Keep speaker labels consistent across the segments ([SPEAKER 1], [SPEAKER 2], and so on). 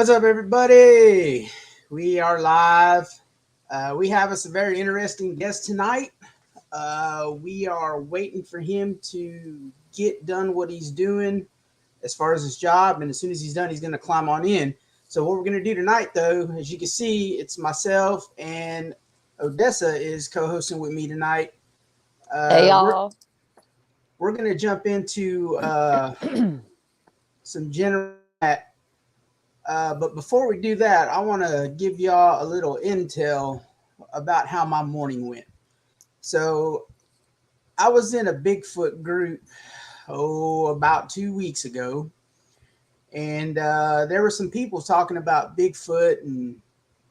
[SPEAKER 1] What's up, everybody? We are live. We have us a very interesting guest tonight. We are waiting for him to get done what he's doing as far as his job, and as soon as he's done, he's going to climb on in. So what we're going to do tonight, though, as you can see, it's myself and Odessa is co-hosting with me tonight.
[SPEAKER 2] Hey, y'all.
[SPEAKER 1] We're going to jump into some general chat. But before we do that, I want to give y'all a little intel about how my morning went. So I was in a Bigfoot group, about 2 weeks ago. And there were some people talking about Bigfoot in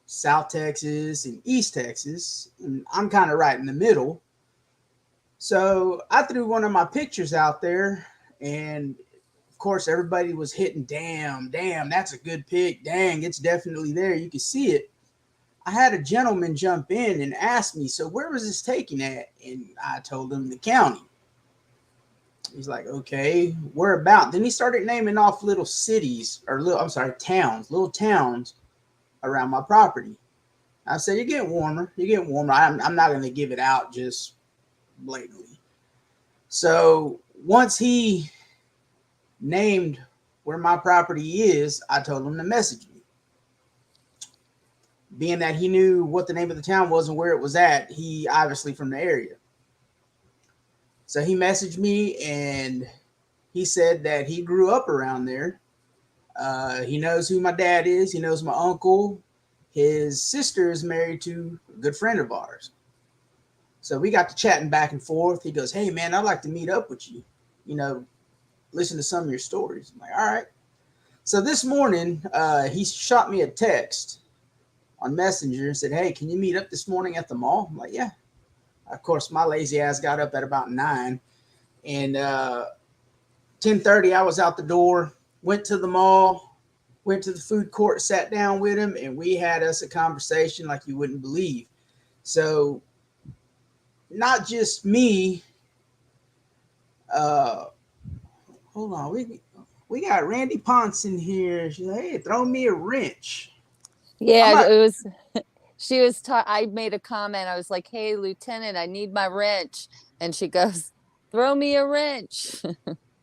[SPEAKER 1] South Texas and East Texas. And I'm kind of right in the middle. So I threw one of my pictures out there, and of course, everybody was hitting, damn, that's a good pic. Dang, it's definitely there. You can see it. I had a gentleman jump in and ask me, so where was this taken at? And I told him the county. He's like, okay, where about? Then he started naming off little cities, or towns, little towns around my property. I said, you're getting warmer. I'm not going to give it out just blatantly. So once he named where my property is, I told him to message me. Being that he knew what the name of the town was and where it was at, he obviously from the area. So he messaged me and he said that he grew up around there. He knows who my dad is. He knows my uncle. His sister is married to a good friend of ours. So we got to chatting back and forth. He goes, hey, man, I'd like to meet up with you. Listen to some of your stories. I'm like, all right. So this morning, he shot me a text on Messenger and said, hey, can you meet up this morning at the mall? I'm like, yeah. Of course, my lazy ass got up at about 9. And 10:30, I was out the door, went to the mall, went to the food court, sat down with him, and we had us a conversation like you wouldn't believe. So not just me, hold on, we got Randy Ponce in here. She's like, hey, throw me a wrench.
[SPEAKER 2] Yeah, it was. She was. I made a comment. I was like, "Hey, Lieutenant, I need my wrench," and she goes, "Throw me a wrench."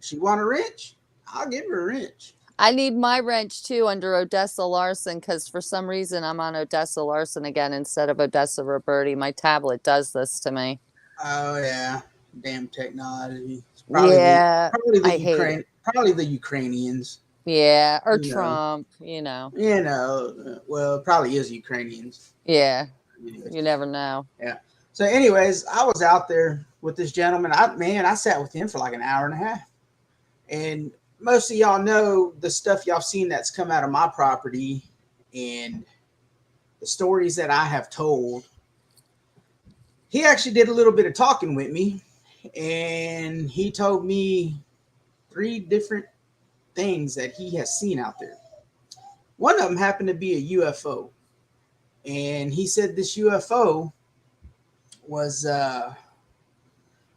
[SPEAKER 1] She want a wrench? I'll give her a wrench.
[SPEAKER 2] I need my wrench too under Odessa Larson because for some reason I'm on Odessa Larson again instead of Odessa Roberti. My tablet does this to me.
[SPEAKER 1] Oh yeah, damn technology.
[SPEAKER 2] Probably I hate it.
[SPEAKER 1] Probably the Ukrainians.
[SPEAKER 2] Yeah, or Trump,
[SPEAKER 1] well, it probably is Ukrainians.
[SPEAKER 2] Yeah, you never know.
[SPEAKER 1] Yeah. So anyways, I was out there with this gentleman. I sat with him for like an hour and a half. And most of y'all know the stuff y'all seen that's come out of my property and the stories that I have told. He actually did a little bit of talking with me, and he told me 3 different things that he has seen out there. One of them happened to be a UFO, and he said this UFO was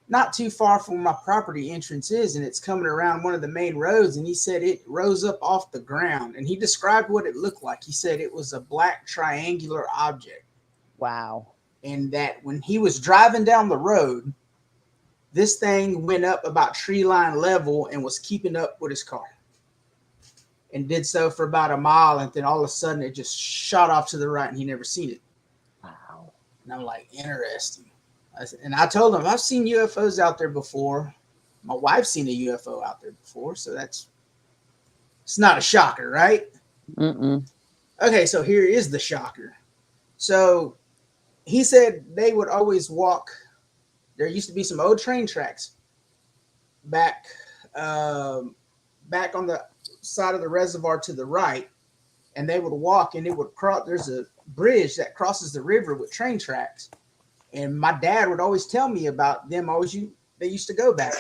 [SPEAKER 1] not too far from where my property entrance is, and it's coming around one of the main roads, and he said it rose up off the ground, and he described what it looked like. He said it was a black triangular object.
[SPEAKER 2] Wow.
[SPEAKER 1] And that when he was driving down the road, this thing went up about tree line level and was keeping up with his car. And did so for about a mile, and then all of a sudden it just shot off to the right, and he never seen it.
[SPEAKER 2] Wow.
[SPEAKER 1] And I'm like, interesting. And I told him, I've seen UFOs out there before. My wife's seen a UFO out there before, so it's not a shocker, right?
[SPEAKER 2] Mm-mm.
[SPEAKER 1] Okay, so here is the shocker. So he said they would always walk. There used to be some old train tracks back on the side of the reservoir to the right, and they would walk, and it would cross. There's a bridge that crosses the river with train tracks, and my dad would always tell me about them. They used to go back,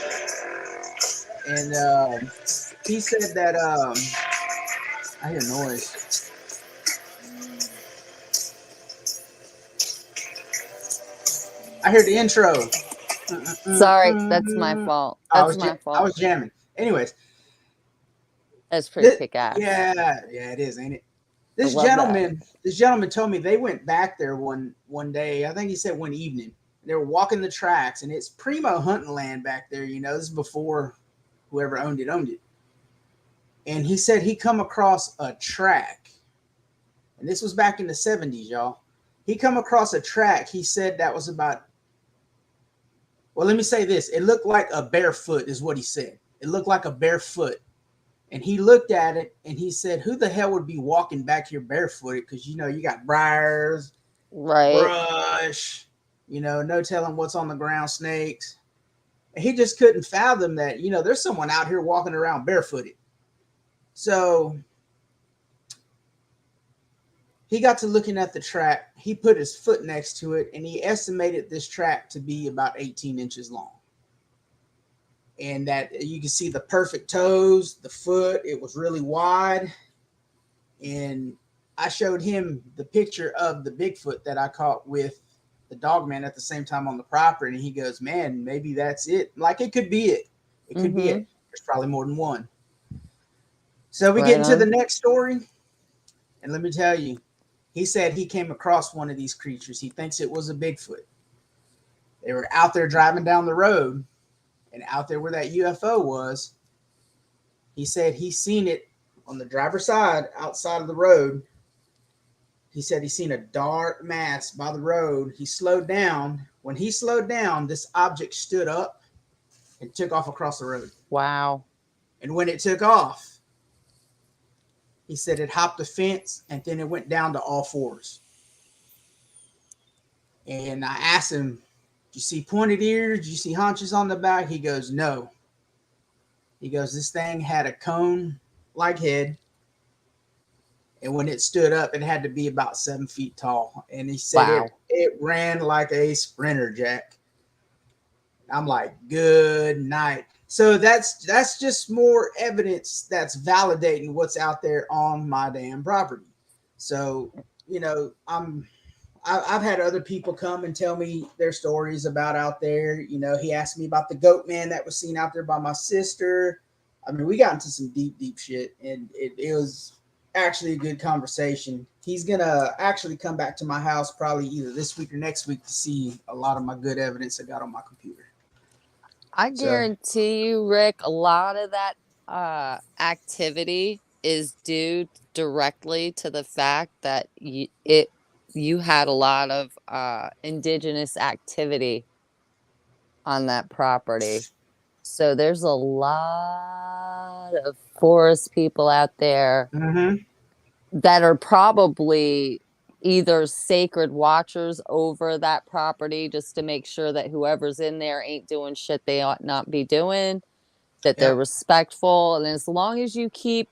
[SPEAKER 1] and he said that I hear noise. I hear the intro.
[SPEAKER 2] Sorry, that's my fault. That's my fault.
[SPEAKER 1] I was jamming. Anyways.
[SPEAKER 2] That's pretty kick ass.
[SPEAKER 1] Yeah, it is, ain't it?
[SPEAKER 2] I
[SPEAKER 1] This
[SPEAKER 2] love that.
[SPEAKER 1] gentleman, this gentleman told me they went back there one day. I think he said one evening. They were walking the tracks, and it's primo hunting land back there. You know, this is before whoever owned it owned it. And he said he come across a track, and this was back in the 70s, y'all. He come across a track. He said that was about. Well, let me say this. It looked like a barefoot, is what he said. It looked like a barefoot. And he looked at it and he said, who the hell would be walking back here barefooted? Because, you know, you got briars,
[SPEAKER 2] Right.
[SPEAKER 1] brush, you know, no telling what's on the ground, snakes. And he just couldn't fathom that, you know, there's someone out here walking around barefooted. So he got to looking at the track. He put his foot next to it and he estimated this track to be about 18 inches long. And that you can see the perfect toes, the foot, it was really wide. And I showed him the picture of the Bigfoot that I caught with the dog man at the same time on the property. And he goes, man, maybe that's it. Like it could be it. It could be it. There's probably more than one. So we get into the next story. And let me tell you, he said he came across one of these creatures. He thinks it was a Bigfoot. They were out there driving down the road. And out there where that UFO was, he said he seen it on the driver's side outside of the road. He said he seen a dark mass by the road. He slowed down. When he slowed down, this object stood up and took off across the road.
[SPEAKER 2] Wow.
[SPEAKER 1] And when it took off, he said it hopped the fence and then it went down to all fours. And I asked him, you see pointed ears? Do you see haunches on the back? He goes, no. He goes, this thing had a cone-like head. And when it stood up, it had to be about 7 feet tall. And he said it ran like a sprinter, Jack. I'm like, good night. So that's just more evidence that's validating what's out there on my damn property. So, you know, I've had other people come and tell me their stories about out there. You know, he asked me about the goat man that was seen out there by my sister. I mean, we got into some deep shit, and it was actually a good conversation. He's going to actually come back to my house probably either this week or next week to see a lot of my good evidence I got on my computer.
[SPEAKER 2] I guarantee you, Rick, a lot of that activity is due directly to the fact that you had a lot of indigenous activity on that property. So there's a lot of forest people out there that are probably either sacred watchers over that property just to make sure that whoever's in there ain't doing shit they ought not be doing, that they're respectful. And as long as you keep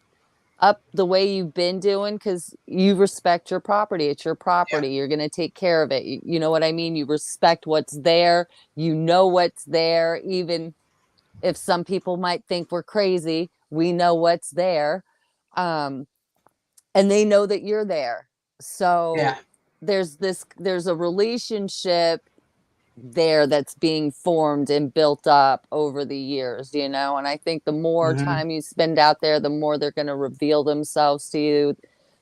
[SPEAKER 2] up the way you've been doing, because you respect your property, it's your property, you're going to take care of it. You know what I mean? You respect what's there, you know what's there, even if some people might think we're crazy, we know what's there. And they know that you're there. So there's a relationship there that's being formed and built up over the years, you know. And I think the more time you spend out there, the more they're going to reveal themselves to you,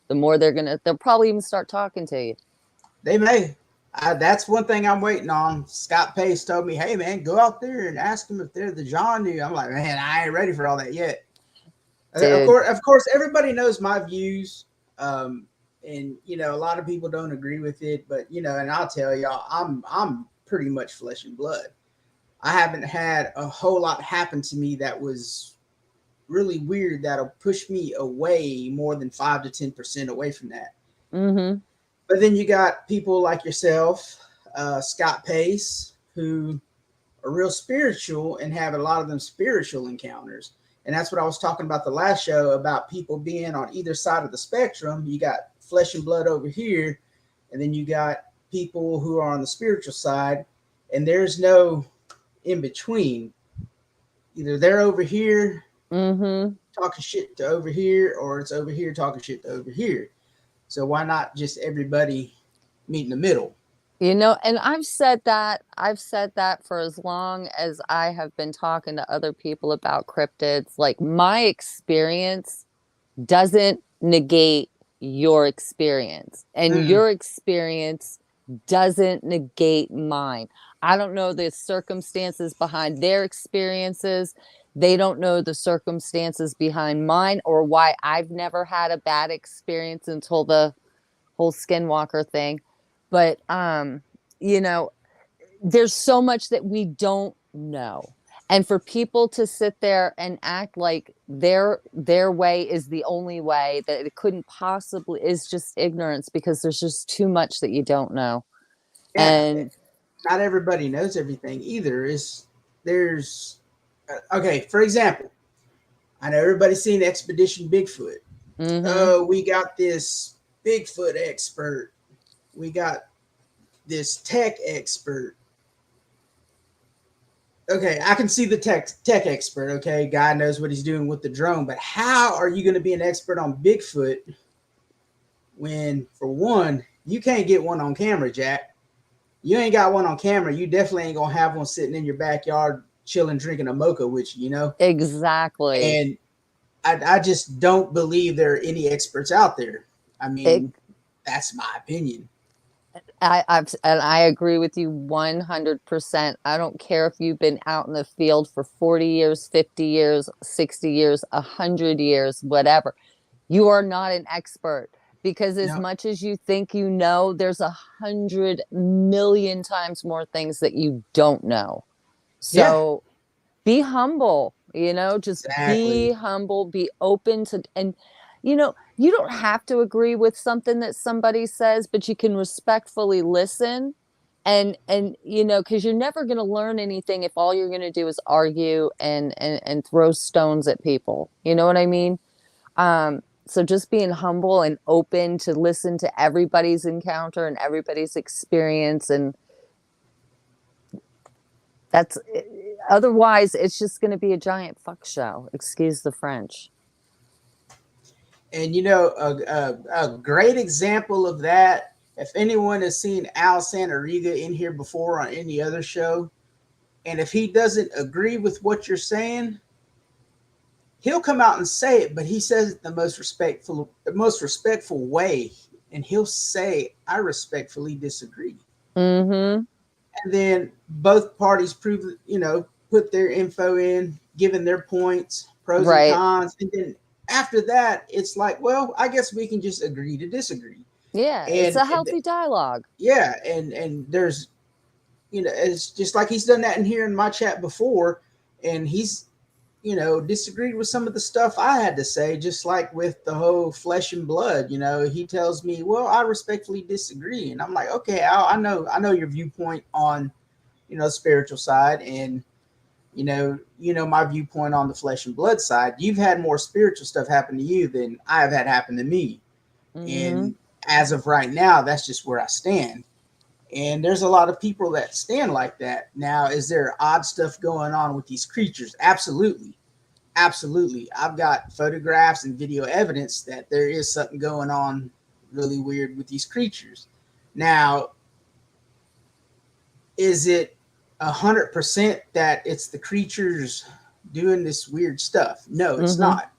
[SPEAKER 2] the more they'll probably even start talking to you.
[SPEAKER 1] They may. That's one thing I'm waiting on. Scott Pace told me, hey man, go out there and ask them if they're the John dude. I'm like, man, I ain't ready for all that yet. Of course, everybody knows my views. And you know, a lot of people don't agree with it, but you know, and I'll tell y'all, I'm pretty much flesh and blood. I haven't had a whole lot happen to me that was really weird that'll push me away more than 5 to 10% away from that. But then you got people like yourself, Scott Pace, who are real spiritual and have a lot of them spiritual encounters. And that's what I was talking about the last show about people being on either side of the spectrum. You got flesh and blood over here, and then you got people who are on the spiritual side, and there's no in between. Either they're over here talking shit to over here, or it's over here talking shit to over here. So why not just everybody meet in the middle?
[SPEAKER 2] You know, and I've said that for as long as I have been talking to other people about cryptids. Like, my experience doesn't negate your experience, and your experience doesn't negate mine. I don't know the circumstances behind their experiences. They don't know the circumstances behind mine, or why I've never had a bad experience until the whole Skinwalker thing. But you know, there's so much that we don't know. And for people to sit there and act like their way is the only way, that it couldn't possibly, is just ignorance, because there's just too much that you don't know.
[SPEAKER 1] Yeah,
[SPEAKER 2] And
[SPEAKER 1] not everybody knows everything either. There's okay, for example, I know everybody's seen Expedition Bigfoot.
[SPEAKER 2] mm-hmm.
[SPEAKER 1] Oh, we got this Bigfoot expert. We got this tech expert. Okay, I can see the tech expert. Okay, guy knows what he's doing with the drone, but how are you going to be an expert on Bigfoot when, for one, you can't get one on camera, Jack? You ain't got one on camera. You definitely ain't gonna have one sitting in your backyard chilling, drinking a mocha with you, you know?
[SPEAKER 2] Exactly.
[SPEAKER 1] And I just don't believe there are any experts out there. I
[SPEAKER 2] it,
[SPEAKER 1] mean, that's my opinion.
[SPEAKER 2] and I agree with you 100%. I don't care if you've been out in the field for 40 years, 50 years, 60 years, 100 years, whatever. You are not an expert, because as
[SPEAKER 1] No,
[SPEAKER 2] much as you think you know, there's 100 million times more things that you don't know.
[SPEAKER 1] yeah,
[SPEAKER 2] So be humble, just be
[SPEAKER 1] exactly.
[SPEAKER 2] humble, be open to, and you don't have to agree with something that somebody says, but you can respectfully listen. And because you're never going to learn anything if all you're going to do is argue and throw stones at people. You know what I mean? So just being humble and open to listen to everybody's encounter and everybody's experience, and that's otherwise it's just going to be a giant fuck show. Excuse the French.
[SPEAKER 1] And a great example of that, if anyone has seen Al Santoriga in here before on any other show, and if he doesn't agree with what you're saying, he'll come out and say it, but he says it the most respectful way. And he'll say, I respectfully disagree.
[SPEAKER 2] Mm-hmm.
[SPEAKER 1] And then both parties put their info in, given their points, pros and
[SPEAKER 2] Right.
[SPEAKER 1] cons. And then after that, it's like, well, I guess we can just agree to disagree.
[SPEAKER 2] Yeah, it's
[SPEAKER 1] And,
[SPEAKER 2] a
[SPEAKER 1] and
[SPEAKER 2] healthy dialogue.
[SPEAKER 1] yeah, and there's, it's just like he's done that in here in my chat before. And he's, disagreed with some of the stuff I had to say, just like with the whole flesh and blood. He tells me, well, I respectfully disagree. And I'm like, okay, Al, I know your viewpoint on, spiritual side, and my viewpoint on the flesh and blood side. You've had more spiritual stuff happen to you than I have had happen to me.
[SPEAKER 2] Mm-hmm.
[SPEAKER 1] And as of right now, that's just where I stand. And there's a lot of people that stand like that. Now, is there odd stuff going on with these creatures? Absolutely. Absolutely. I've got photographs and video evidence that there is something going on really weird with these creatures. Now, is it 100% that it's the creatures doing this weird stuff? No, it's
[SPEAKER 2] Mm-hmm.
[SPEAKER 1] not.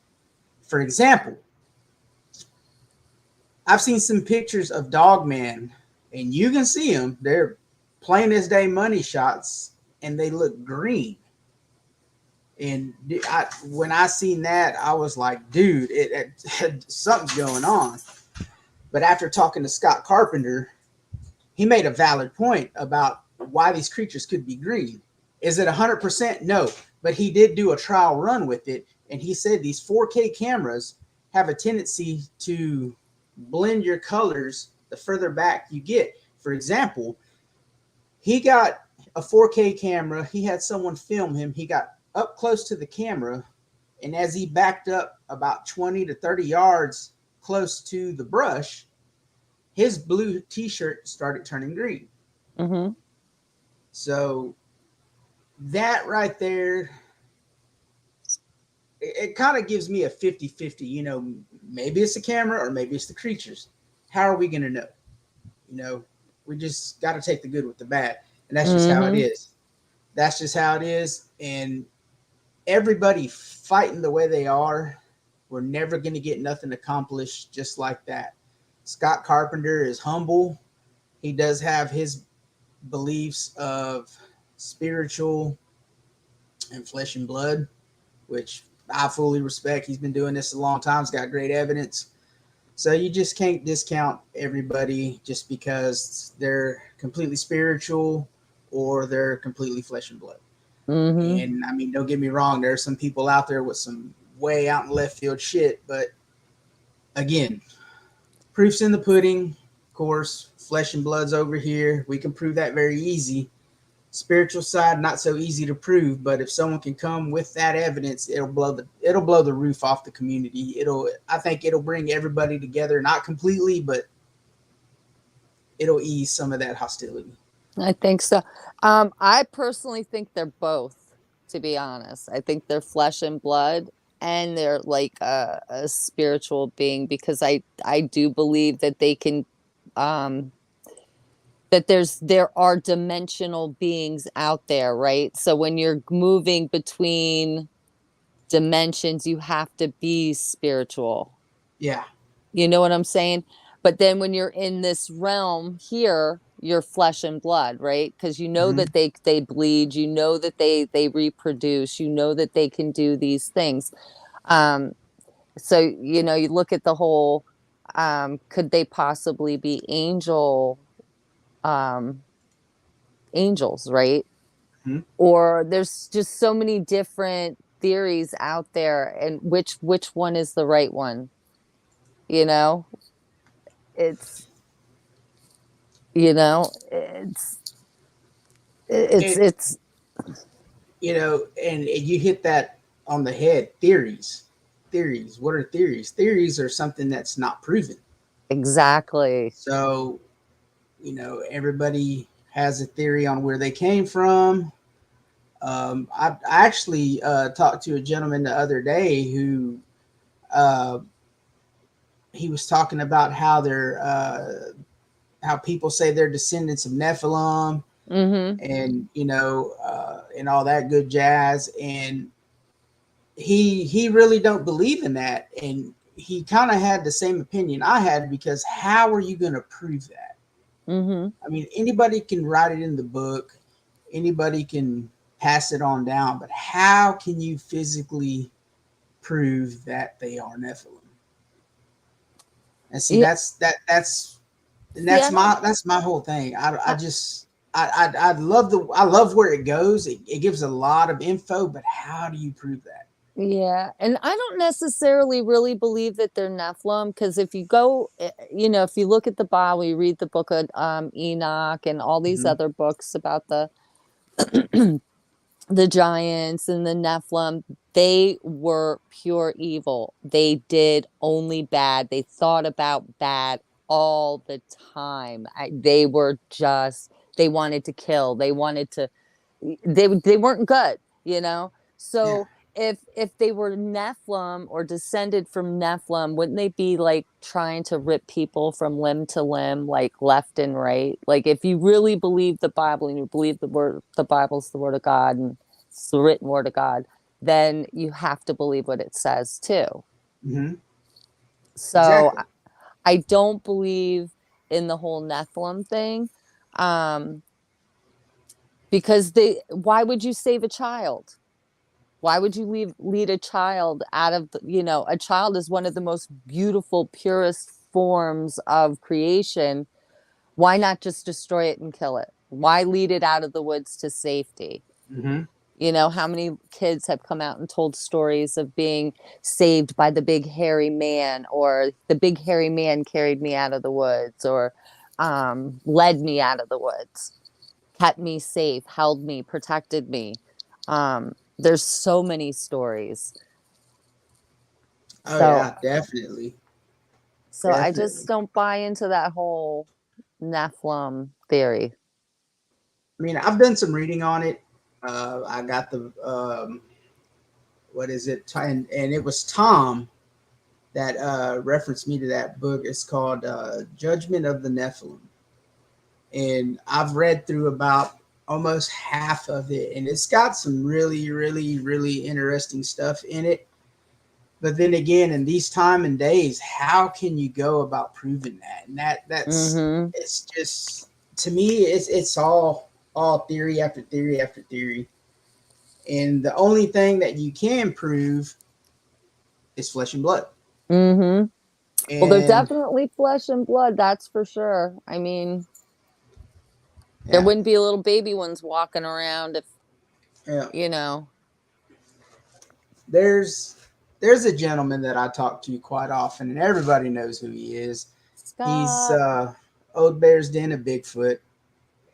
[SPEAKER 1] For example, I've seen some pictures of Dogman, and you can see them. They're plain as day money shots, and they look green. And when I seen that, I was like, dude, something's going on. But after talking to Scott Carpenter, he made a valid point about why these creatures could be green. Is it 100%? No. But he did do a trial run with it, and he said these 4K cameras have a tendency to blend your colors the further back you get. For example, he got a 4K camera. He had someone film him. He got up close to the camera, and as he backed up about 20 to 30 yards close to the brush, his blue t-shirt started turning green.
[SPEAKER 2] Mm-hmm.
[SPEAKER 1] So that right there, it kind of gives me a 50-50. Maybe it's the camera or maybe it's the creatures. How are we going to know? We just got to take the good with the bad. And that's just how it
[SPEAKER 2] Mm-hmm.
[SPEAKER 1] is. That's just how it is. And everybody fighting the way they are, We're never going to get nothing accomplished just like that. Scott Carpenter is humble. He does have his beliefs of spiritual and flesh and blood, which I fully respect. He's been doing this a long time. He's got great evidence. So you just can't discount everybody just because they're completely spiritual or they're completely flesh and blood.
[SPEAKER 2] Mm-hmm.
[SPEAKER 1] And I mean, don't get me wrong, there are some people out there with some way out in left field shit, but again, proof's in the pudding. Of course, flesh and blood's over here. We can prove that very easy. Spiritual side, not so easy to prove, but if someone can come with that evidence, it'll blow the roof off the community. I think it'll bring everybody together, not completely, but it'll ease some of that hostility.
[SPEAKER 2] I think so. I personally think they're both, to be honest. I think they're flesh and blood and they're like a spiritual being, because I do believe that they can that there are dimensional beings out there, right? So when you're moving between dimensions, you have to be spiritual.
[SPEAKER 1] Yeah.
[SPEAKER 2] You know what I'm saying? But then when you're in this realm here, you're flesh and blood, right? Because you know that they bleed, you know that they reproduce, you know that they can do these things. So you know, you look at the whole, could they possibly be angels, right? Or there's just so many different theories out there, and which one is the right one? You know, it's it's
[SPEAKER 1] And you hit that on the head. Theories. What are theories? Theories are something that's not proven.
[SPEAKER 2] exactly.
[SPEAKER 1] So, everybody has a theory on where they came from. I actually talked to a gentleman the other day who he was talking about how people say they're descendants of Nephilim, and and all that good jazz, and he really don't believe in that, and he kind of had the same opinion I had, because how are you going to prove that? I mean, anybody can write it in the book, anybody can pass it on down, but how can you physically prove that they are Nephilim? And see,
[SPEAKER 2] Yeah,
[SPEAKER 1] that's
[SPEAKER 2] see, I don't.
[SPEAKER 1] that's my whole thing. I love where it goes. It gives a lot of info, but how do you prove that?
[SPEAKER 2] Yeah, and I don't necessarily really believe that they're Nephilim, because if you go, if you look at the Bible, you read the book of Enoch and all these
[SPEAKER 1] Mm-hmm.
[SPEAKER 2] other books about the giants and the Nephilim, they were pure evil. They did only bad. They thought about bad all the time. They were just, they wanted to kill. They wanted to, they weren't good, you know?
[SPEAKER 1] Yeah.
[SPEAKER 2] So if they were Nephilim or descended from Nephilim, wouldn't they be like trying to rip people from limb to limb, like left and right? Like if you really believe the Bible and you believe the Bible's the word of God and it's the written word of God, then you have to believe what it says too.
[SPEAKER 1] Mm-hmm.
[SPEAKER 2] So
[SPEAKER 1] Exactly.
[SPEAKER 2] I don't believe in the whole Nephilim thing. Um, because why would you save a child? Why would you lead a child out of a child is one of the most beautiful, purest forms of creation. Why not just destroy it and kill it? Why lead it out of the woods to safety?
[SPEAKER 1] Mm-hmm.
[SPEAKER 2] How many kids have come out and told stories of being saved by the big hairy man, or the big hairy man carried me out of the woods, or led me out of the woods, kept me safe, held me, protected me. There's so many stories.
[SPEAKER 1] Oh
[SPEAKER 2] So
[SPEAKER 1] yeah, definitely,
[SPEAKER 2] so I just
[SPEAKER 1] definitely.
[SPEAKER 2] don't buy into that whole Nephilim theory.
[SPEAKER 1] I mean, I've done some reading on it. I got the what is it? And it was Tom that referenced me to that book. It's called Judgment of the Nephilim, and I've read through about almost half of it, and it's got some really, really, really interesting stuff in it. But then again, in these time and days, how can you go about proving that? And that's
[SPEAKER 2] Mm-hmm.
[SPEAKER 1] it's just, to me, it's all theory after theory after theory. And the only thing that you can prove is flesh and blood.
[SPEAKER 2] Mm-hmm. Well, they're
[SPEAKER 1] And
[SPEAKER 2] definitely flesh and blood, that's for sure. I mean, there
[SPEAKER 1] yeah,
[SPEAKER 2] wouldn't be little baby ones walking around if,
[SPEAKER 1] yeah.
[SPEAKER 2] you know.
[SPEAKER 1] There's there's a gentleman that I talk to quite often, and everybody knows who he is. He's
[SPEAKER 2] Scott.
[SPEAKER 1] Old Bear's Den of Bigfoot,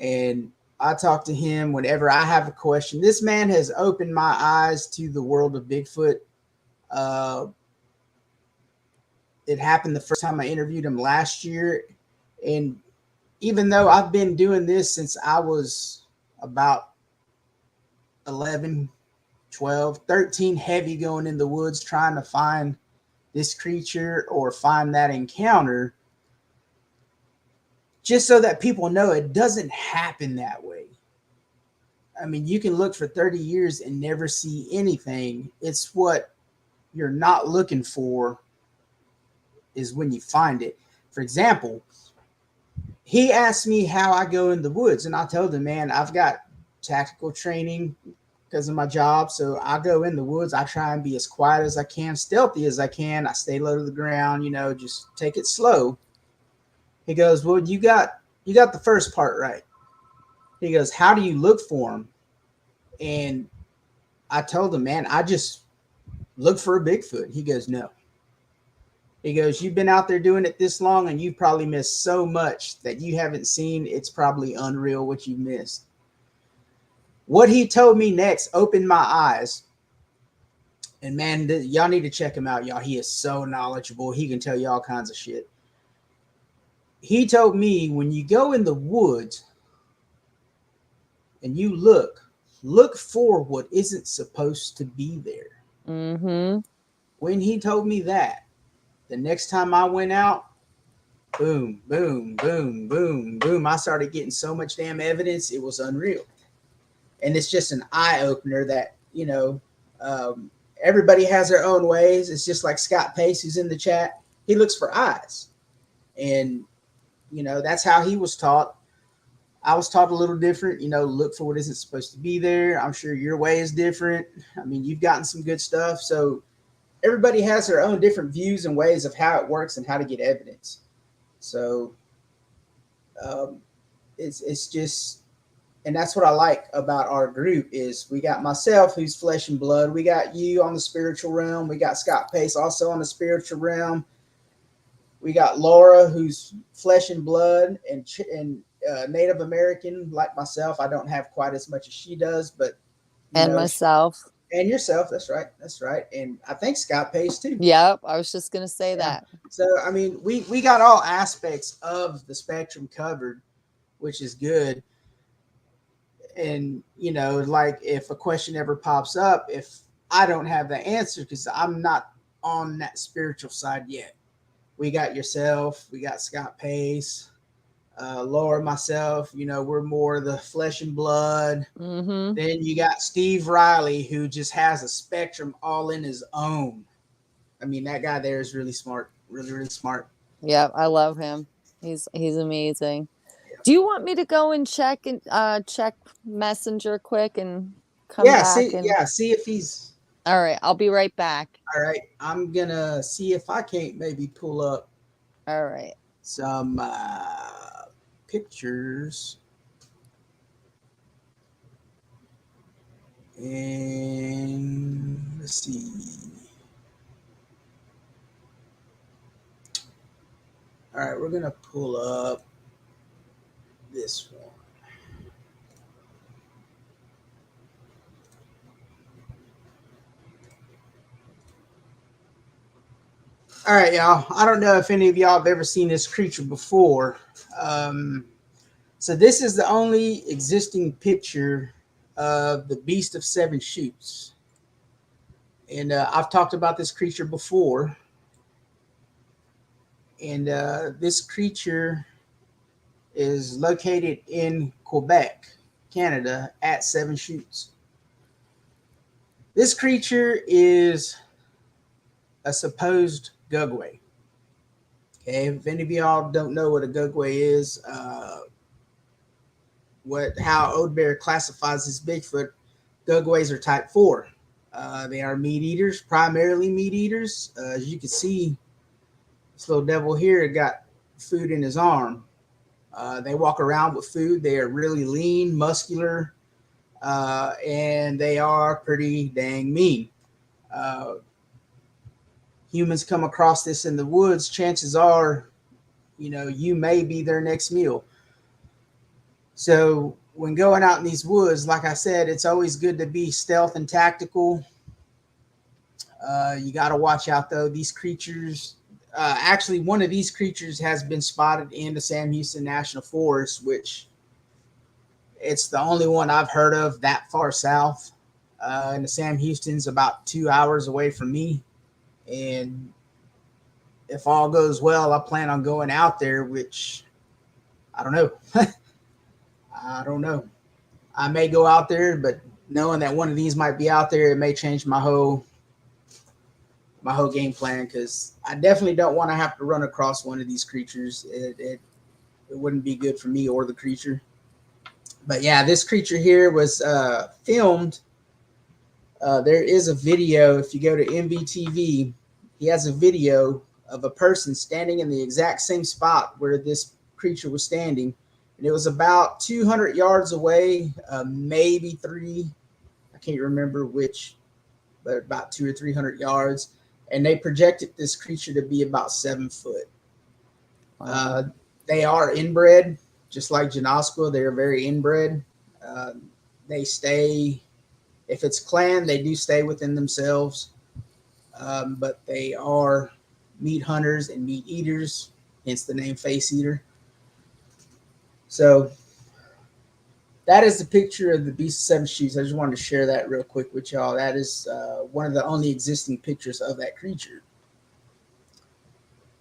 [SPEAKER 1] and I talk to him whenever I have a question. This man has opened my eyes to the world of Bigfoot. Uh, it happened the first time I interviewed him last year, and even though I've been doing this since I was about 11, 12, 13, heavy going in the woods trying to find this creature or find that encounter, just so that people know it doesn't happen that way. I mean, you can look for 30 years and never see anything. It's what you're not looking for is when you find it. For example, he asked me how I go in the woods, and I told him, man, I've got tactical training because of my job. So I go in the woods. I try and be as quiet as I can, stealthy as I can. I stay low to the ground, just take it slow. He goes, well, you got the first part right. He goes, how do you look for them? And I told him, man, I just look for a Bigfoot. He goes, no. He goes, you've been out there doing it this long and you've probably missed so much that you haven't seen. It's probably unreal what you missed. What he told me next opened my eyes. And man, y'all need to check him out, y'all. He is so knowledgeable. He can tell you all kinds of shit. He told me when you go in the woods and you look for what isn't supposed to be there.
[SPEAKER 2] Mm-hmm.
[SPEAKER 1] When he told me that, the next time I went out, boom, boom, boom, boom, boom. I started getting so much damn evidence, it was unreal. And it's just an eye opener that, everybody has their own ways. It's just like Scott Pace, who's in the chat. He looks for eyes. And, that's how he was taught. I was taught a little different, look for what isn't supposed to be there. I'm sure your way is different. I mean, you've gotten some good stuff. So everybody has their own different views and ways of how it works and how to get evidence. So um, it's just, and that's what I like about our group is we got myself who's flesh and blood. We got you on the spiritual realm. We got Scott Pace also on the spiritual realm. We got Laura who's flesh and blood and Native American like myself. I don't have quite as much as she does, but
[SPEAKER 2] And myself.
[SPEAKER 1] And yourself. That's right. That's right. And I think Scott Pace too.
[SPEAKER 2] Yep. I was just going to say that.
[SPEAKER 1] So, I mean, we got all aspects of the spectrum covered, which is good. And, like if a question ever pops up, if I don't have the answer because I'm not on that spiritual side yet, we got yourself, we got Scott Pace, Laura, myself, we're more the flesh and blood.
[SPEAKER 2] Mm-hmm.
[SPEAKER 1] Then you got Steve Riley, who just has a spectrum all in his own. I mean, that guy there is really smart, really, really smart.
[SPEAKER 2] Yep, I love him. He's amazing. Yeah. Do you want me to go and check Messenger quick and come back?
[SPEAKER 1] See if he's
[SPEAKER 2] all right. I'll be right back.
[SPEAKER 1] All right, I'm gonna see if I can't maybe pull up.
[SPEAKER 2] All right.
[SPEAKER 1] Some pictures. And let's see. All right, we're gonna pull up this one. All right, y'all. I don't know if any of y'all have ever seen this creature before. So this is the only existing picture of the Beast of Seven Shoots. And I've talked about this creature before. And this creature is located in Quebec, Canada, at Seven Shoots. This creature is a supposed gugway. Okay, if any of y'all don't know what a gugway is, how Old Bear classifies his Bigfoot, gugways are type 4. They are meat eaters, primarily meat eaters. As you can see, this little devil here got food in his arm. They walk around with food. They are really lean, muscular, and they are pretty dang mean. Uh, Humans come across this in the woods, chances are, you may be their next meal. So when going out in these woods, like I said, it's always good to be stealth and tactical. You got to watch out, though. These creatures, actually, one of these creatures has been spotted in the Sam Houston National Forest, which it's the only one I've heard of that far south. And the Sam Houston's about 2 hours away from me. And if all goes well, I plan on going out there, which I don't know. I don't know. I may go out there, but knowing that one of these might be out there, it may change my whole game plan, because I definitely don't want to have to run across one of these creatures. It wouldn't be good for me or the creature. But yeah, this creature here was filmed. There is a video. If you go to MVTV, he has a video of a person standing in the exact same spot where this creature was standing. And it was about 200 yards away, maybe 3. I can't remember which, but about 200 or 300 yards. And they projected this creature to be about 7 foot. Wow. They are inbred, just like Janoskwa. They are very inbred. They stay, if it's clan, they do stay within themselves. But they are meat hunters and meat eaters, hence the name face eater. So that is the picture of the Beast of Seven Shoes. I just wanted to share that real quick with y'all. That is one of the only existing pictures of that creature.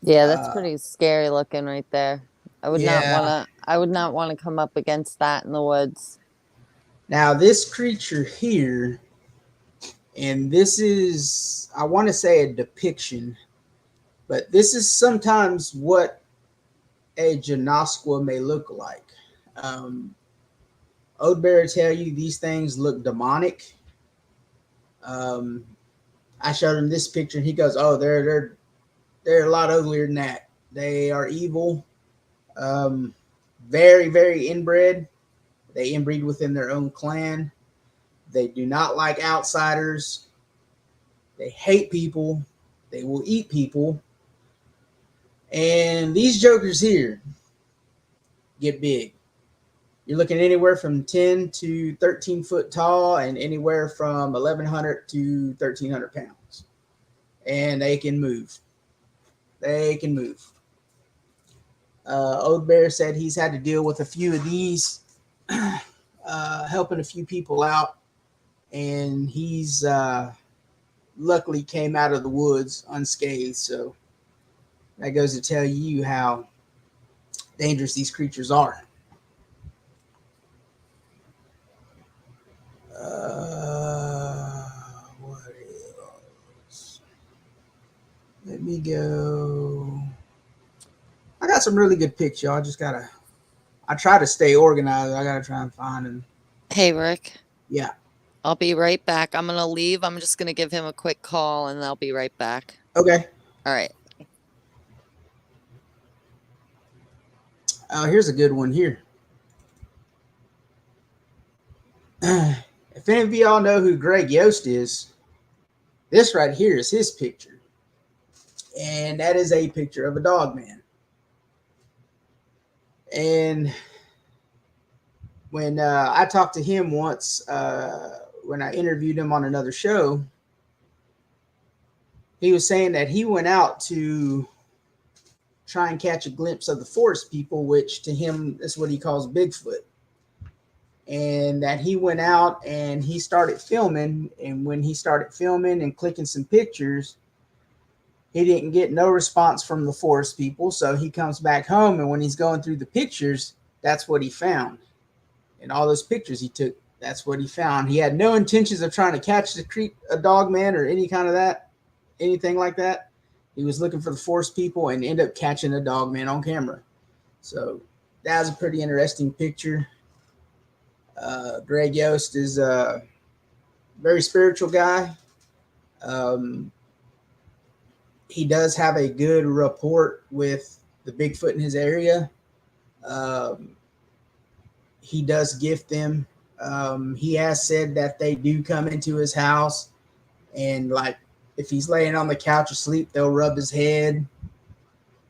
[SPEAKER 2] Yeah, that's pretty scary looking right there. I would not want to come up against that in the woods.
[SPEAKER 1] Now this creature here, and this is, I want to say, a depiction, but this is sometimes what a Janoskwa may look like. Old Bear tell you these things look demonic. I showed him this picture, and he goes, "Oh, they're a lot uglier than that. They are evil, very, very inbred. They inbreed within their own clan. They do not like outsiders. They hate people. They will eat people. And these jokers here get big. You're looking anywhere from 10 to 13 foot tall and anywhere from 1,100 to 1,300 pounds. And they can move. They can move. Old Bear said he's had to deal with a few of these, helping a few people out. And he's luckily came out of the woods unscathed. So that goes to tell you how dangerous these creatures are. What else? Let me go. I got some really good picks, y'all. I try to stay organized. I gotta try and find them.
[SPEAKER 2] Hey, Rick.
[SPEAKER 1] Yeah.
[SPEAKER 2] I'll be right back. I'm gonna leave. I'm just gonna give him a quick call and I'll be right back.
[SPEAKER 1] Okay.
[SPEAKER 2] All right.
[SPEAKER 1] Here's a good one here. If any of y'all know who Greg Yost is, this right here is his picture. And that is a picture of a dog man. And when I talked to him once, when I interviewed him on another show, he was saying that he went out to try and catch a glimpse of the forest people, which to him is what he calls Bigfoot. And that he went out and he started filming. And when he started filming and clicking some pictures, he didn't get no response from the forest people. So he comes back home, and when he's going through the pictures, that's what he found. And all those pictures he took, that's what he found. He had no intentions of trying to catch a dog man or any kind of that. anything like that. He was looking for the forest people and ended up catching a dog man on camera. So that was a pretty interesting picture. Greg Yost is a very spiritual guy. Um, he does have a good rapport with the Bigfoot in his area. Um, he does gift them. He has said that they do come into his house, and like if he's laying on the couch asleep, they'll rub his head.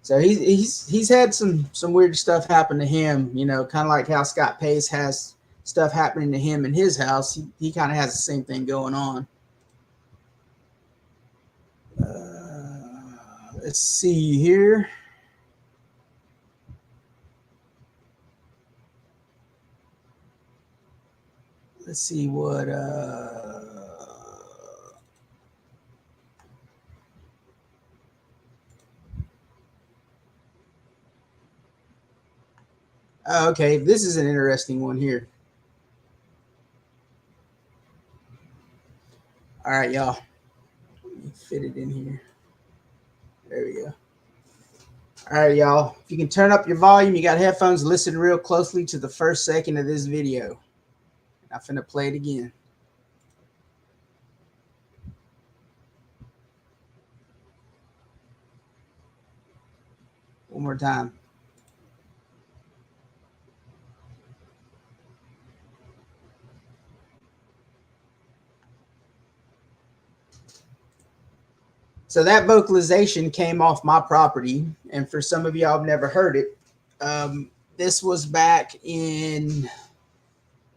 [SPEAKER 1] So he's had some weird stuff happen to him, you know, kind of like how Scott Pace has stuff happening to him in his house. He kind of has the same thing going on. Let's see here. Let's see what okay, this is an interesting one here. All right, y'all. Let me fit it in here. There we go. All right, y'all. If you can turn up your volume, you got headphones, listen real closely to the first second of this video. I'm finna play it again. One more time. So that vocalization came off my property, and for some of y'all have never heard it. This was back in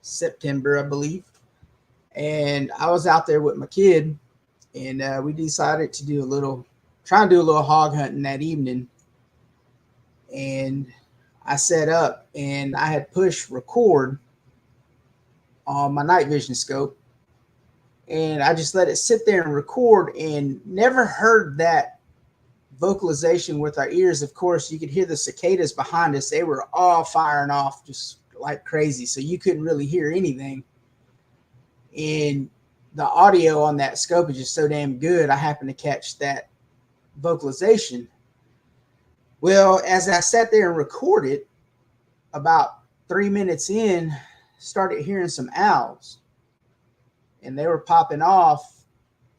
[SPEAKER 1] September, I believe, and I was out there with my kid, and we decided to try and do a little hog hunting that evening. And I set up, and I had pushed record on my night vision scope, and I just let it sit there and record, and never heard that vocalization with our ears. Of course, you could hear the cicadas behind us. They were all firing off just like crazy, so you couldn't really hear anything. And the audio on that scope is just so damn good. I happened to catch that vocalization. Well, as I sat there and recorded, about 3 minutes in, started hearing some owls, and they were popping off,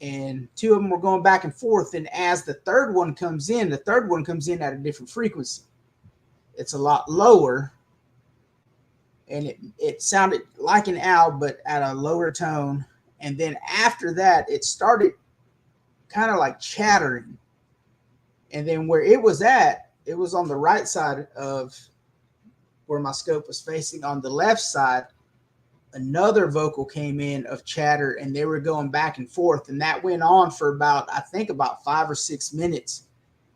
[SPEAKER 1] and two of them were going back and forth. And as the third one comes in at a different frequency. It's a lot lower, and it sounded like an owl, but at a lower tone. And then after that, it started kind of like chattering. And then where it was at, it was on the right side of where my scope was facing. On the left side, another vocal came in of chatter, and they were going back and forth. And that went on for about 5 or 6 minutes.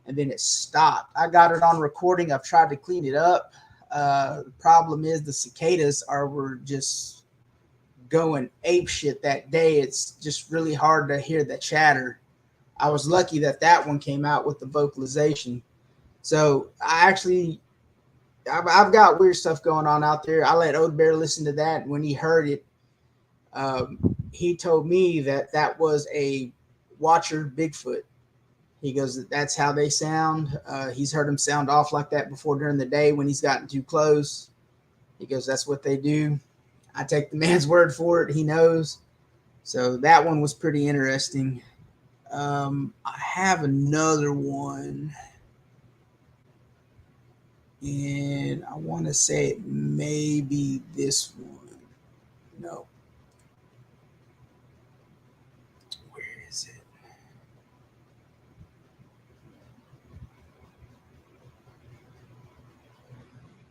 [SPEAKER 1] And then it stopped. I got it on recording. I've tried to clean it up. The problem is the cicadas were just going ape shit that day. It's just really hard to hear the chatter. I was lucky that one came out with the vocalization. So I've got weird stuff going on out there. I let Old Bear listen to that. When he heard it, he told me that was a watcher Bigfoot. He goes, that's how they sound. He's heard them sound off like that before during the day when he's gotten too close. He goes, that's what they do. I take the man's word for it. He knows. So that one was pretty interesting. I have another one, and I want to say it may be this one. No. Where is it?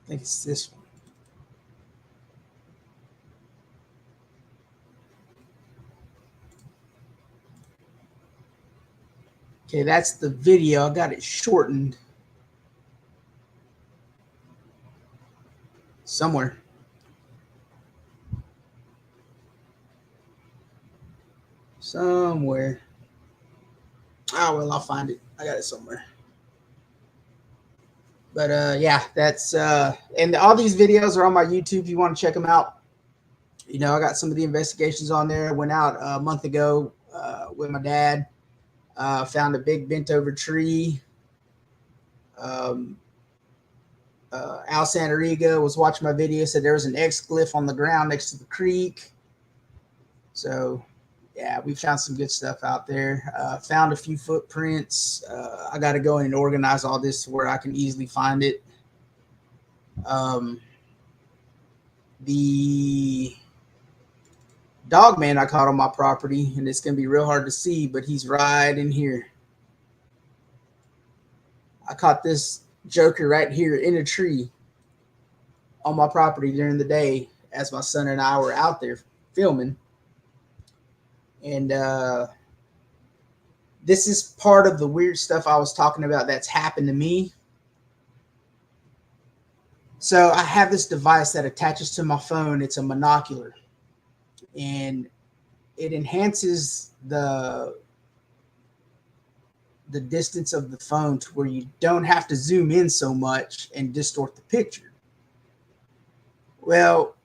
[SPEAKER 1] I think it's this one. Okay, that's the video. I got it shortened somewhere. Somewhere. Oh, well, I'll find it. I got it somewhere. But yeah, that's and all these videos are on my YouTube if you want to check them out. You know, I got some of the investigations on there. I went out a month ago with my dad. Found a big bent over tree. Um, Al Santariga was watching my video, said there was an X glyph on the ground next to the creek. So, yeah, we found some good stuff out there. Found a few footprints. I got to go in and organize all this to where I can easily find it. The dog man I caught on my property, and it's going to be real hard to see, but he's right in here. I caught this joker right here in a tree on my property during the day as my son and I were out there filming. And this is part of the weird stuff I was talking about that's happened to me. So I have this device that attaches to my phone. It's a monocular, and it enhances the distance of the phone to where you don't have to zoom in so much and distort the picture. Well,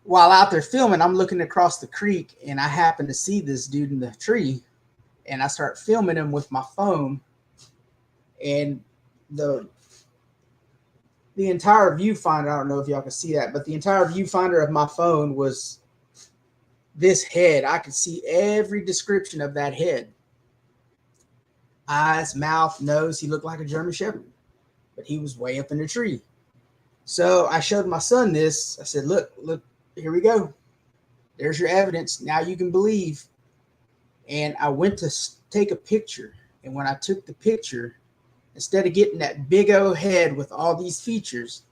[SPEAKER 1] while out there filming, I'm looking across the creek and I happen to see this dude in the tree, and I start filming him with my phone, and the entire viewfinder, I don't know if y'all can see that, but the entire viewfinder of my phone was this head. I could see every description of that head. Eyes, mouth, nose. He looked like a German Shepherd, but he was way up in the tree. So I showed my son this. I said, look, here we go. There's your evidence. Now you can believe. And I went to take a picture. And when I took the picture, instead of getting that big old head with all these features,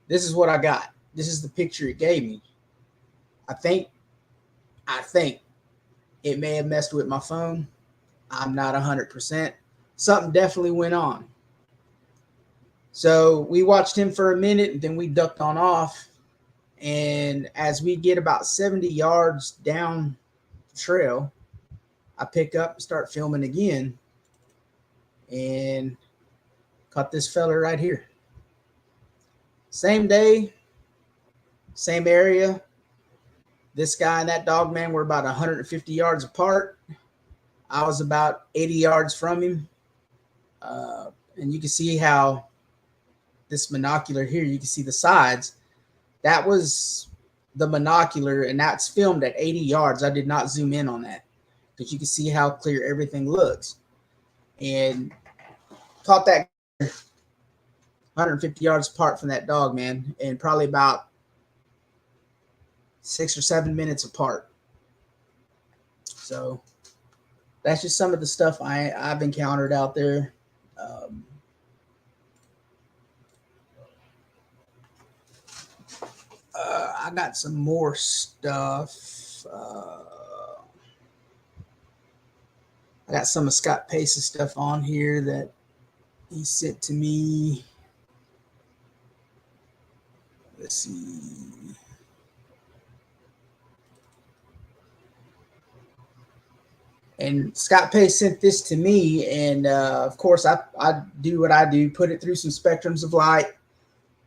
[SPEAKER 1] this is what I got. This is the picture it gave me. I think it may have messed with my phone. I'm not 100%. Something definitely went on. So we watched him for a minute, and then we ducked on off. And as we get about 70 yards down the trail, I pick up and start filming again, and caught this fella right here. Same day, same area. This guy and that dog man were about 150 yards apart. I was about 80 yards from him. And you can see how this monocular here, you can see the sides. That was the monocular, and that's filmed at 80 yards. I did not zoom in on that because you can see how clear everything looks. And caught that 150 yards apart from that dog, man, and probably about 6 or 7 minutes apart. So that's just some of the stuff I've encountered out there. I got some more stuff. I got some of Scott Pace's stuff on here that he sent to me. Let's see. And Scott Pace sent this to me, and of course I do what I do, put it through some spectrums of light,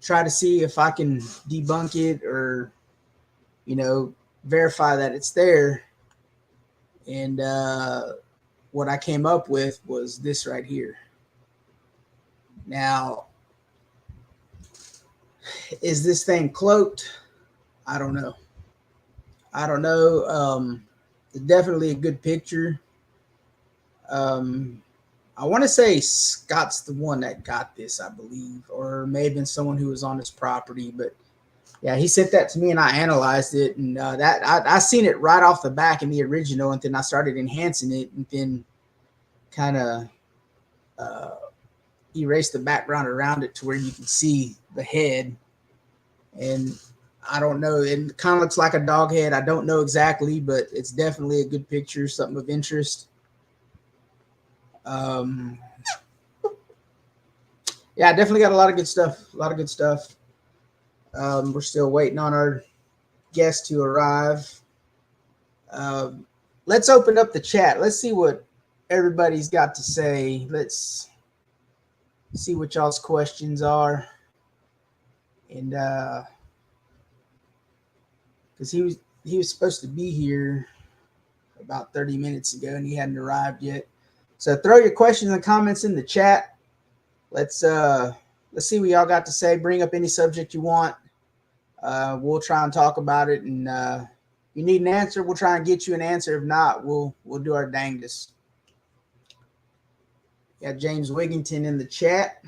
[SPEAKER 1] try to see if I can debunk it or, verify that it's there. And what I came up with was this right here. Now, is this thing cloaked? I don't know. It's definitely a good picture. I want to say Scott's the one that got this, I believe, or may have been someone who was on his property. But yeah, he sent that to me, and I analyzed it, and that I seen it right off the back in the original, and then I started enhancing it, and then kind of erased the background around it to where you can see the head. And I don't know, it kind of looks like a dog head. I don't know exactly, but it's definitely a good picture, something of interest. Yeah, definitely got a lot of good stuff. We're still waiting on our guest to arrive. Let's open up the chat. Let's see what everybody's got to say. Let's see what y'all's questions are. And because he was supposed to be here about 30 minutes ago, and he hadn't arrived yet. So throw your questions and comments in the chat. Let's see what y'all got to say. Bring up any subject you want. We'll try and talk about it. And if you need an answer, we'll try and get you an answer. If not, we'll do our dangest. Got James Wigington in the chat.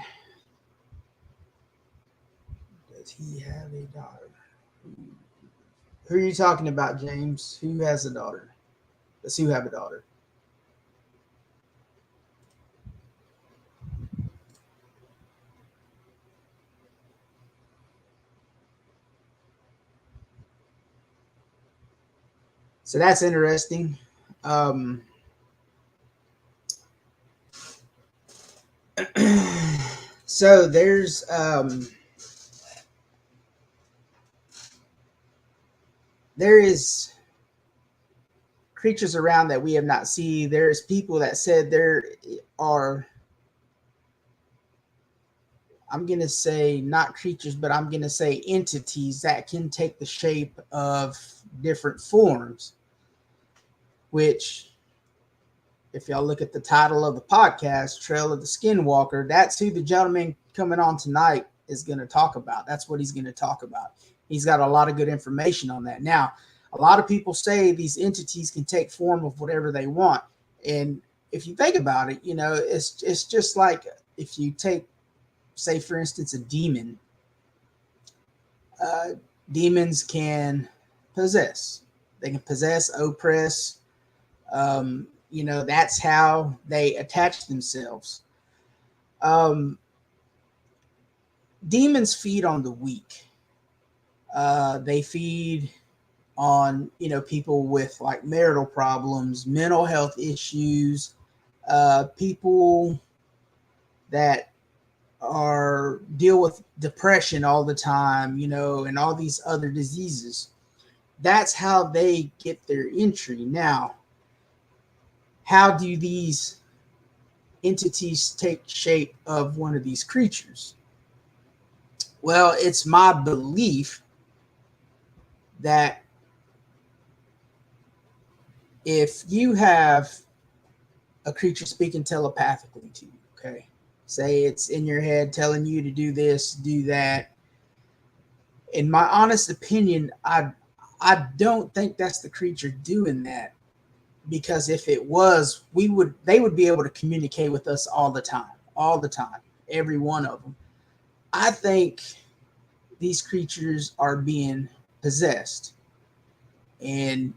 [SPEAKER 1] Does he have a daughter? Who are you talking about, James? Who has a daughter? Does who have a daughter? So that's interesting. So there's there is creatures around that we have not seen. There's people that said there are, I'm going to say not creatures, but I'm going to say entities that can take the shape of different forms, which, if y'all look at the title of the podcast, Trail of the Skinwalker, that's who the gentleman coming on tonight is going to talk about. That's what he's going to talk about. He's got a lot of good information on that. Now, a lot of people say these entities can take form of whatever they want. And if you think about it, you know, it's just like if you take, say, for instance, a demon. Demons can possess. They can possess, oppress. You know, that's how they attach themselves. Demons feed on the weak. They feed on, you know, people with like marital problems, mental health issues, people that are deal with depression all the time, you know, and all these other diseases. That's how they get their entry. Now, how do these entities take shape of one of these creatures? Well, it's my belief that if you have a creature speaking telepathically to you, okay, say it's in your head telling you to do this, do that. In my honest opinion, I don't think that's the creature doing that, because if it was, they would be able to communicate with us all the time, every one of them. I think these creatures are being possessed, and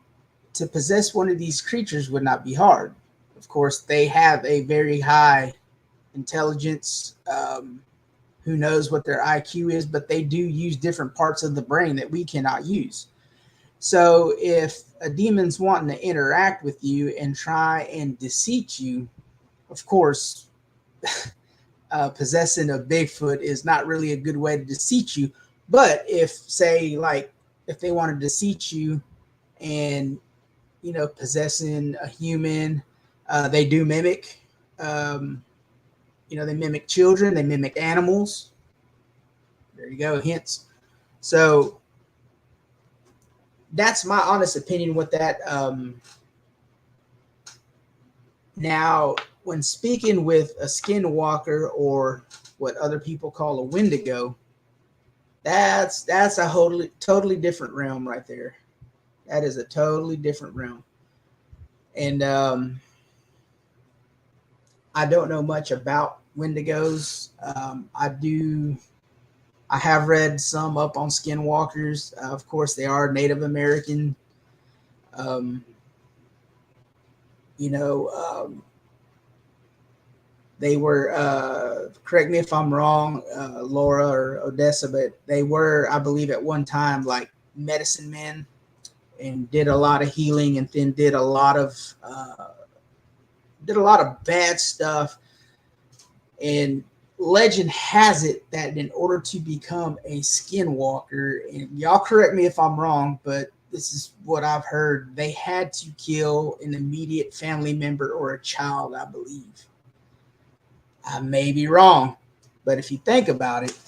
[SPEAKER 1] to possess one of these creatures would not be hard. Of course, they have a very high intelligence. Who knows what their IQ is, but they do use different parts of the brain that we cannot use. So if a demon's wanting to interact with you and try and deceit you, of course, possessing a Bigfoot is not really a good way to deceit you. But if, say, like, if they want to deceit you and, you know, possessing a human, they do mimic. You know, they mimic children, they mimic animals. There you go, hints. So that's my honest opinion with that. Now, when speaking with a skinwalker, or what other people call a wendigo, that's a totally different realm right there. That is a totally different realm. And I don't know much about wendigos. I have read some up on skinwalkers. Of course, they are Native American. You know, they were, correct me if I'm wrong, Laura or Odessa, but they were, I believe, at one time like medicine men, and did a lot of healing, and then did a lot of bad stuff. And legend has it that in order to become a skinwalker, and y'all correct me if I'm wrong, but this is what I've heard, they had to kill an immediate family member or a child, I believe. I may be wrong, but if you think about it,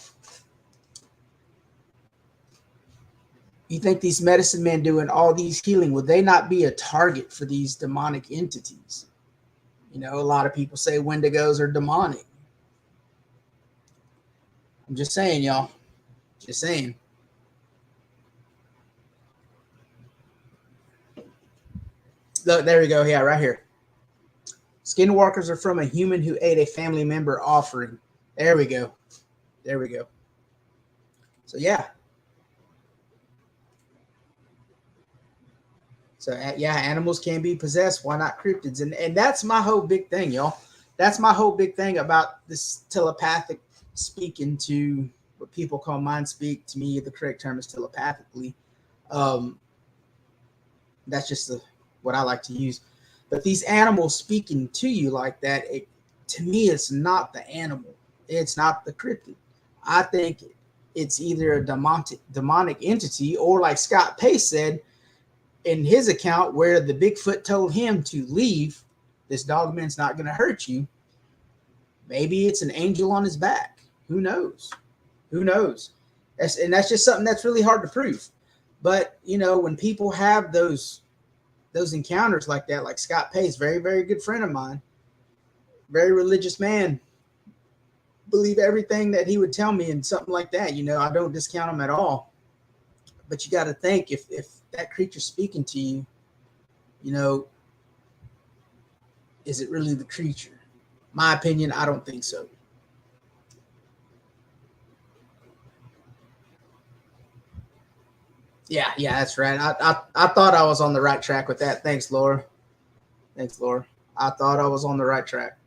[SPEAKER 1] you think these medicine men doing all these healing, would they not be a target for these demonic entities? You know, a lot of people say Wendigos are demonic. I'm just saying, y'all. Just saying. Look, there we go. Yeah, right here. Skinwalkers are from a human who ate a family member offering. There we go. There we go. So, yeah. So, yeah, animals can be possessed. Why not cryptids? And that's my whole big thing, y'all. That's my whole big thing about this telepathic speaking to what people call mind speak. To me, the correct term is telepathically. Um, that's just what I like to use. But these animals speaking to you like that, to me, it's not the animal. It's not the cryptid. I think it's either a demonic entity, or like Scott Pace said in his account, where the Bigfoot told him to leave. This dogman's not going to hurt you. Maybe it's an angel on his back. Who knows? Who knows? That's just something that's really hard to prove. But you know, when people have those encounters like that, like Scott Pace, very, very good friend of mine, very religious man, believe everything that he would tell me and something like that. You know, I don't discount him at all. But you got to think, if that creature's speaking to you, you know, is it really the creature? My opinion, I don't think so. Yeah, that's right. I thought I was on the right track with that. Thanks, Laura. Thanks, Laura. I thought I was on the right track.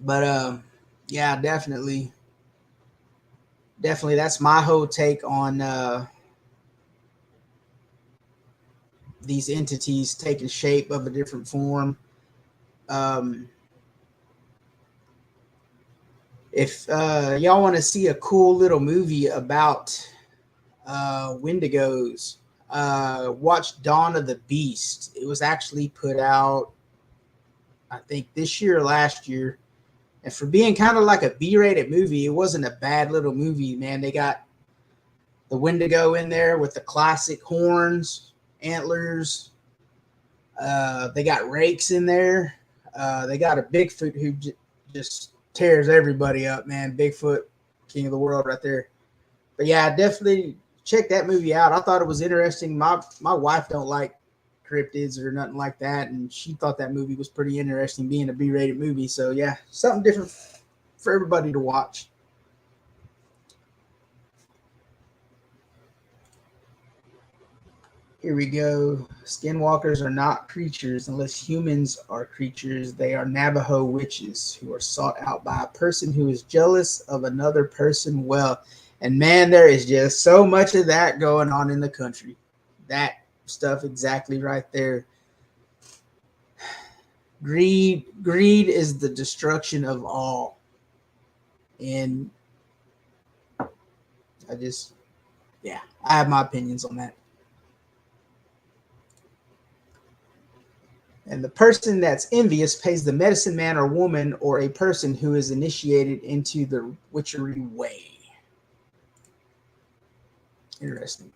[SPEAKER 1] But yeah, definitely that's my whole take on these entities taking shape of a different form. If y'all want to see a cool little movie about Wendigos, watch Dawn of the Beast. It was actually put out, I think, this year or last year. And for being kind of like a B-rated movie, it wasn't a bad little movie, man. They got the Wendigo in there with the classic horns, antlers. They got rakes in there. They got a Bigfoot who just tears everybody up, man. Bigfoot, king of the world right there. But yeah, definitely check that movie out. I thought it was interesting. My wife don't like cryptids or nothing like that, and she thought that movie was pretty interesting, being a B-rated movie. So yeah, something different for everybody to watch. Here we go. Skinwalkers are not creatures unless humans are creatures. They are Navajo witches who are sought out by a person who is jealous of another person. Well, and man, there is just so much of that going on in the country. That stuff exactly right there. Greed is the destruction of all. And I have my opinions on that. And the person that's envious pays the medicine man or woman or a person who is initiated into the witchery way. Interesting.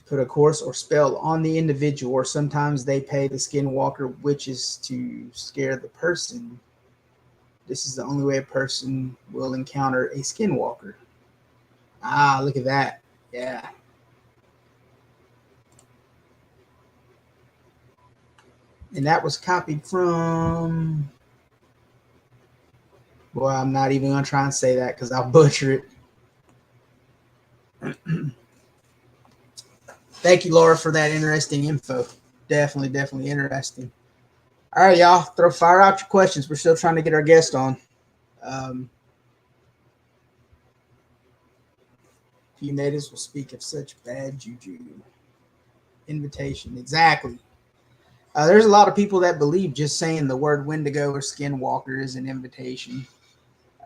[SPEAKER 1] Put a curse or spell on the individual, or sometimes they pay the skinwalker witches to scare the person. This is the only way a person will encounter a skinwalker. Ah, look at that. Yeah. And that was copied from... Well, I'm not even going to try and say that because I'll butcher it. Thank you, Laura, for that interesting info. Definitely interesting. All right, y'all. Fire out your questions. We're still trying to get our guest on. Few natives will speak of such bad juju. Invitation. Exactly. There's a lot of people that believe just saying the word Wendigo or Skinwalker is an invitation.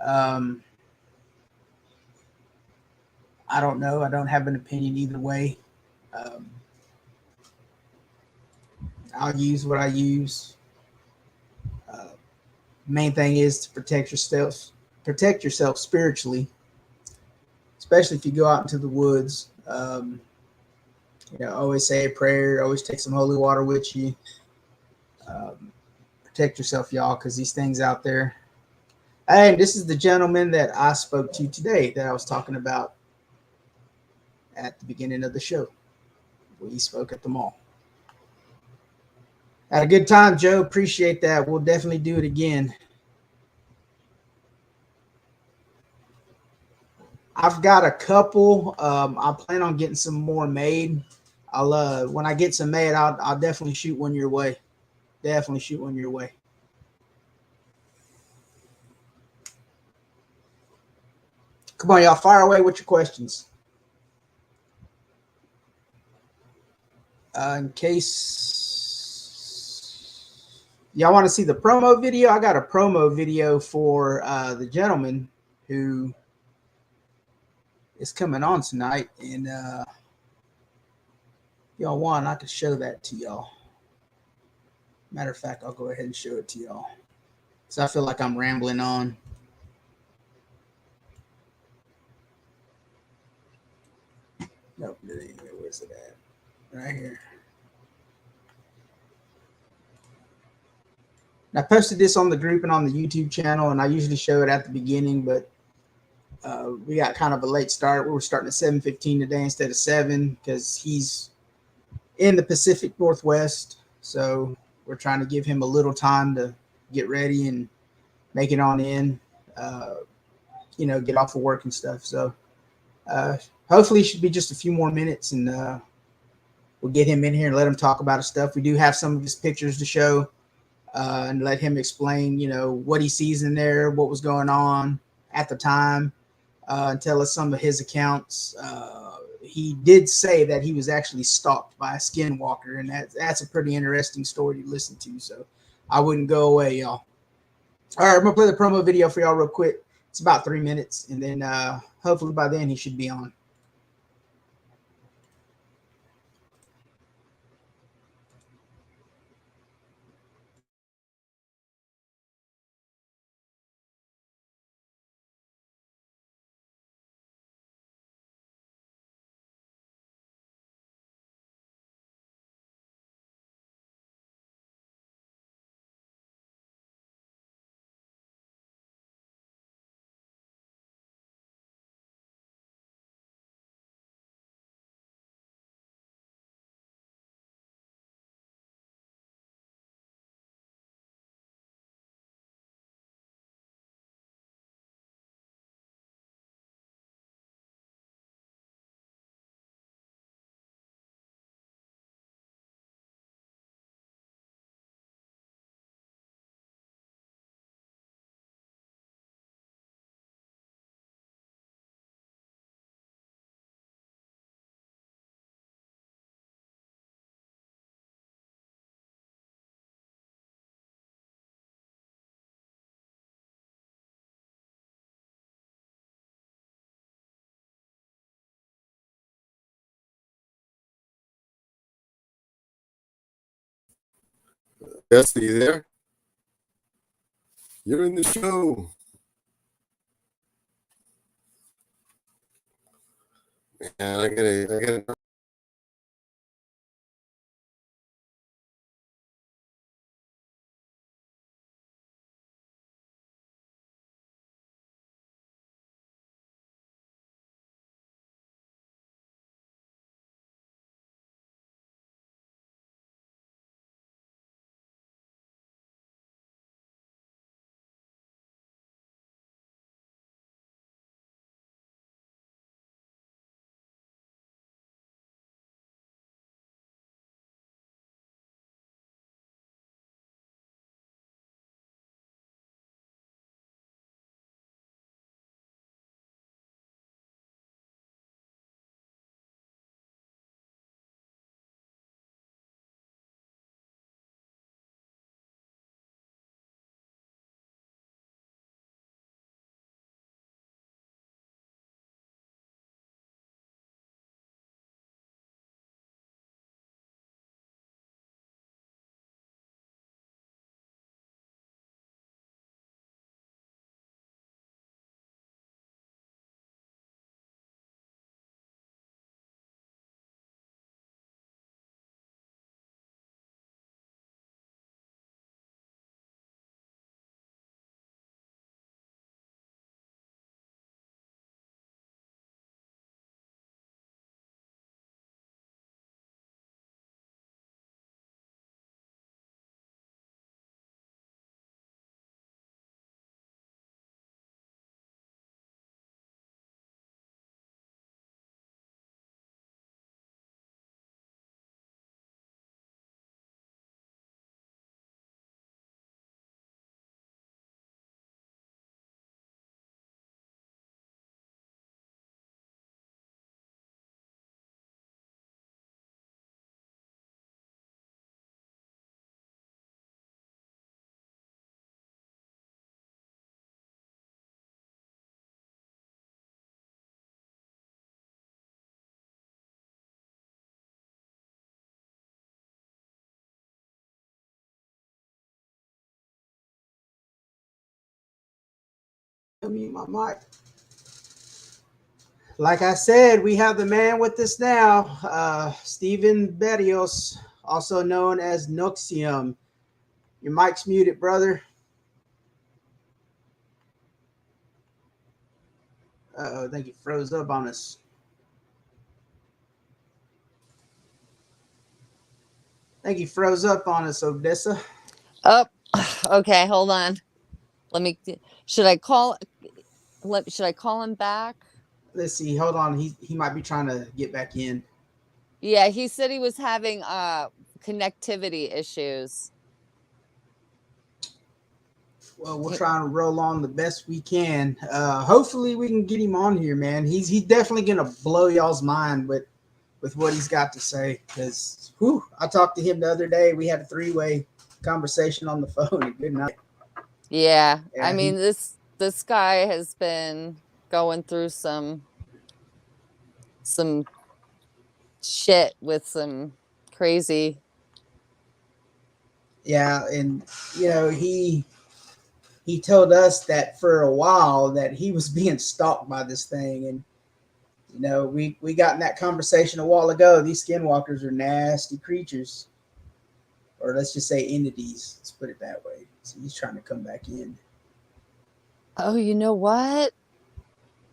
[SPEAKER 1] I don't know. I don't have an opinion either way. I'll use what I use. Main thing is to protect yourself spiritually, especially if you go out into the woods. Always say a prayer. Always take some holy water with you. Um, Protect yourself, y'all, because these things out there. Hey, this is the gentleman that I spoke to today that I was talking about at the beginning of the show. We spoke at the mall. Had a good time, Joe. Appreciate that. We'll definitely do it again. I've got a couple. I plan on getting some more made. I'll when I get some made, I'll definitely shoot one your way. Definitely shoot one your way. Come on, y'all, fire away with your questions. In case y'all want to see the promo video, I got a promo video for the gentleman who is coming on tonight, and y'all want, I could show that to y'all. Matter of fact, I'll go ahead and show it to y'all, because I feel like I'm rambling on. Nope, where's it at? Right here. I posted this on the group and on the YouTube channel, and I usually show it at the beginning, but we got kind of a late start. We were starting at 7:15 today instead of 7 because he's in the Pacific Northwest. So we're trying to give him a little time to get ready and make it on in, get off of work and stuff. So hopefully it should be just a few more minutes, and we'll get him in here and let him talk about his stuff. We do have some of his pictures to show. And let him explain, what he sees in there, what was going on at the time, and tell us some of his accounts. He did say that he was actually stalked by a skinwalker, and that's a pretty interesting story to listen to. So I wouldn't go away, y'all. All right, I'm gonna play the promo video for y'all real quick. It's about 3 minutes, and then hopefully by then he should be on.
[SPEAKER 3] Yes, are you there? You're in the show. And I gotta
[SPEAKER 1] Mute my mic. Like I said, we have the man with us now, Stephen Berrios, also known as Noixium. Your mic's muted, brother. I think he froze up on us. I think he froze up on us, Odessa.
[SPEAKER 2] Oh, okay. Hold on. Should I call him back?
[SPEAKER 1] Let's see. Hold on. He might be trying to get back in.
[SPEAKER 2] Yeah, he said he was having connectivity issues.
[SPEAKER 1] Well, we'll try and roll on the best we can. Hopefully we can get him on here, man. He's definitely gonna blow y'all's mind with what he's got to say. Because I talked to him the other day. We had a 3-way conversation on the phone. Good night.
[SPEAKER 2] Yeah, I mean this guy has been going through some shit with some crazy.
[SPEAKER 1] Yeah, and he told us that for a while that he was being stalked by this thing, and we got in that conversation a while ago. These skinwalkers are nasty creatures, or let's just say entities. Let's put it that way. So he's trying to come back in.
[SPEAKER 2] Oh, you know what?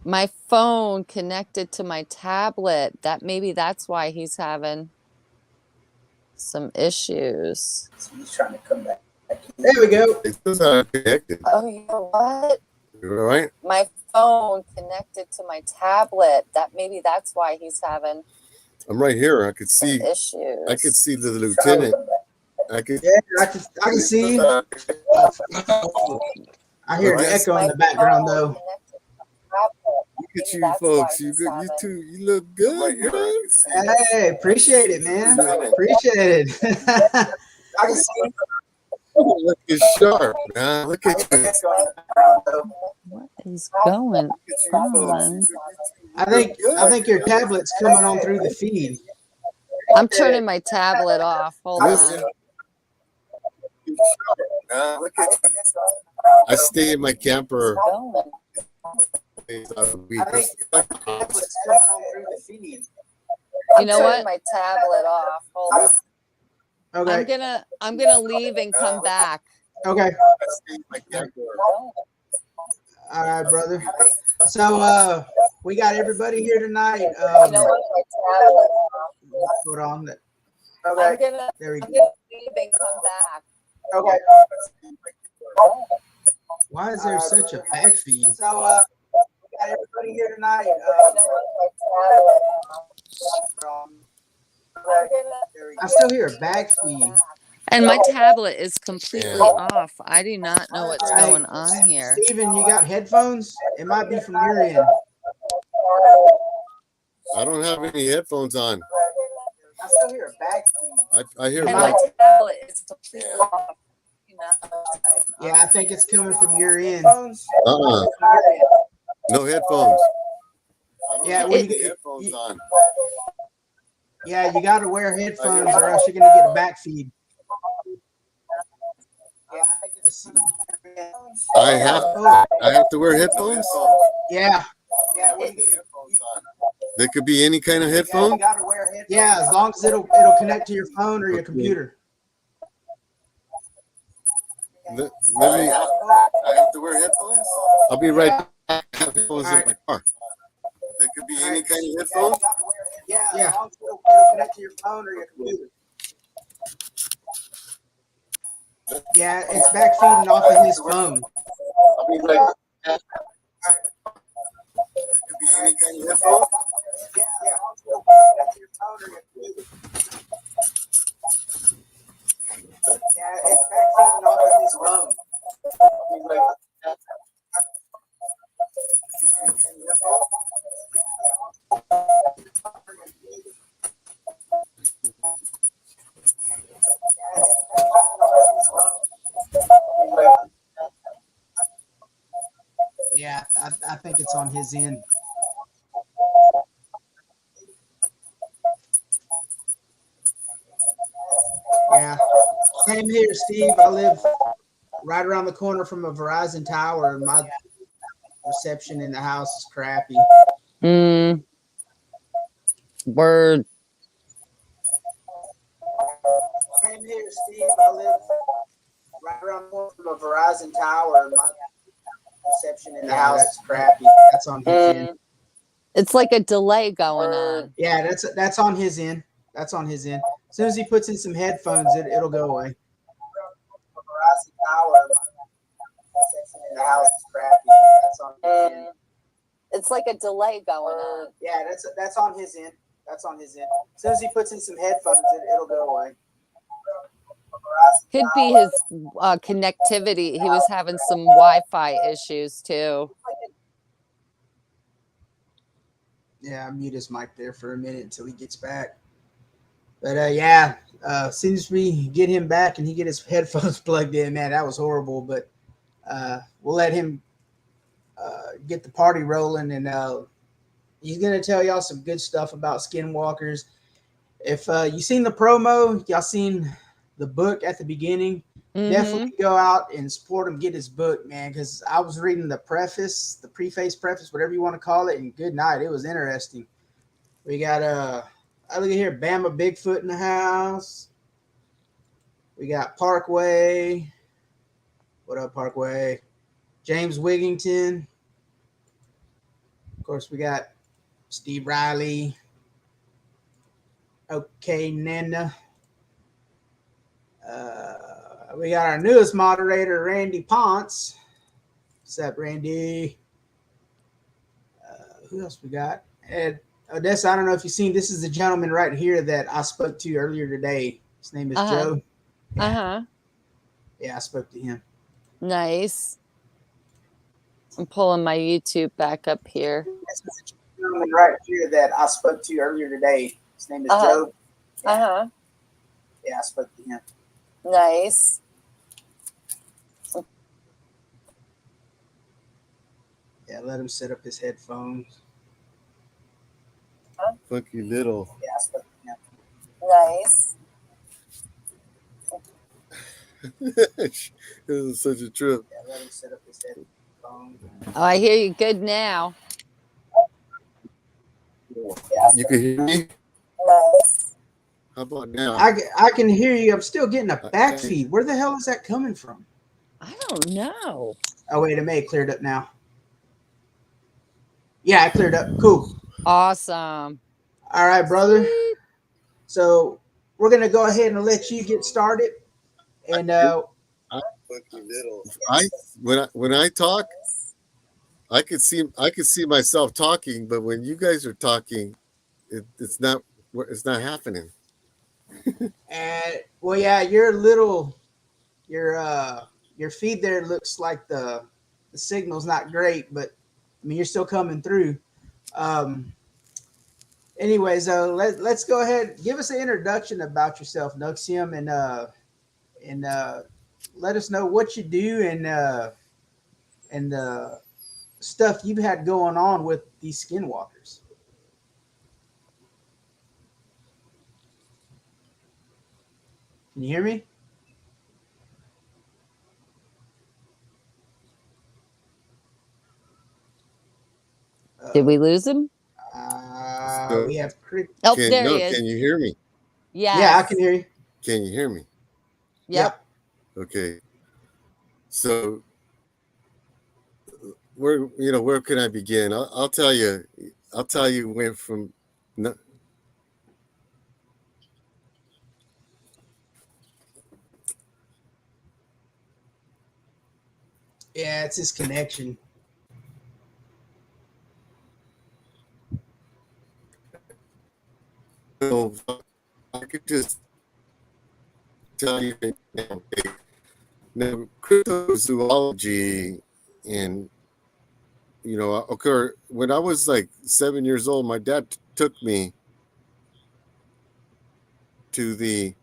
[SPEAKER 2] My phone connected to my tablet. Maybe that's why he's having some issues.
[SPEAKER 1] So he's trying to come back. There we go.
[SPEAKER 3] It's not connected.
[SPEAKER 2] Oh, you know what?
[SPEAKER 3] You're all right.
[SPEAKER 2] My phone connected to my tablet. Maybe that's why he's having.
[SPEAKER 3] I'm right here. I could see
[SPEAKER 2] issues.
[SPEAKER 3] I could see the lieutenant. I can
[SPEAKER 1] see you. I hear an echo in the background though.
[SPEAKER 3] Look at you folks. You good? You two. You look good.
[SPEAKER 1] Hey, appreciate it, man. Appreciate it. I can see.
[SPEAKER 3] Look at sharp, man. Look at you.
[SPEAKER 2] What is going on?
[SPEAKER 1] I think your tablet's coming on through the feed.
[SPEAKER 2] I'm turning my tablet off. Hold on.
[SPEAKER 3] I stay in my camper.
[SPEAKER 2] You know what? My tablet off. Hold on.
[SPEAKER 1] Okay.
[SPEAKER 2] I'm gonna leave and come back.
[SPEAKER 1] Okay. All right, brother. So we got everybody here tonight.
[SPEAKER 2] You know what? My tablet.
[SPEAKER 1] Hold on.
[SPEAKER 2] Okay.
[SPEAKER 1] There we go.
[SPEAKER 2] I'm gonna leave and come back.
[SPEAKER 1] Okay. Why is there such a back feed? So we got everybody here tonight. I still hear a back feed.
[SPEAKER 2] And my tablet is completely off. I do not know what's going on here.
[SPEAKER 1] Steven, you got headphones? It might be from your end.
[SPEAKER 3] I don't have any headphones on.
[SPEAKER 1] I still hear a back feed.
[SPEAKER 3] I hear.
[SPEAKER 2] And my tablet is completely off.
[SPEAKER 1] Yeah, I think it's coming from your end.
[SPEAKER 3] No headphones.
[SPEAKER 1] Yeah,
[SPEAKER 3] when you get headphones on.
[SPEAKER 1] Yeah, you got to wear headphones or else you're going to get a back feed.
[SPEAKER 3] I have to wear headphones?
[SPEAKER 1] Yeah.
[SPEAKER 3] There could be any kind of headphone?
[SPEAKER 1] Yeah, as long as it'll connect to your phone or your computer.
[SPEAKER 3] I have to wear headphones? I'll be right back. I have headphones in my car. There could be any kind of headphone?
[SPEAKER 1] Yeah. As long as it'll connect to your phone or your computer. Yeah, it's back feeding off of his phone.
[SPEAKER 3] I'll be right back. There could be any kind of headphone?
[SPEAKER 1] Yeah. As long as it'll connect to your phone or your computer. Yeah, it's back feeding off of his phone.
[SPEAKER 3] I'll be right back.
[SPEAKER 1] Yeah, I think it's on his end. Yeah, same here, Steve. I live right around the corner from a Verizon tower, and reception in the house is crappy.
[SPEAKER 2] Word.
[SPEAKER 1] Same here, Steve. I live right around the corner from a Verizon tower, and my reception in the house is crappy. That's on his end.
[SPEAKER 2] It's like a delay going on.
[SPEAKER 1] Yeah, that's on his end. That's on his end. As soon as he puts in some headphones, it'll go away. Verizon tower, my reception in the house is crappy. That's on his end.
[SPEAKER 2] It's like a delay going on.
[SPEAKER 1] Yeah, that's on his end. That's on his end. As soon as he puts in some headphones, it'll go away.
[SPEAKER 2] Could be his connectivity. He was having some Wi-Fi issues too.
[SPEAKER 1] Yeah, I mute his mic there for a minute until he gets back. But yeah, as soon as we get him back and he get his headphones plugged in, man, that was horrible. But we'll let him get the party rolling, and he's gonna tell y'all some good stuff about skinwalkers. If you seen the promo, y'all seen the book at the beginning, definitely go out and support him, get his book, man, because I was reading the preface, the preface, whatever you want to call it, and good night. It was interesting. We got I look at here, Bama Bigfoot in the house. We got Parkway. What up, Parkway? James Wigington. Of course, we got Steve Riley. Okay, Nana. We got our newest moderator, Randy Ponce. What's up, Randy? Who else we got? Ed Odessa, I don't know if you've seen, this is the gentleman right here that I spoke to earlier today. His name is Joe. Yeah, I spoke to him.
[SPEAKER 2] Nice. I'm pulling my YouTube back up here.
[SPEAKER 1] This is the gentleman right here that I spoke to earlier today. His name is Joe. Yeah, I spoke to him.
[SPEAKER 2] Nice.
[SPEAKER 1] Yeah, let him set up his headphones.
[SPEAKER 3] Funky little.
[SPEAKER 1] Yeah, I spoke to him.
[SPEAKER 2] Nice.
[SPEAKER 3] This is such a trip.
[SPEAKER 1] Yeah, let him set up his headphones.
[SPEAKER 2] Oh, I hear you good now.
[SPEAKER 1] Yeah,
[SPEAKER 3] You can hear me?
[SPEAKER 2] Nice.
[SPEAKER 3] How about now?
[SPEAKER 1] I can hear you. I'm still getting a back feed. Where the hell is that coming from?
[SPEAKER 2] I don't know.
[SPEAKER 1] Oh, wait, it may have cleared up now. Yeah, I cleared up. Cool.
[SPEAKER 2] Awesome.
[SPEAKER 1] All right, brother. So we're going to go ahead and let you get started. And
[SPEAKER 3] when I talk, I could see myself talking, but when you guys are talking, it's not happening.
[SPEAKER 1] And well, yeah, your feed there looks like the signal's not great, but I mean you're still coming through. Anyways, let's go ahead. Give us an introduction about yourself, Noixium, and let us know what you do and stuff you've had going on with these skinwalkers. Can you hear me?
[SPEAKER 2] Did we lose him?
[SPEAKER 1] We have.
[SPEAKER 2] Oh, there he is.
[SPEAKER 3] Can you hear me?
[SPEAKER 2] Yes.
[SPEAKER 1] Yeah, I can hear you.
[SPEAKER 3] Can you hear me?
[SPEAKER 2] Yep.
[SPEAKER 3] Okay. So where can I begin? I'll tell you when from no,
[SPEAKER 1] Yeah, it's his connection.
[SPEAKER 3] I could just tell you now, cryptozoology and occur when I was like 7 years old. My dad took me to the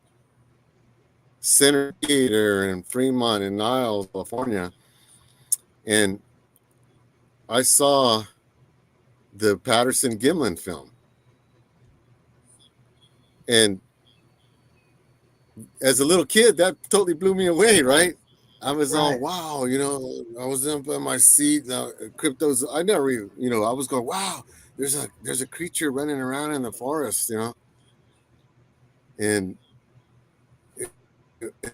[SPEAKER 3] Center Theater in Fremont in Niles, California, and I saw the Patterson Gimlin film. And as a little kid, that totally blew me away, right? I was all, wow, I was up on my seat. Now, cryptos, I never even, I was going, wow, there's a creature running around in the forest, and, and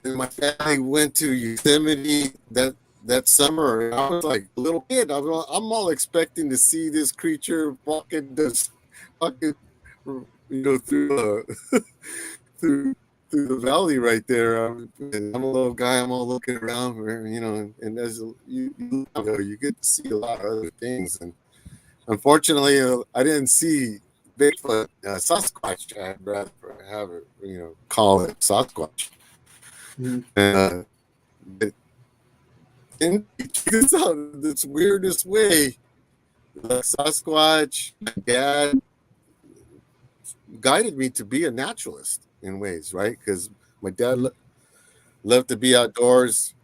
[SPEAKER 3] my family went to Yosemite that summer. And I was like a little kid. I'm all expecting to see this creature walking, through through the valley right there. And I'm a little guy. I'm all looking around, and as you get to see a lot of other things. And unfortunately, I didn't see Bigfoot, Sasquatch. I'd rather have it, call it Sasquatch. Mm-hmm. And this out this weirdest way. Like Sasquatch, my dad guided me to be a naturalist in ways, right? Because my dad loved to be outdoors,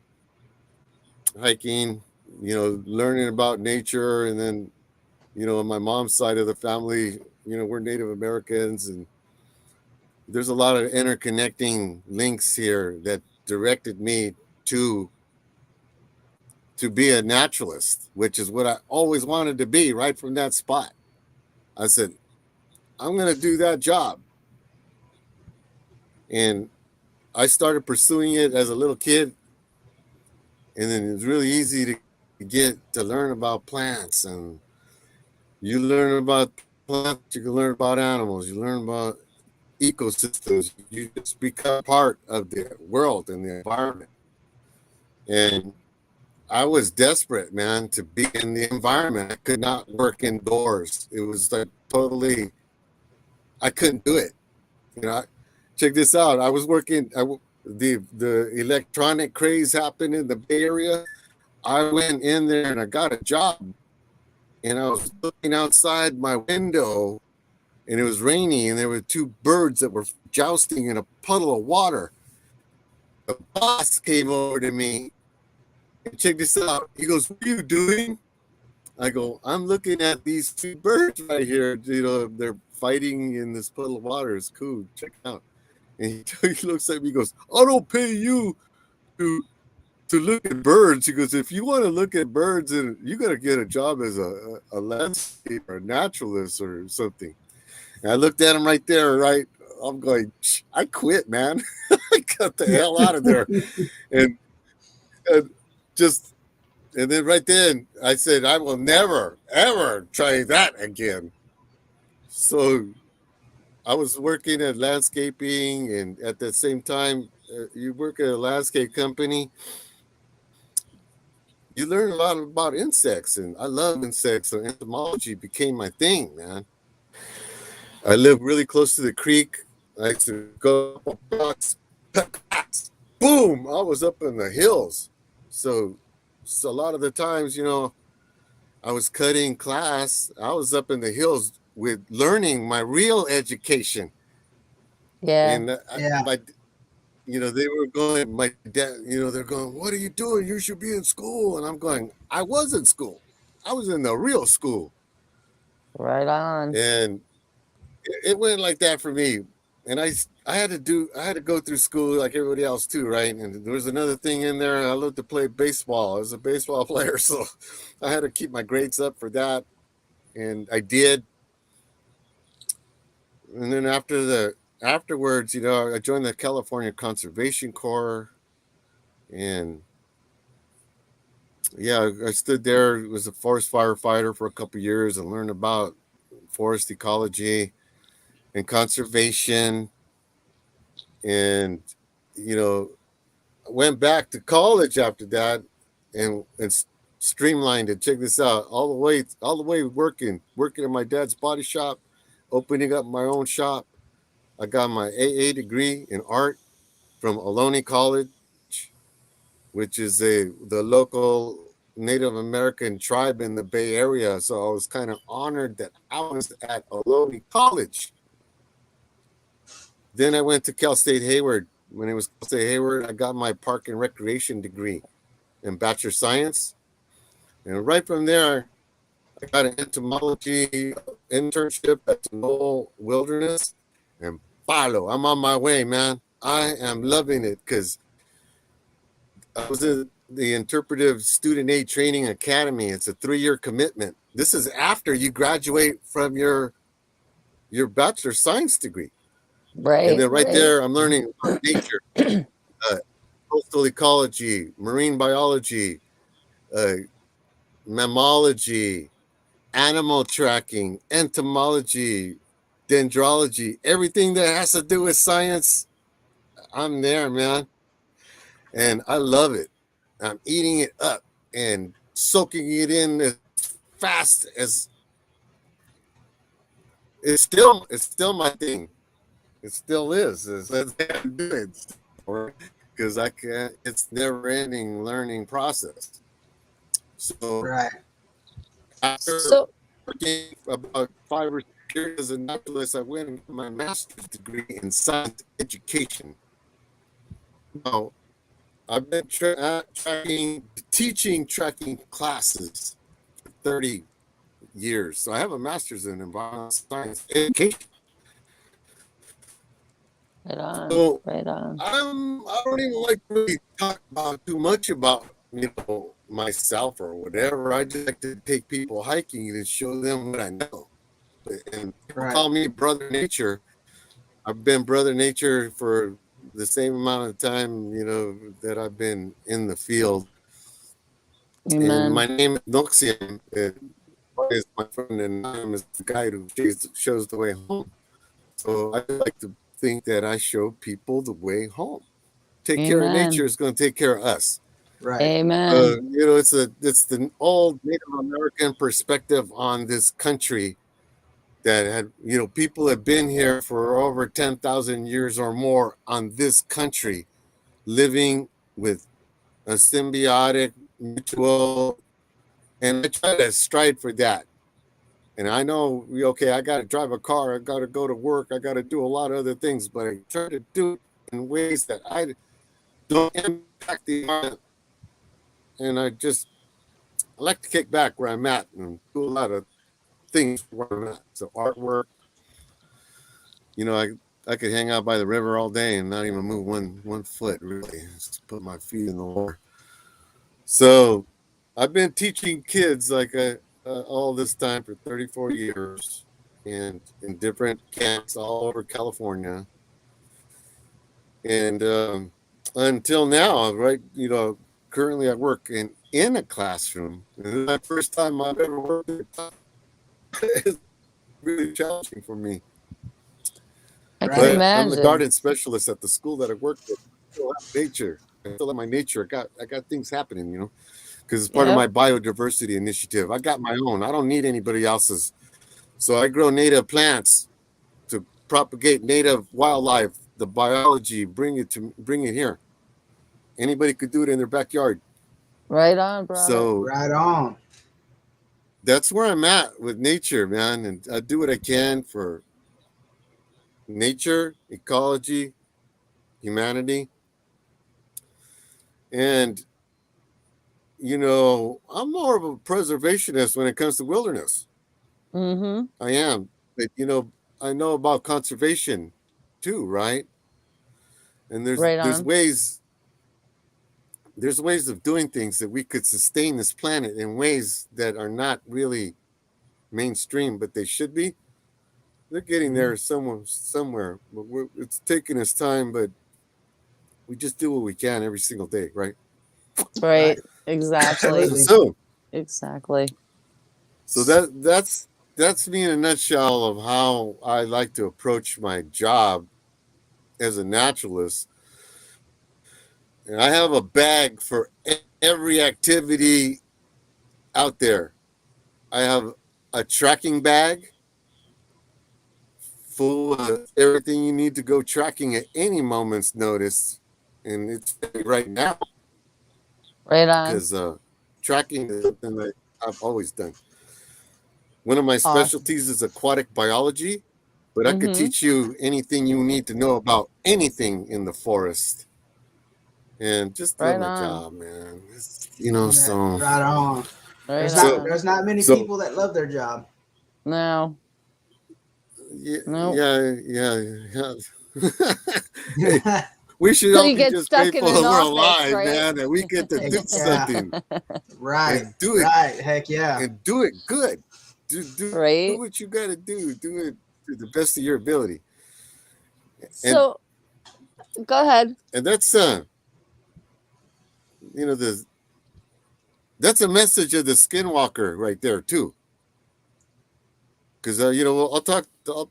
[SPEAKER 3] hiking, learning about nature. And then, on my mom's side of the family, we're Native Americans, and there's a lot of interconnecting links here that directed me to be a naturalist, which is what I always wanted to be right from that spot. I said, I'm going to do that job. And I started pursuing it as a little kid. And then it's really easy to get to learn about plants. And you learn about plants, you can learn about animals, you learn about ecosystems. You just become part of the world and the environment. And I was desperate, man, to be in the environment. I could not work indoors. It was like totally, I couldn't do it. Check this out. I was working, the electronic craze happened in the Bay Area. I went in there and I got a job. And I was looking outside my window, and it was rainy, and there were two birds that were jousting in a puddle of water. The boss came over to me. Check this out. He goes, what are you doing? I go, I'm looking at these two birds right here. They're fighting in this puddle of water. It's cool. Check it out. And he looks at me. He goes, I don't pay you to look at birds. He goes, if you want to look at birds, and you got to get a job as a landscaper, or a naturalist or something. And I looked at him right there. Right. I'm going, I quit, man. I got the hell out of there. And then right then I said, I will never, ever try that again. So I was working at landscaping, and at the same time, you work at a landscape company, you learn a lot about insects, and I love insects. So entomology became my thing, man. I live really close to the creek. I used to go up blocks, boom, I was up in the hills. So a lot of the times, I was cutting class. I was up in the hills with learning my real education.
[SPEAKER 2] Yeah.
[SPEAKER 3] And they were going, my dad, they're going, what are you doing? You should be in school. And I'm going, I was in school. I was in the real school.
[SPEAKER 2] Right on.
[SPEAKER 3] And it went like that for me. And I had to go through school like everybody else too, right? And there was another thing in there. I loved to play baseball. I was a baseball player, so I had to keep my grades up for that, and I did. And then afterwards, I joined the California Conservation Corps, and yeah, I stood there. Was a forest firefighter for a couple of years and learned about forest ecology and conservation. And went back to college after that, and streamlined it. Check this out. All the way working at my dad's body shop, opening up my own shop. I got my AA degree in art from Ohlone College, which is the local Native American tribe in the Bay Area. So I was kind of honored that I was at Ohlone College. Then I went to Cal State Hayward. When it was Cal State Hayward, I got my park and recreation degree in Bachelor of Science. And right from there, I got an entomology internship at Sonoma Wilderness. And I'm on my way, man. I am loving it because I the Interpretive Student Aid Training Academy. It's a 3-year commitment. This is after you graduate from your bachelor science degree.
[SPEAKER 2] Right.
[SPEAKER 3] And then right there, I'm learning about nature, coastal ecology, marine biology, mammalogy, animal tracking, entomology, dendrology, everything that has to do with science. I'm there, man. And I love it. I'm eating it up and soaking it in as fast as it's still my thing. It still is. Because I can't. It's never-ending learning process. So
[SPEAKER 1] Right.
[SPEAKER 3] after
[SPEAKER 2] So
[SPEAKER 3] working about 5 or 6 years as a naturalist, I went and got my master's degree in science education. Now, I've been teaching tracking classes for 30 years. So I have a master's in environmental science education.
[SPEAKER 2] right on.
[SPEAKER 3] So
[SPEAKER 2] Right on.
[SPEAKER 3] I don't even like to really talk about too much about myself or whatever. I just like to take people hiking and show them what I know. And people
[SPEAKER 1] Right.
[SPEAKER 3] call me Brother Nature. I've been Brother Nature for the same amount of time, that I've been in the field.
[SPEAKER 2] Amen.
[SPEAKER 3] And my name is Noixium. Is my friend, and I am the guy who shows the way home. So I like to think that I show people the way home. Take care of nature is going to take care of us.
[SPEAKER 1] Right.
[SPEAKER 2] Amen.
[SPEAKER 3] It's the old Native American perspective on this country that had, people have been here for over 10,000 years or more on this country, living with a symbiotic, mutual, and I try to strive for that. And I know, okay, I got to drive a car, I got to go to work, I got to do a lot of other things, but I try to do it in ways that I don't impact the environment. And I like to kick back where I'm at and do a lot of things where I'm at. So artwork, I could hang out by the river all day and not even move one foot, really. Just put my feet in the water. So I've been teaching kids all this time for 34 years and in different camps all over California. And until now, right, currently I work in a classroom. And this is the first time I've ever worked in a classroom. It's really challenging for me.
[SPEAKER 2] I can
[SPEAKER 3] But
[SPEAKER 2] imagine.
[SPEAKER 3] I'm the garden specialist at the school that I work with. I still have nature. I still have my nature. I got things happening, because it's part of my biodiversity initiative. I got my own. I don't need anybody else's. So I grow native plants to propagate native wildlife, the biology, bring it here. Anybody could do it in their backyard.
[SPEAKER 2] Right on, brother.
[SPEAKER 3] So
[SPEAKER 1] right on.
[SPEAKER 3] That's where I'm at with nature, man. And I do what I can for nature, ecology, humanity. And, I'm more of a preservationist when it comes to wilderness.
[SPEAKER 2] Mm-hmm.
[SPEAKER 3] I am. But, I know about conservation too, right? And there's ways of doing things that we could sustain this planet in ways that are not really mainstream, but they should be. They're getting there somewhere. But it's taking us time, but we just do what we can every single day, right?
[SPEAKER 2] Right. Exactly.
[SPEAKER 3] Exactly. So that's me in a nutshell of how I like to approach my job as a naturalist. And I have a bag for every activity out there. I have a tracking bag full of everything you need to go tracking at any moment's notice. And it's right now.
[SPEAKER 2] Right on.
[SPEAKER 3] Because tracking is something that I've always done. One of my specialties is aquatic biology, but I could teach you anything you need to know about anything in the forest. And just love my job, man. So
[SPEAKER 1] right on. There's not many people that love their job.
[SPEAKER 2] No.
[SPEAKER 3] Yeah. we should
[SPEAKER 2] Till
[SPEAKER 3] all
[SPEAKER 2] you
[SPEAKER 3] be
[SPEAKER 2] get
[SPEAKER 3] just
[SPEAKER 2] stuck in
[SPEAKER 3] grateful
[SPEAKER 2] an
[SPEAKER 3] that we're
[SPEAKER 2] office,
[SPEAKER 3] alive,
[SPEAKER 2] right?
[SPEAKER 3] man, and we get to do
[SPEAKER 1] Yeah.
[SPEAKER 3] something
[SPEAKER 1] Right.
[SPEAKER 3] and do it
[SPEAKER 1] Right. Heck yeah.
[SPEAKER 3] and do it good. Do
[SPEAKER 2] Right.
[SPEAKER 3] what you got to do. Do it to the best of your ability. And
[SPEAKER 2] So go ahead.
[SPEAKER 3] that's you know, that's a message of the Skinwalker right there too. Because you know, I'll talk a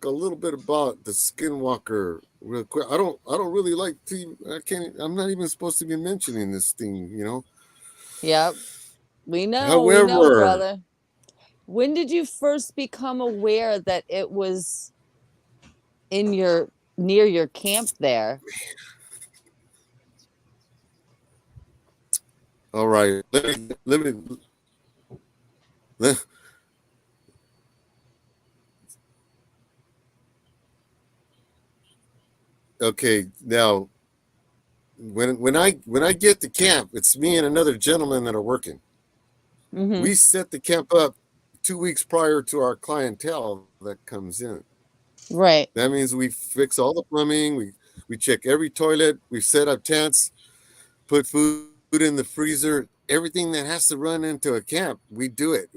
[SPEAKER 3] little bit about the Skinwalker real quick. I don't really like to. I'm not even supposed to be mentioning this thing. You know.
[SPEAKER 2] Yep. We know,
[SPEAKER 3] However,
[SPEAKER 2] brother. When did you first become aware that it was in your near your camp there?
[SPEAKER 3] all right. Let me. Let, okay, now when I get to camp, it's me and another gentleman that are working.
[SPEAKER 2] Mm-hmm.
[SPEAKER 3] We set the camp up 2 weeks prior to our clientele that comes in.
[SPEAKER 2] Right.
[SPEAKER 3] That means we fix all the plumbing, we check every toilet, we set up tents, put food in the freezer, everything that has to run into a camp, we do it.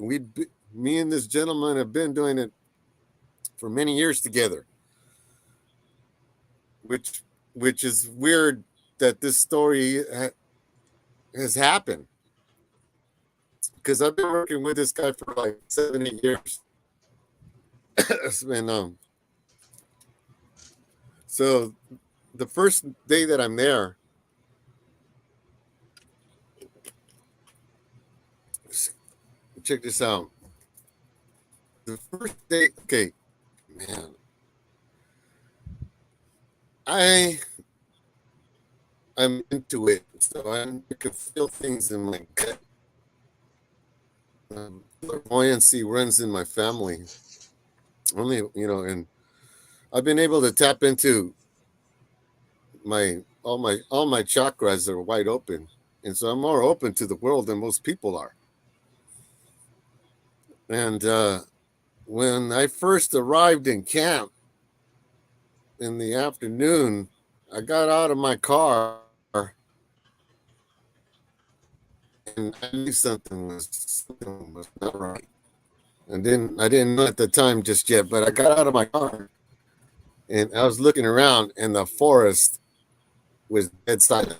[SPEAKER 3] Me and this gentleman have been doing it for many years together, which is weird that this story has happened, because I've been working with this guy for like 7-8 years. And so the first day that I'm there, check this out. The first day, okay, man, I'm into it, so I can feel things in my gut. Clairvoyancy runs in my family. Only, you know, and I've been able to tap into all my chakras are wide open, and so I'm more open to the world than most people are. And when I first arrived in camp in the afternoon, I got out of my car and I knew something was not right. And then I didn't know at the time just yet, but I got out of my car and I was looking around, and the forest was dead silent.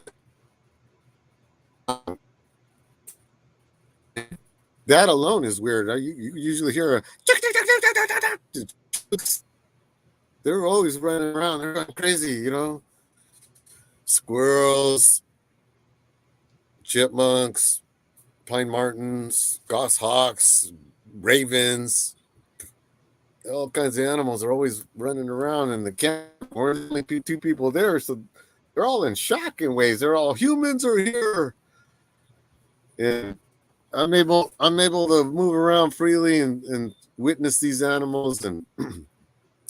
[SPEAKER 3] That alone is weird. You usually hear a. They're always running around. They're going crazy, you know. Squirrels, chipmunks, pine martens, goshawks, ravens, all kinds of animals are always running around in the camp. We're only 2 people there, so they're all in shock in ways. They're all, humans are here, and I'm able to move around freely and witness these animals, and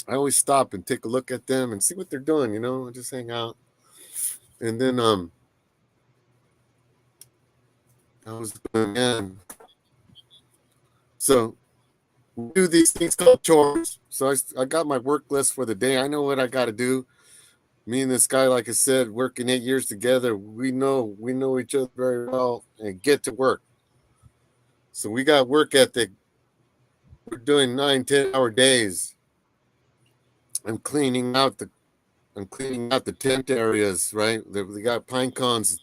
[SPEAKER 3] I always stop and take a look at them and see what they're doing. You know, I just hang out, and then I was going in. So we do these things called chores. So I got my work list for the day. I know what I got to do. Me and this guy, like I said, working 8 years together, we know each other very well, and get to work. So we got work ethic. We're doing 9-10 hour days. I'm cleaning out the tent areas, right? They got pine cones.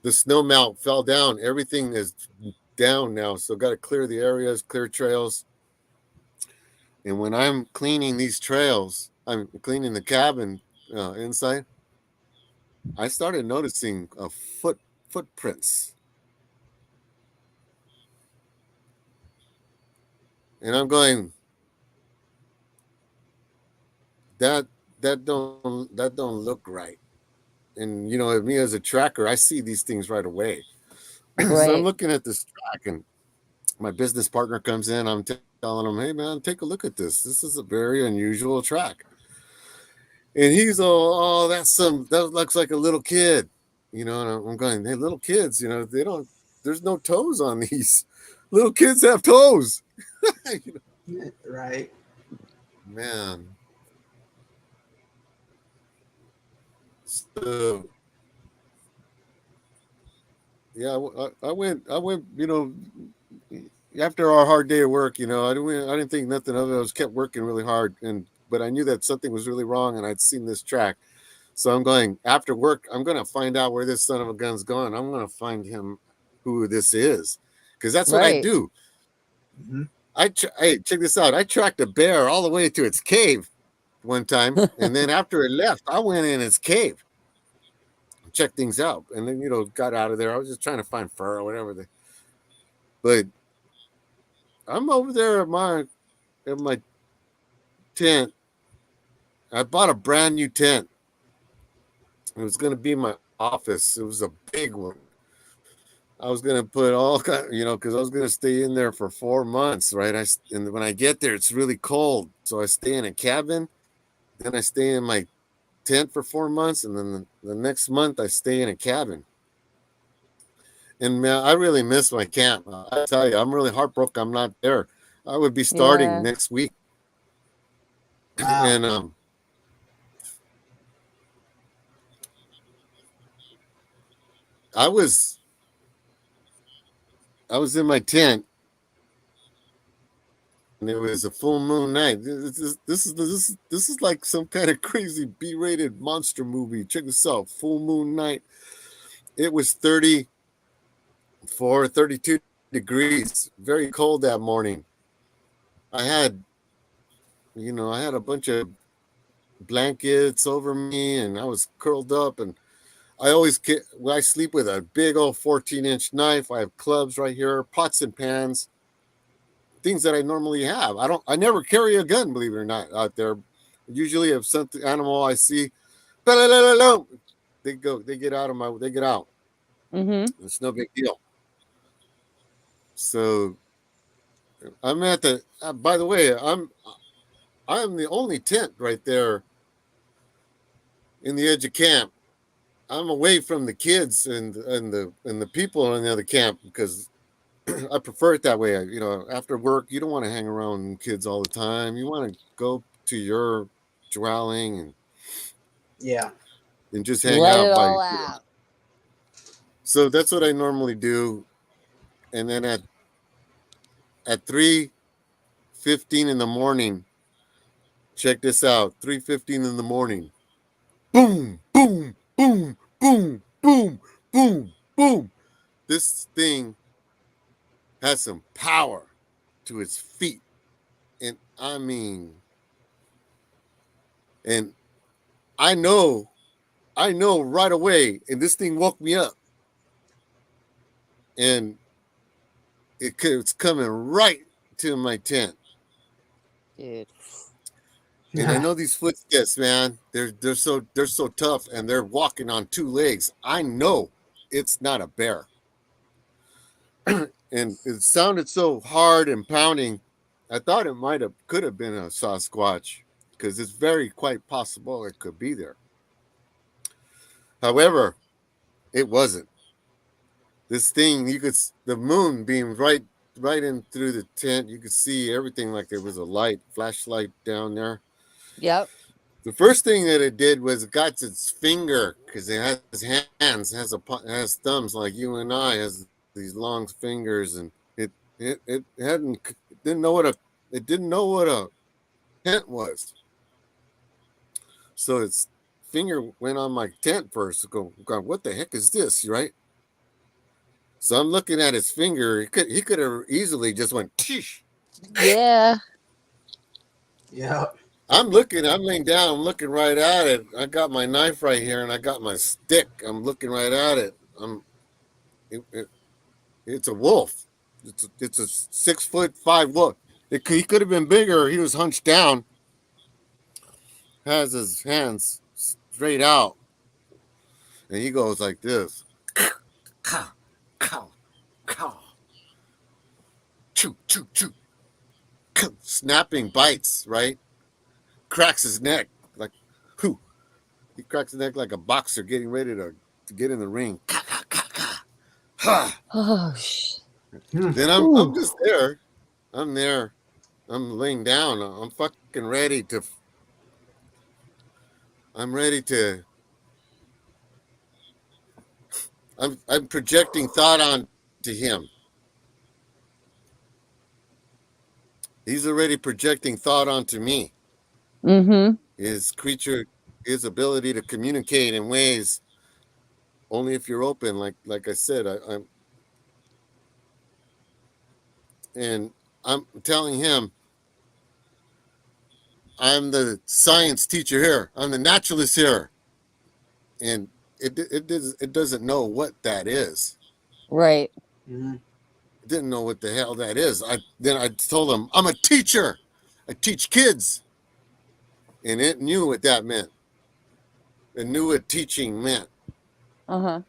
[SPEAKER 3] The snow melt fell down. Everything is down now, so got to clear the areas, clear trails. And when I'm cleaning these trails, I'm cleaning the cabin inside, I started noticing footprints, and I'm going, that don't look right. And you know, me as a tracker, I see these things right away. So I'm
[SPEAKER 2] Right.
[SPEAKER 3] looking at this track, and my business partner comes in. I'm telling him, "Hey man, take a look at this. This is a very unusual track." And he's all, "Oh, that looks like a little kid," you know. And I'm going, "Hey, little kids, you know, they don't. There's no toes on these. Little kids have toes." You know,
[SPEAKER 1] Right.
[SPEAKER 3] man. So yeah, I went, after our hard day of work, I didn't think nothing of it. I was kept working really hard, but I knew that something was really wrong, and I'd seen this track. So I'm going after work. I'm going to find out where this son of a gun's going. I'm going to find him, who this is, because that's what I
[SPEAKER 2] Right.
[SPEAKER 3] do.
[SPEAKER 1] Mm-hmm.
[SPEAKER 3] Hey, check this out. I tracked a bear all the way to its cave one time, and then after it left, I went in its cave, checked things out, and then got out of there. I was just trying to find fur or whatever. But I'm over there at my tent. I bought a brand new tent. It was going to be my office. It was a big one. I was going to put all kind, because I was going to stay in there for 4 months, right? And when I get there, it's really cold, so I stay in a cabin. Then I stay in my tent for 4 months, and then the next month I stay in a cabin. And man, I really miss my camp. I tell you, I'm really heartbroken I'm not there. I would be starting next week.
[SPEAKER 1] Wow.
[SPEAKER 3] And I was in my tent, and it was a full moon night. This is like some kind of crazy B-rated monster movie. Check this out. Full moon night. It was 34, 32 degrees. Very cold that morning. I had a bunch of blankets over me, and I was curled up, and I sleep with a big old 14-inch knife. I have clubs right here, pots and pans, things that I normally have. I never carry a gun, believe it or not, out there. Usually if something animal I see, they get out.
[SPEAKER 2] Mm-hmm.
[SPEAKER 3] It's no big deal. So I'm at the by the way, I'm the only tent right there in the edge of camp. I'm away from the kids and the people in the other camp, because I prefer it that way. After work, you don't want to hang around kids all the time. You want to go to your dwelling
[SPEAKER 1] Yeah.
[SPEAKER 3] and just hang
[SPEAKER 2] Let
[SPEAKER 3] out
[SPEAKER 2] it
[SPEAKER 3] by.
[SPEAKER 2] all out.
[SPEAKER 3] So that's what I normally do. And then at 3:15 in the morning, check this out. 3:15 in the morning. Boom, boom, boom, boom, boom, boom, boom. This thing has some power to its feet. And I mean, and I know right away, and this thing woke me up. And it's coming right to my tent.
[SPEAKER 2] Dude.
[SPEAKER 3] And I know these footsteps, man. They're so tough, and they're walking on two legs. I know it's not a bear. And it sounded so hard and pounding. I thought it could have been a Sasquatch, because it's very quite possible it could be there. However, it wasn't. This thing, the moon beamed right in through the tent. You could see everything like there was a flashlight down there.
[SPEAKER 2] Yep.
[SPEAKER 3] The first thing that it did was it got its finger, because it has hands, has thumbs like you and I, has these long fingers, and it didn't know what a tent was. So its finger went on my tent first. Going, what the heck is this, right? So I'm looking at his finger. He could have easily just went, Tish.
[SPEAKER 2] Yeah.
[SPEAKER 1] Yeah.
[SPEAKER 3] I'm laying down, I'm looking right at it. I got my knife right here, and I got my stick. I'm looking right at it. It's a wolf. It's a 6'5" wolf. He could have been bigger. He was hunched down, has his hands straight out, and he goes like this. Cow, cow, cow. Chew, chew, chew. Snapping bites, right? Cracks his neck like, whew. He cracks his neck like a boxer getting ready to get in the ring.
[SPEAKER 2] Oh shit.
[SPEAKER 3] Then I'm just there. I'm there. I'm laying down. I'm fucking ready to I'm projecting thought onto him. He's already projecting thought onto me.
[SPEAKER 2] Mm-hmm.
[SPEAKER 3] His creature, his ability to communicate in ways only if you're open. Like I said, I'm telling him, I'm the science teacher here. I'm the naturalist here, and it doesn't know what that is.
[SPEAKER 2] Right.
[SPEAKER 1] Mm-hmm.
[SPEAKER 3] It didn't know what the hell that is. I told him I'm a teacher. I teach kids, and it knew what that meant. It knew what teaching meant.
[SPEAKER 2] Uh-huh.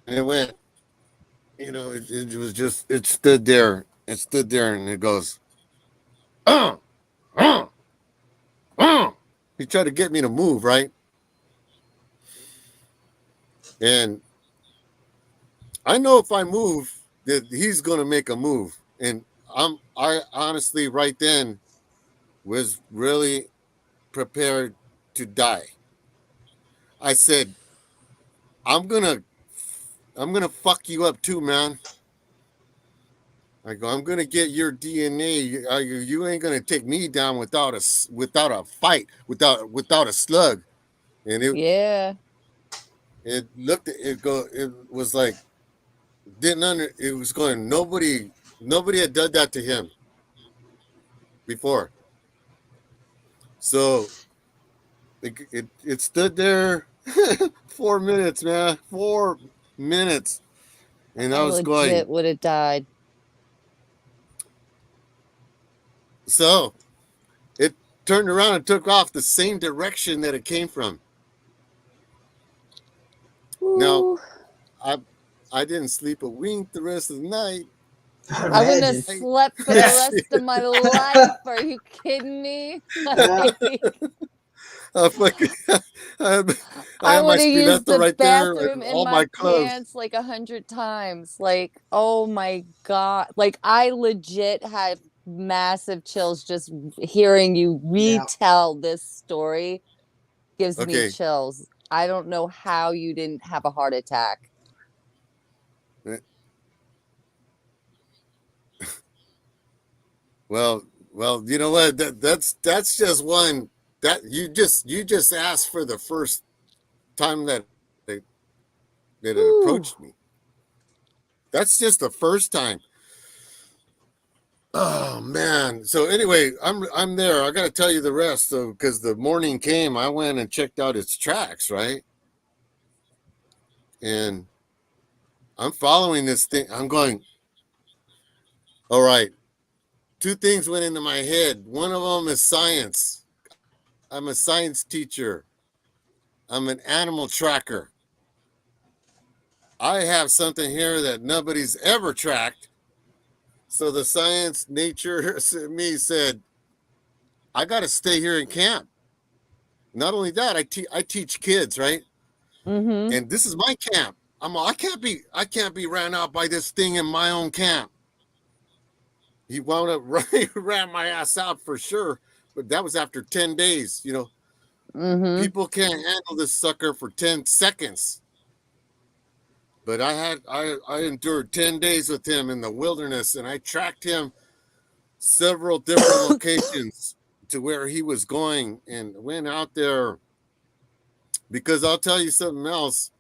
[SPEAKER 3] And it went, it was just, it stood there. It stood there and it goes, uh, uh, he tried to get me to move, right? And I know if I move, that he's going to make a move. And I honestly, right then, was really prepared to die. I said, I'm gonna fuck you up too, man. I go, I'm gonna get your DNA. You ain't gonna take me down without a fight, without a slug. And
[SPEAKER 2] Yeah.
[SPEAKER 3] it looked, it was like, it was going, nobody had done that to him before. So it stood there 4 minutes, man, 4 minutes, and I
[SPEAKER 2] I
[SPEAKER 3] was going.
[SPEAKER 2] legit would have died.
[SPEAKER 3] So it turned around and took off the same direction that it came from.
[SPEAKER 2] Ooh.
[SPEAKER 3] Now, I didn't sleep a wink the rest of the night.
[SPEAKER 2] I wouldn't have slept for the rest of my life. Are you kidding me? Like,
[SPEAKER 3] I fucking, I
[SPEAKER 2] I
[SPEAKER 3] had my
[SPEAKER 2] would have used
[SPEAKER 3] stiletto
[SPEAKER 2] the
[SPEAKER 3] right there
[SPEAKER 2] bathroom
[SPEAKER 3] and
[SPEAKER 2] in
[SPEAKER 3] all
[SPEAKER 2] my
[SPEAKER 3] my clothes.
[SPEAKER 2] pants like 100 times. Like, oh my God. Like, I legit had massive chills just hearing you retell this story. Gives me
[SPEAKER 3] Okay.
[SPEAKER 2] chills. I don't know how you didn't have a heart attack.
[SPEAKER 3] Well, you know what? That's just one that you just asked for the first time that it approached me. That's just the first time. Oh man. So anyway, I'm there. I got to tell you the rest. So because the morning came, I went and checked out its tracks, right? And I'm following this thing. I'm going, all right. Two things went into my head. One of them is science. I'm a science teacher. I'm an animal tracker. I have something here that nobody's ever tracked. So the science nature me said, I got to stay here in camp. Not only that, I teach kids, right?
[SPEAKER 2] Mm-hmm.
[SPEAKER 3] And this is my camp. I can't be ran out by this thing in my own camp. He wound up ran my ass out for sure, but that was after 10 days.
[SPEAKER 2] Mm-hmm.
[SPEAKER 3] People can't handle this sucker for 10 seconds. But I endured 10 days with him in the wilderness, and I tracked him several different locations to where he was going, and went out there. Because I'll tell you something else.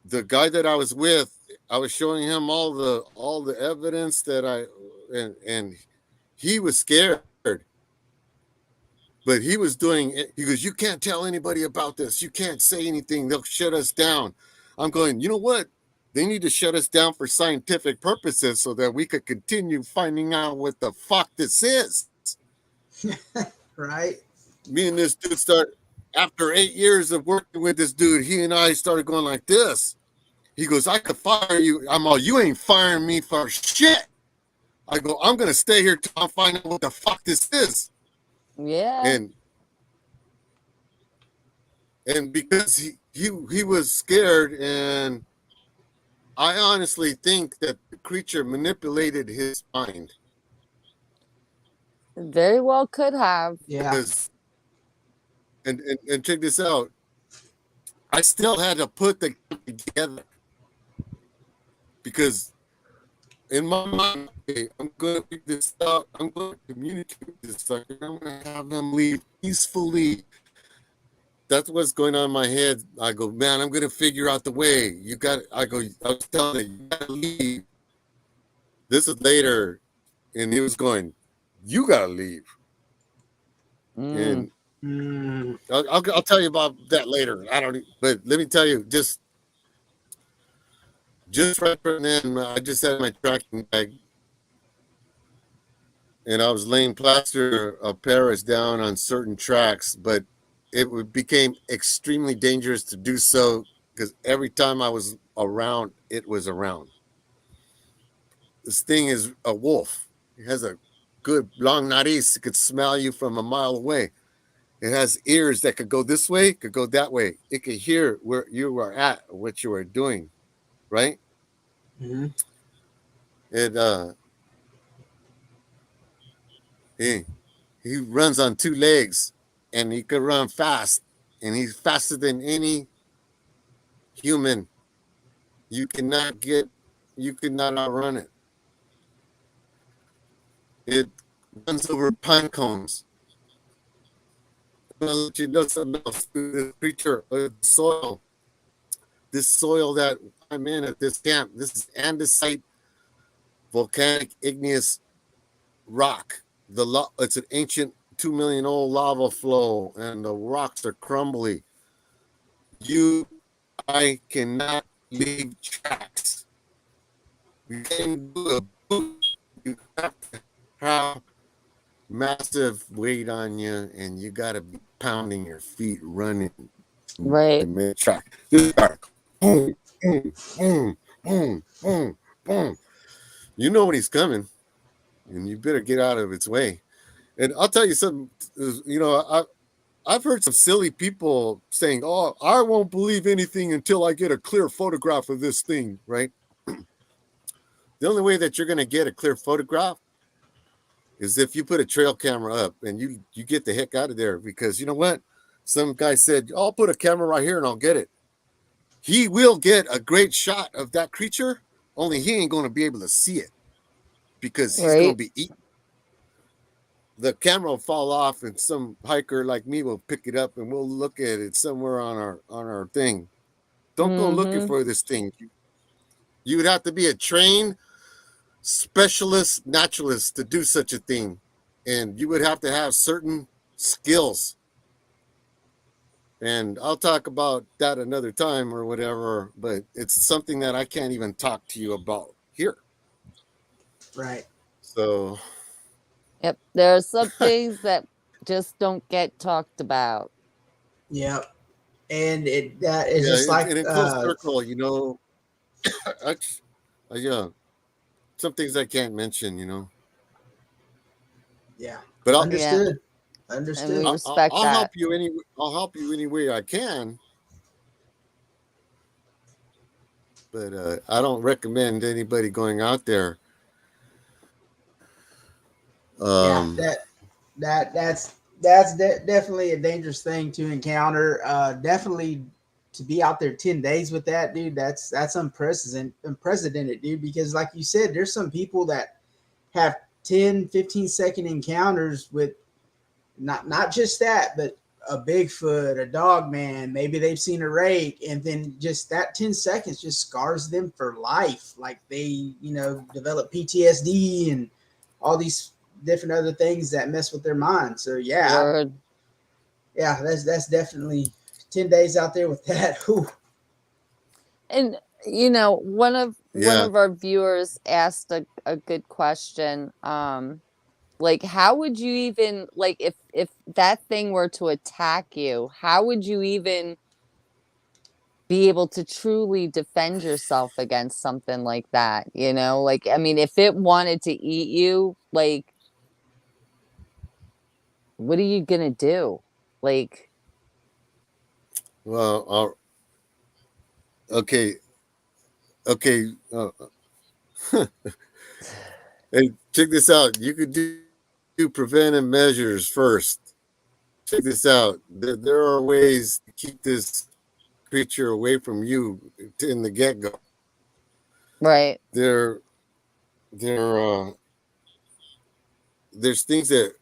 [SPEAKER 3] The guy that I was with, I was showing him all the evidence that and he was scared. But he was doing it. He goes, you can't tell anybody about this. You can't say anything. They'll shut us down. I'm going, you know what? They need to shut us down for scientific purposes so that we could continue finding out what the fuck this is.
[SPEAKER 1] Right.
[SPEAKER 3] Me and this dude after 8 years of working with this dude, he and I started going like this. He goes, I could fire you. I'm all, you ain't firing me for shit. I go, I'm going to stay here till I find out what the fuck this is.
[SPEAKER 2] Yeah.
[SPEAKER 3] And because he was scared, and I honestly think that the creature manipulated his mind.
[SPEAKER 2] Very well could have.
[SPEAKER 1] Yeah.
[SPEAKER 3] And check this out. I still had to put the together because in my mind, okay, I'm going to figure this out. I'm going to communicate with this sucker. I'm going to have them leave peacefully. That's what's going on in my head. I go, man, I'm going to figure out the way. I was telling you, you got to leave. This is later. And he was going, you got to leave. And I'll tell you about that later. But let me tell you, just right from then, I just had my tracking bag. And I was laying plaster of Paris down on certain tracks, but it became extremely dangerous to do so because every time I was around, it was around. This thing is a wolf. It has a good long nariz. It could smell you from a mile away. It has ears that could go this way, could go that way. It could hear where you were at, what you were doing, right?
[SPEAKER 1] Mm-hmm.
[SPEAKER 3] He runs on two legs, and he could run fast, and he's faster than any human. You cannot outrun it. It runs over pine cones. I'm gonna let you know something else. This creature, soil. This soil that I'm in at this camp. This is andesite, volcanic igneous rock. It's an ancient 2 million old lava flow, and the rocks are crumbly. I cannot leave tracks. You can't do a boot. You have to have massive weight on you, and you got to be pounding your feet, running
[SPEAKER 2] Right.
[SPEAKER 3] to make track. This guy, boom, boom, boom, boom, boom, boom. You know when he's coming, and you better get out of its way. And I'll tell you something. I've heard some silly people saying, "Oh, I won't believe anything until I get a clear photograph of this thing." Right? The only way that you're going to get a clear photograph is if you put a trail camera up and you get the heck out of there, because you know what? Some guy said, I'll put a camera right here and I'll get it. He will get a great shot of that creature, only he ain't going to be able to see it because he's going to be eaten. The camera will fall off and some hiker like me will pick it up and we'll look at it somewhere on our thing. Don't go looking for this thing. You would have to be a trained specialist naturalist to do such a thing, and you would have to have certain skills, and I'll talk about that another time or whatever, but it's something that I can't even talk to you about here.
[SPEAKER 1] Right.
[SPEAKER 3] So
[SPEAKER 2] Yep, there are some things that just don't get talked about.
[SPEAKER 1] Yep. And that is just like
[SPEAKER 3] in a close circle, yeah, some things I can't mention,
[SPEAKER 1] Yeah.
[SPEAKER 3] But
[SPEAKER 1] understood.
[SPEAKER 2] And we respect
[SPEAKER 3] I'll
[SPEAKER 2] that.
[SPEAKER 3] help you any way I can. But I don't recommend anybody going out there.
[SPEAKER 1] That's definitely a dangerous thing to encounter. Definitely to be out there 10 days with that, dude. That's unprecedented, dude. Because like you said, there's some people that have 10-15 second encounters with not just that, but a Bigfoot, a dog man, maybe they've seen a rake, and then just that 10 seconds just scars them for life. Like they, develop PTSD and all these different other things that mess with their mind. So that's definitely 10 days out there with that. Whew.
[SPEAKER 2] And one of our viewers asked a good question. Like, how would you even, like, if that thing were to attack you, how would you even be able to truly defend yourself against something like that? Like, I mean, if it wanted to eat you, like, what are you gonna do? Like,
[SPEAKER 3] Well, okay. Hey, check this out. You could do preventive measures first. Check this out. There are ways to keep this creature away from you in the get-go.
[SPEAKER 2] Right.
[SPEAKER 3] There's things that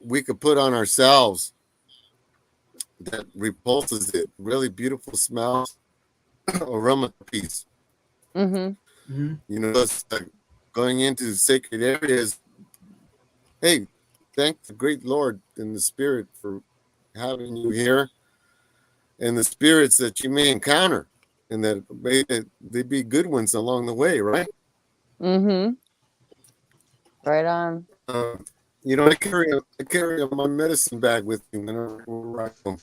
[SPEAKER 3] we could put on ourselves that repulses it. Really beautiful smells, aromatherapy.
[SPEAKER 2] Mm-hmm.
[SPEAKER 3] You know, it's like going into sacred areas. Hey, thank the great Lord and the Spirit for having you here, and the spirits that you may encounter, and that they be good ones along the way, right?
[SPEAKER 2] Mm-hmm. Right on.
[SPEAKER 3] You know, I carry my medicine bag with me whenever I go,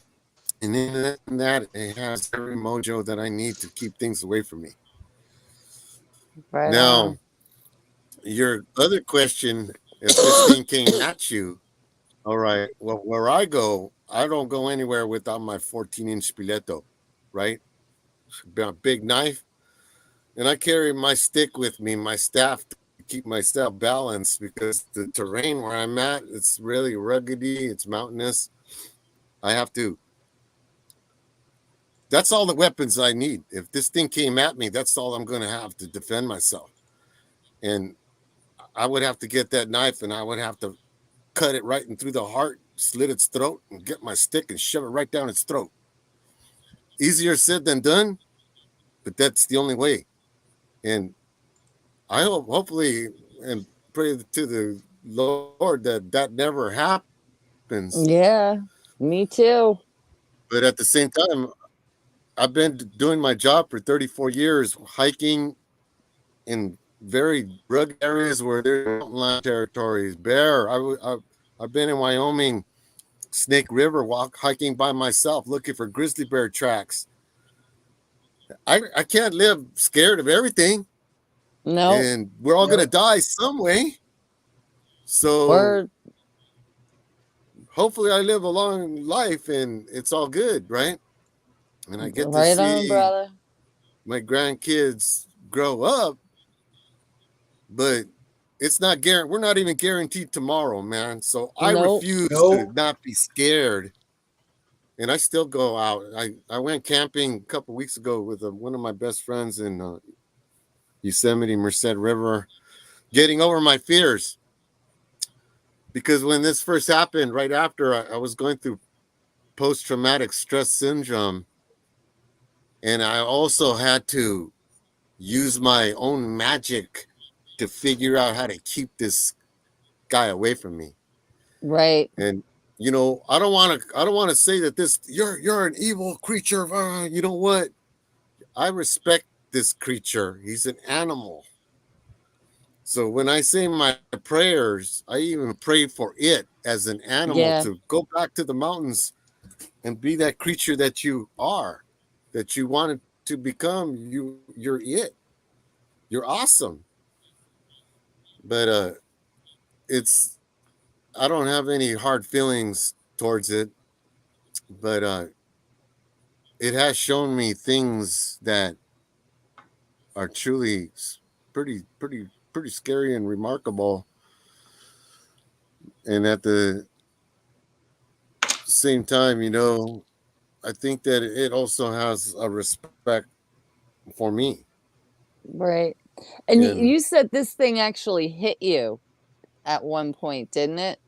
[SPEAKER 3] and in that it has every mojo that I need to keep things away from me.
[SPEAKER 2] Right
[SPEAKER 3] Now,
[SPEAKER 2] on.
[SPEAKER 3] your other question, if this thing came at you, all right. Well, where I go, I don't go anywhere without my 14-inch pileto, right? A big knife. And I carry my stick with me, my staff, to keep myself balanced, because the terrain where I'm at, it's really ruggedy, it's mountainous. I have to. That's all the weapons I need. If this thing came at me, that's all I'm going to have to defend myself. And I would have to get that knife, and I would have to cut it right in through the heart, slit its throat, and get my stick and shove it right down its throat. Easier said than done, but that's the only way. And I hope, hopefully, and pray to the Lord that never happens.
[SPEAKER 2] Yeah. Me too.
[SPEAKER 3] But at the same time, I've been doing my job for 34 years, hiking in very rugged areas where there's mountain lion territories, bear. I've been in Wyoming, Snake River, hiking by myself, looking for grizzly bear tracks. I can't live scared of everything,
[SPEAKER 2] No.
[SPEAKER 3] and we're all gonna die some way. So
[SPEAKER 2] Word.
[SPEAKER 3] hopefully I live a long life and it's all good, right? And I get to
[SPEAKER 2] Right on,
[SPEAKER 3] see
[SPEAKER 2] brother.
[SPEAKER 3] my grandkids grow up, but it's not guaranteed. We're not even guaranteed tomorrow, man. So I
[SPEAKER 2] Nope.
[SPEAKER 3] refuse to not be scared. And I still go out. I went camping a couple weeks ago with one of my best friends in Yosemite, Merced River, getting over my fears. Because when this first happened, right after I was going through post-traumatic stress syndrome, and I also had to use my own magic to figure out how to keep this guy away from me.
[SPEAKER 2] Right.
[SPEAKER 3] And you know, I don't want to say that you're an evil creature. You know what? I respect this creature. He's an animal. So when I say my prayers, I even pray for it as an animal
[SPEAKER 2] Yeah.
[SPEAKER 3] to go back to the mountains and be that creature that you are, that you wanted to become. You're it. You're awesome. But it's I don't have any hard feelings towards it, but it has shown me things that are truly pretty scary and remarkable. And at the same time, you know, I think that it also has a respect for me.
[SPEAKER 2] Right. And
[SPEAKER 3] And
[SPEAKER 2] you said this thing actually hit you at one point, didn't it?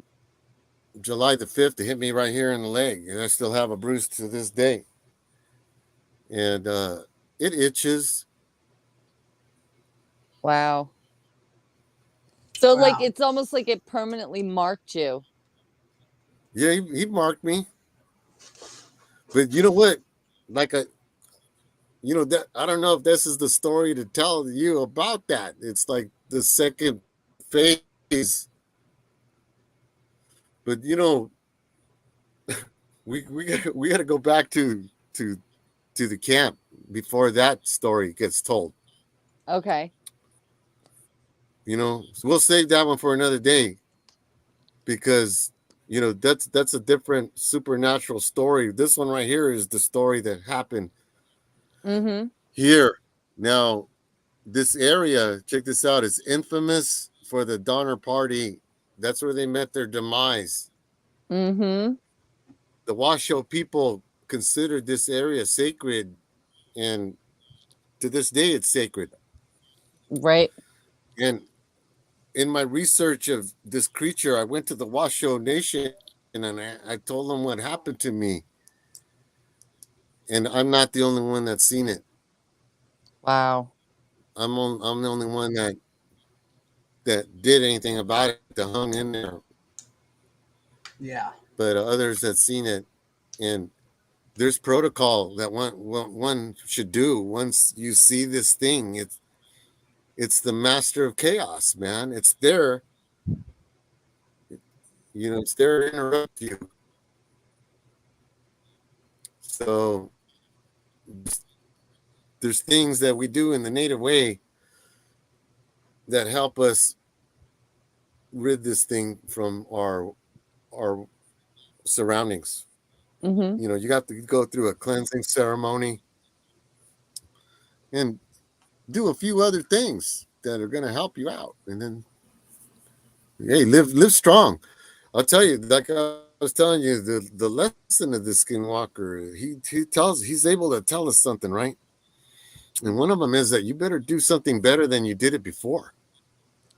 [SPEAKER 3] July the 5th, it hit me right here in the leg, and I still have a bruise to this day. And it itches.
[SPEAKER 2] Wow. So like
[SPEAKER 1] Wow.
[SPEAKER 2] it's almost like it permanently marked you.
[SPEAKER 3] Yeah, he marked me. But you know what? Like that I don't know if this is the story to tell you about that. It's like the second phase. But you know, we got to go back to the camp before that story gets told.
[SPEAKER 2] Okay.
[SPEAKER 3] You know, so we'll save that one for another day, because you know that's a different supernatural story. This one right here is the story that happened
[SPEAKER 2] Mm-hmm.
[SPEAKER 3] here. Now, this area, check this out, is infamous for the Donner Party. That's where they met their demise.
[SPEAKER 2] Mm-hmm.
[SPEAKER 3] The Washoe people considered this area sacred, and to this day it's sacred.
[SPEAKER 2] Right.
[SPEAKER 3] And in my research of this creature, I went to the Washoe Nation and I told them what happened to me. And I'm not the only one that's seen it.
[SPEAKER 2] Wow.
[SPEAKER 3] I'm the only one that did anything about it, that hung in there.
[SPEAKER 1] Yeah.
[SPEAKER 3] But others that seen it, and there's protocol that one should do once you see this thing. It's the master of chaos, man. It's there. It's there to interrupt you. So there's things that we do in the native way that help us rid this thing from our surroundings.
[SPEAKER 2] Mm-hmm.
[SPEAKER 3] You got to go through a cleansing ceremony and do a few other things that are going to help you out, and then hey, live strong. I'll tell you, like I was telling you, the lesson of the Skinwalker, he's able to tell us something, right? And one of them is that you better do something better than you did it before.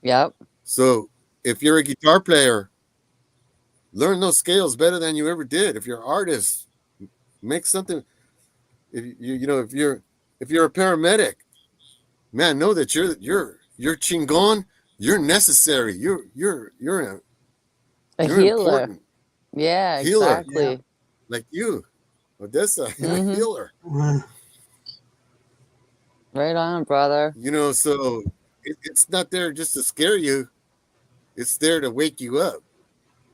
[SPEAKER 2] Yep.
[SPEAKER 3] So if you're a guitar player, learn those scales better than you ever did. If you're an artist, make something. If you're a paramedic, man, know that you're chingon. You're necessary. You're
[SPEAKER 2] A healer.
[SPEAKER 3] important.
[SPEAKER 2] Yeah,
[SPEAKER 3] Healer.
[SPEAKER 2] exactly.
[SPEAKER 1] Yeah.
[SPEAKER 3] Like you, Odessa,
[SPEAKER 2] Mhm.
[SPEAKER 3] a healer.
[SPEAKER 2] Right on, brother.
[SPEAKER 3] So it's not there just to scare you. It's there to wake you up.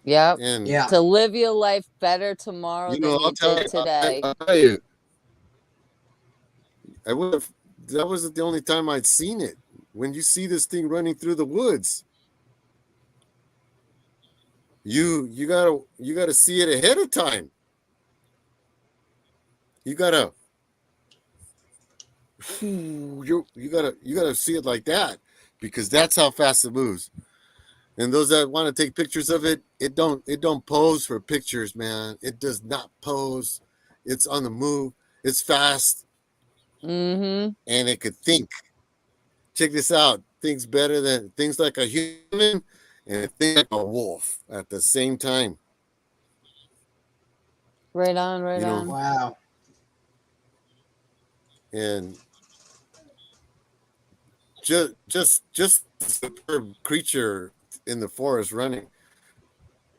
[SPEAKER 2] Yep.
[SPEAKER 3] And
[SPEAKER 1] Yeah.
[SPEAKER 2] To live your life better tomorrow than you did today.
[SPEAKER 3] I'll tell you, that wasn't the only time I'd seen it. When you see this thing running through the woods, you gotta see it ahead of time. You gotta see it like that, because that's how fast it moves. And those that want to take pictures of it, it don't pose for pictures, man. It does not pose. It's on the move. It's fast.
[SPEAKER 2] Mm-hmm.
[SPEAKER 3] And it could think. Check this out. Things like a human, and it thinks like a wolf at the same time.
[SPEAKER 2] Right on, right on.
[SPEAKER 1] Wow.
[SPEAKER 3] And just a superb creature in the forest running.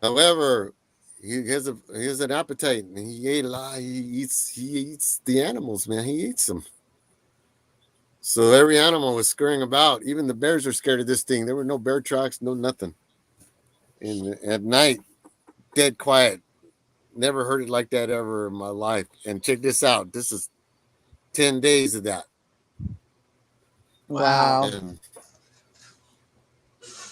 [SPEAKER 3] However, he has an appetite, and he ate a lot. He eats the animals, man. He eats them. So every animal was scurrying about. Even the bears are scared of this thing. There were no bear tracks, no nothing. And at night, dead quiet. Never heard it like that ever in my life. And check this out. This is 10 days of that.
[SPEAKER 2] Wow.
[SPEAKER 3] And,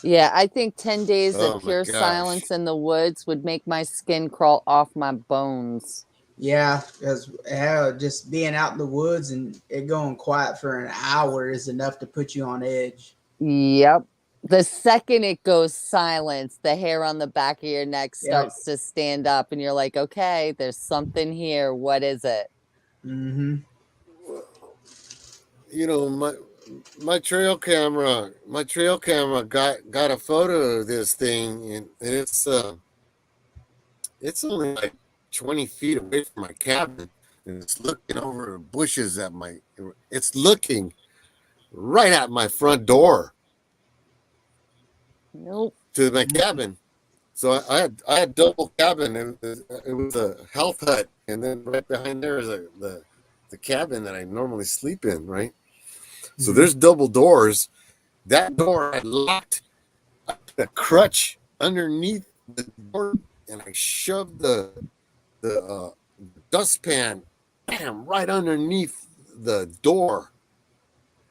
[SPEAKER 2] yeah, I think 10 days
[SPEAKER 3] oh
[SPEAKER 2] of pure
[SPEAKER 3] my gosh.
[SPEAKER 2] silence in the woods would make my skin crawl off my bones.
[SPEAKER 1] Yeah, because just being out in the woods and it going quiet for an hour is enough to put you on edge.
[SPEAKER 2] Yep. The second it goes silence, the hair on the back of your neck starts to stand up, and you're like, okay, there's something here. What is it?
[SPEAKER 1] Mm-hmm.
[SPEAKER 3] My trail camera got a photo of this thing, and it's only like 20 feet away from my cabin, and it's looking over bushes it's looking right at my front door.
[SPEAKER 2] Nope.
[SPEAKER 3] To my cabin. So I had double cabin, and it was a health hut, and then right behind there is the cabin that I normally sleep in, right? So there's double doors. That door I locked. I put a crutch underneath the door, and I shoved the dustpan, bam, right underneath the door.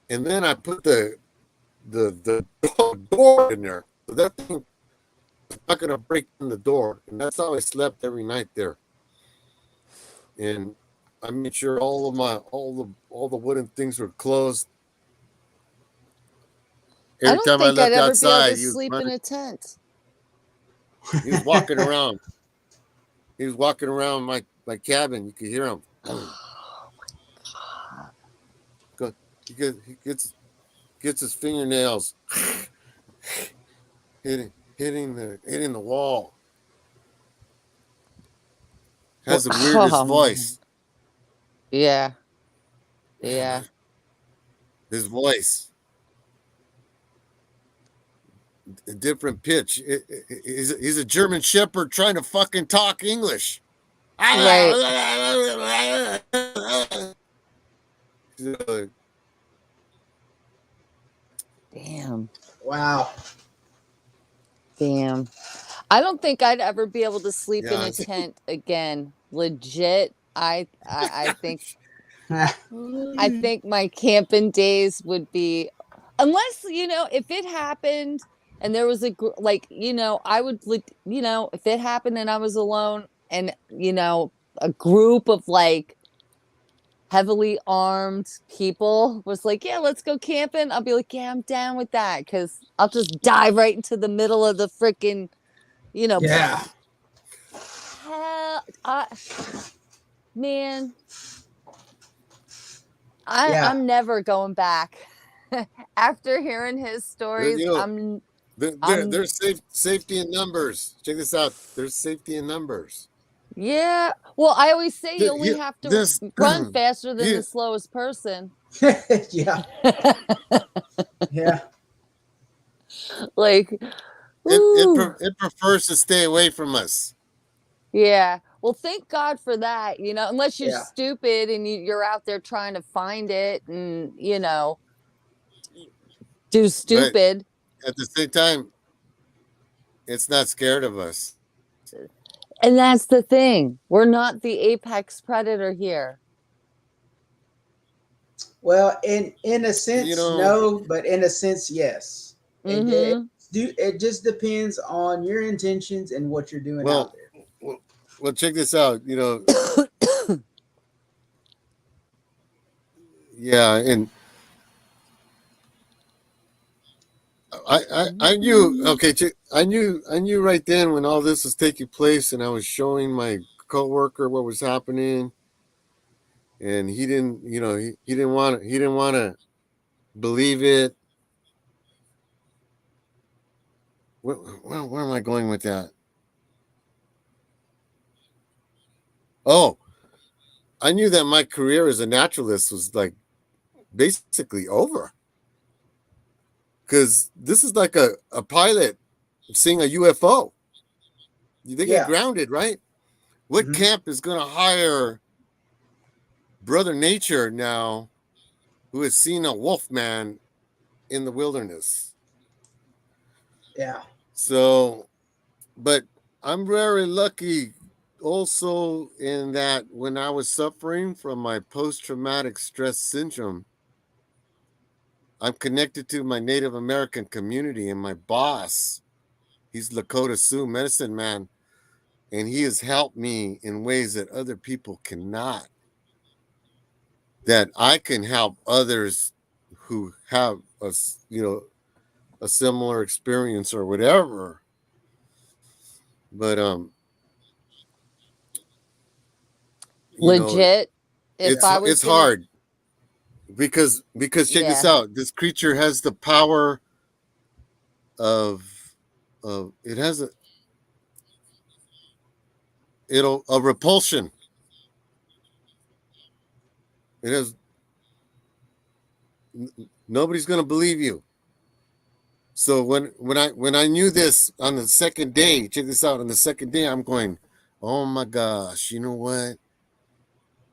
[SPEAKER 3] And then I put the door in there. So that thing is not gonna break in the door. And that's how I slept every night there. And I made sure all the wooden things were closed. Every
[SPEAKER 2] I don't
[SPEAKER 3] time I
[SPEAKER 2] think I'd
[SPEAKER 3] left
[SPEAKER 2] ever
[SPEAKER 3] outside,
[SPEAKER 2] be able to sleep in a tent.
[SPEAKER 3] he was walking around. He was walking around my cabin. You could hear him. Go, he gets his fingernails hitting the wall. Has the weirdest voice.
[SPEAKER 2] Yeah. Yeah.
[SPEAKER 3] His voice, a different pitch. He's a German Shepherd trying to fucking talk English.
[SPEAKER 2] Right. Damn.
[SPEAKER 1] Wow.
[SPEAKER 2] Damn. I don't think I'd ever be able to sleep in a tent again. Legit. I think I think my camping days would be, unless, if it happened and there was I would, if it happened and I was alone and, a group of like heavily armed people was like, yeah, let's go camping. I'll be like, yeah, I'm down with that, because I'll just dive right into the middle of the freaking,
[SPEAKER 1] Yeah.
[SPEAKER 2] hell, man,
[SPEAKER 1] Yeah.
[SPEAKER 2] I'm never going back. After hearing his stories,
[SPEAKER 3] there's safety in numbers. Check this out. There's safety in numbers.
[SPEAKER 2] Yeah. Well, I always say you only have to run faster than the slowest person.
[SPEAKER 1] Yeah. Yeah.
[SPEAKER 2] Like,
[SPEAKER 3] it prefers to stay away from us.
[SPEAKER 2] Yeah. Well, thank God for that, unless you're stupid and you're out there trying to find it and, do stupid.
[SPEAKER 3] But at the same time, it's not scared of us.
[SPEAKER 2] And that's the thing. We're not the apex predator here.
[SPEAKER 1] Well, in a sense, no, but in a sense, yes.
[SPEAKER 2] Mm-hmm.
[SPEAKER 1] It just depends on your intentions and what you're doing out there.
[SPEAKER 3] Well, check this out. Yeah, and I knew. Okay, I knew right then when all this was taking place, and I was showing my coworker what was happening, and he didn't. He didn't want to believe it. Where am I going with that? Oh, I knew that my career as a naturalist was like basically over. Because this is like a pilot seeing a UFO. They get grounded, right? What camp is going to hire Brother Nature now, who has seen a wolf man in the wilderness?
[SPEAKER 1] Yeah.
[SPEAKER 3] So, but I'm very lucky also in that when I was suffering from my post-traumatic stress syndrome, I'm connected to my Native American community, and my boss, he's Lakota Sioux medicine man, and he has helped me in ways that other people cannot. That I can help others who have a similar experience or whatever. But
[SPEAKER 2] legit,
[SPEAKER 3] it's hard because check this out. This creature has the power of it has a repulsion. It has nobody's going to believe you. So when I knew this on the second day, check this out. On the second day, I'm going, oh my gosh, you know what?